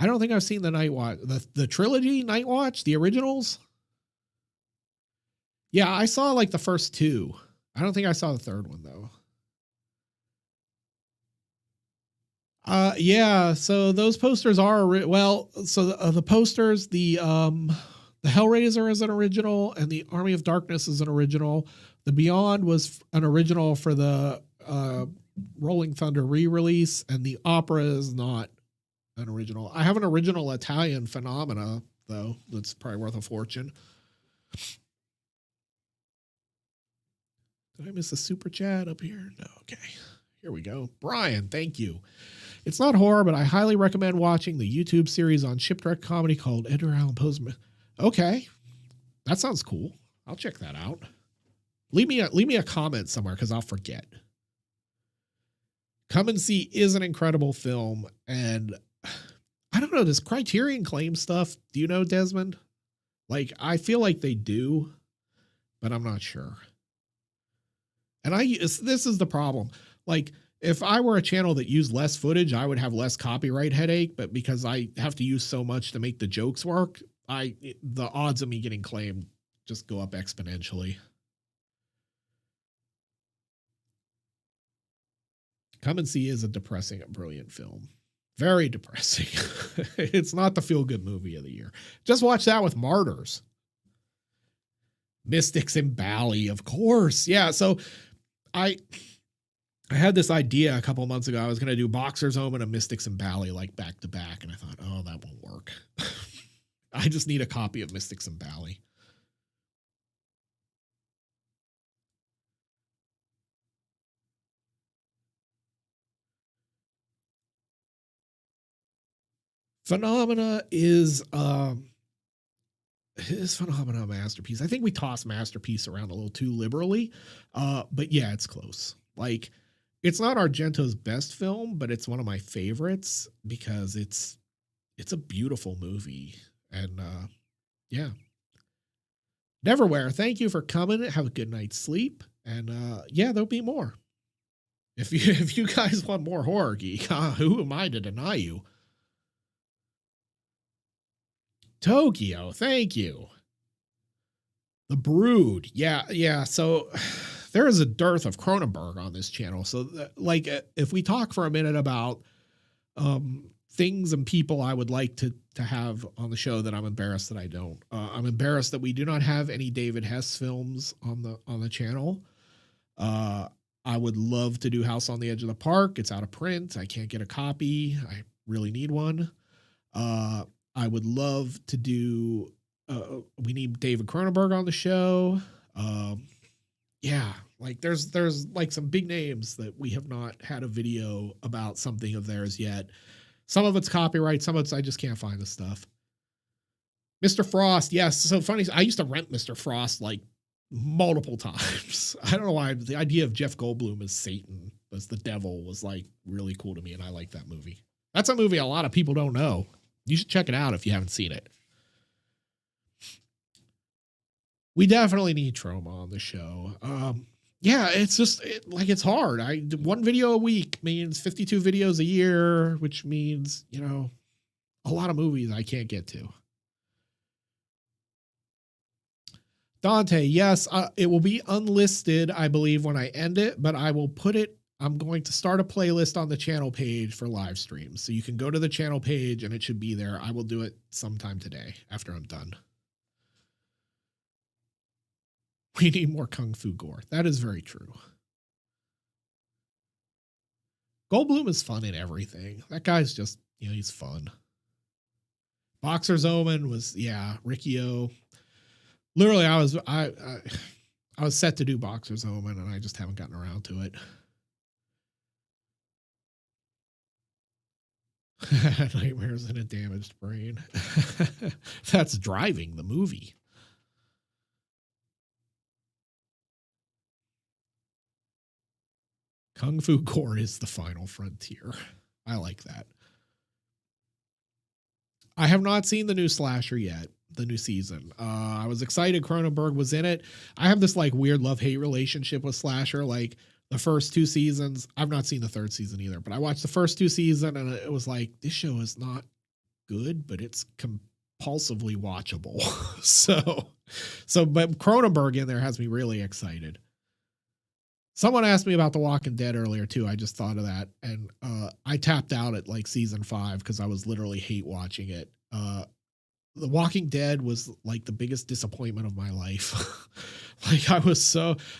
I don't think I've seen the Night Watch, the trilogy Night Watch, the originals. Yeah, I saw like the first two. I don't think I saw the third one though. Yeah, so those posters are so the posters, the Hellraiser is an original and the Army of Darkness is an original. The Beyond was an original for the Rolling Thunder re-release, and the Opera is not an original. I have an original Italian Phenomena though that's probably worth a fortune. Did I miss a super chat up here? No. Okay, here we go. Brian, thank you. It's not horror, but I highly recommend watching the YouTube series on Shipwreck Comedy called Edgar Allan Poe's. Okay, that sounds cool. I'll check that out. Leave me a comment somewhere because I'll forget. Come and See is an incredible film, and I don't know, does Criterion claim stuff? Do you know, Desmond? Like, I feel like they do, but I'm not sure. And this is the problem. Like, if I were a channel that used less footage, I would have less copyright headache, but because I have to use so much to make the jokes work, the odds of me getting claimed just go up exponentially. Come and See is a depressing and brilliant film. Very depressing. It's not the feel-good movie of the year. Just watch that with Martyrs. Mystics in Bali, of course. Yeah, so I had this idea a couple months ago. I was going to do Boxer's Home and a Mystics in Bali like back to back, and I thought, oh, that won't work. I just need a copy of Mystics in Bali. Phenomena is Phenomena a masterpiece? I think we toss masterpiece around a little too liberally, but yeah, it's close. Like, it's not Argento's best film, but it's one of my favorites because it's a beautiful movie. And yeah, Neverwhere, thank you for coming. Have a good night's sleep, and yeah, there'll be more. If you guys want more horror geek, who am I to deny you? Tokyo, thank you. The Brood, yeah. So there is a dearth of Cronenberg on this channel. So like, if we talk for a minute about things and people I would like to have on the show that I'm embarrassed that I don't. I'm embarrassed that we do not have any David Hess films on the channel. I would love to do House on the Edge of the Park. It's out of print. I can't get a copy. I really need one. I would love to do, we need David Cronenberg on the show. Yeah, like there's like some big names that we have not had a video about something of theirs yet. Some of it's copyright, some of it's I just can't find the stuff. Mr. Frost, yes. So funny, I used to rent Mr. Frost like multiple times. I don't know why the idea of Jeff Goldblum as Satan, as the devil, was like really cool to me, and I like that movie. That's a movie a lot of people don't know. You should check it out if you haven't seen it. We definitely need Troma on the show. Yeah, it's just like it's hard. One video a week means 52 videos a year, which means, you know, a lot of movies I can't get to. Dante, yes, it will be unlisted, I believe, when I end it, but I will put it. I'm going to start a playlist on the channel page for live streams. So you can go to the channel page and it should be there. I will do it sometime today after I'm done. We need more Kung Fu gore. That is very true. Goldblum is fun in everything. That guy's just, you know, he's fun. Boxer's Omen was, yeah, Riccio. Literally, I was set to do Boxer's Omen, and I just haven't gotten around to it. Nightmares in a damaged brain. That's Driving, the movie. Kung Fu gore is the final frontier. I like that. I have not seen the new slasher yet, the new season. I was excited Cronenberg was in it. I have this like weird love-hate relationship with slasher. Like the first 2 seasons, I've not seen the 3rd season either, but I watched the first 2 seasons and it was like, this show is not good, but it's compulsively watchable. But Cronenberg in there has me really excited. Someone asked me about The Walking Dead earlier too. I just thought of that. And I tapped out at like season 5 because I was literally hate watching it. The Walking Dead was like the biggest disappointment of my life. Like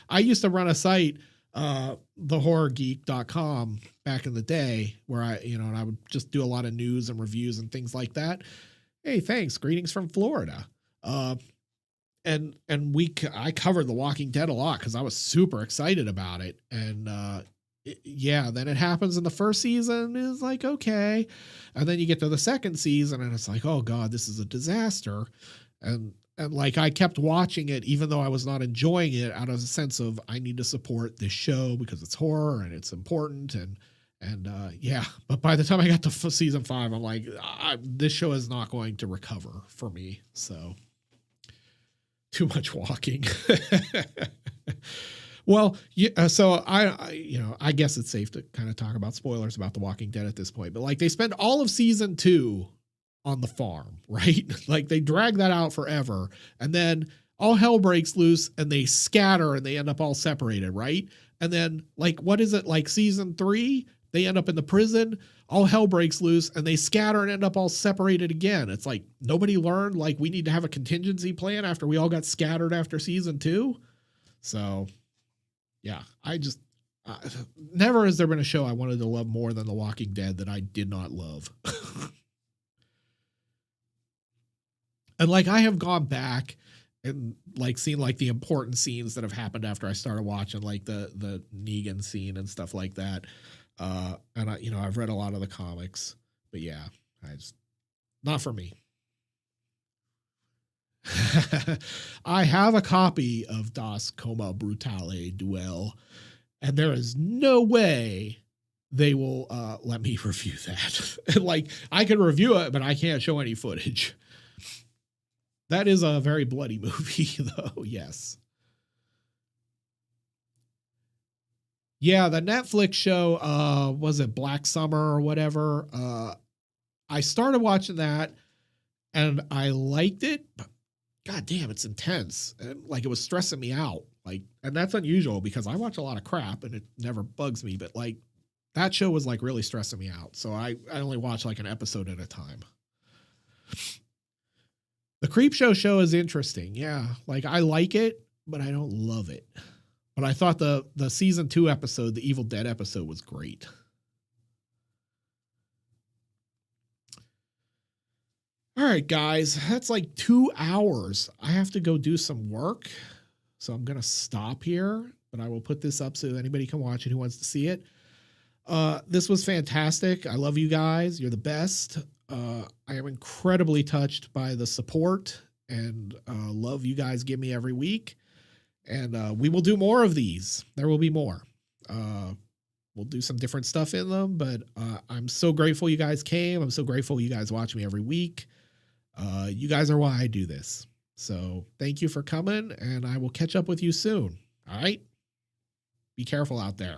I used to run a site, thehorrorgeek.com back in the day where I would just do a lot of news and reviews and things like that. Hey, thanks. Greetings from Florida. I covered The Walking Dead a lot because I was super excited about it. And then it happens in the first season is like, okay. And then you get to the second season and it's like, oh God, this is a disaster. And like I kept watching it, even though I was not enjoying it, out of a sense of I need to support this show because it's horror and it's important. But by the time I got to season 5, I'm like, this show is not going to recover for me. So too much walking. Well, yeah, so I guess it's safe to kind of talk about spoilers about The Walking Dead at this point, but like they spend all of season 2 on the farm, right? Like they drag that out forever. And then all hell breaks loose and they scatter and they end up all separated, right? And then like, what is it? Like season 3, they end up in the prison, all hell breaks loose and they scatter and end up all separated again. It's like nobody learned, like we need to have a contingency plan after we all got scattered after season 2. So yeah, never has there been a show I wanted to love more than The Walking Dead that I did not love. And like I have gone back and like seen like the important scenes that have happened after I started watching, like the Negan scene and stuff like that. And I've read a lot of the comics, but yeah, not for me. I have a copy of Das Coma Brutale Duel, and there is no way they will let me review that. Like I can review it, but I can't show any footage. That is a very bloody movie, though. Yes. Yeah, the Netflix show, was it Black Summer or whatever? I started watching that and I liked it, but God damn, it's intense. And like it was stressing me out. Like, and that's unusual because I watch a lot of crap and it never bugs me, but like that show was like really stressing me out. So I only watch like an episode at a time. The Creepshow is interesting. Yeah. Like I like it, but I don't love it. But I thought the season 2 episode, the Evil Dead episode, was great. All right, guys, that's like 2 hours. I have to go do some work. So I'm going to stop here, but I will put this up so anybody can watch it who wants to see it. This was fantastic. I love you guys. You're the best. I am incredibly touched by the support and love you guys give me every week. And we will do more of these. There will be more. We'll do some different stuff in them, but I'm so grateful you guys came. I'm so grateful you guys watch me every week. You guys are why I do this. So thank you for coming, and I will catch up with you soon. All right. Be careful out there.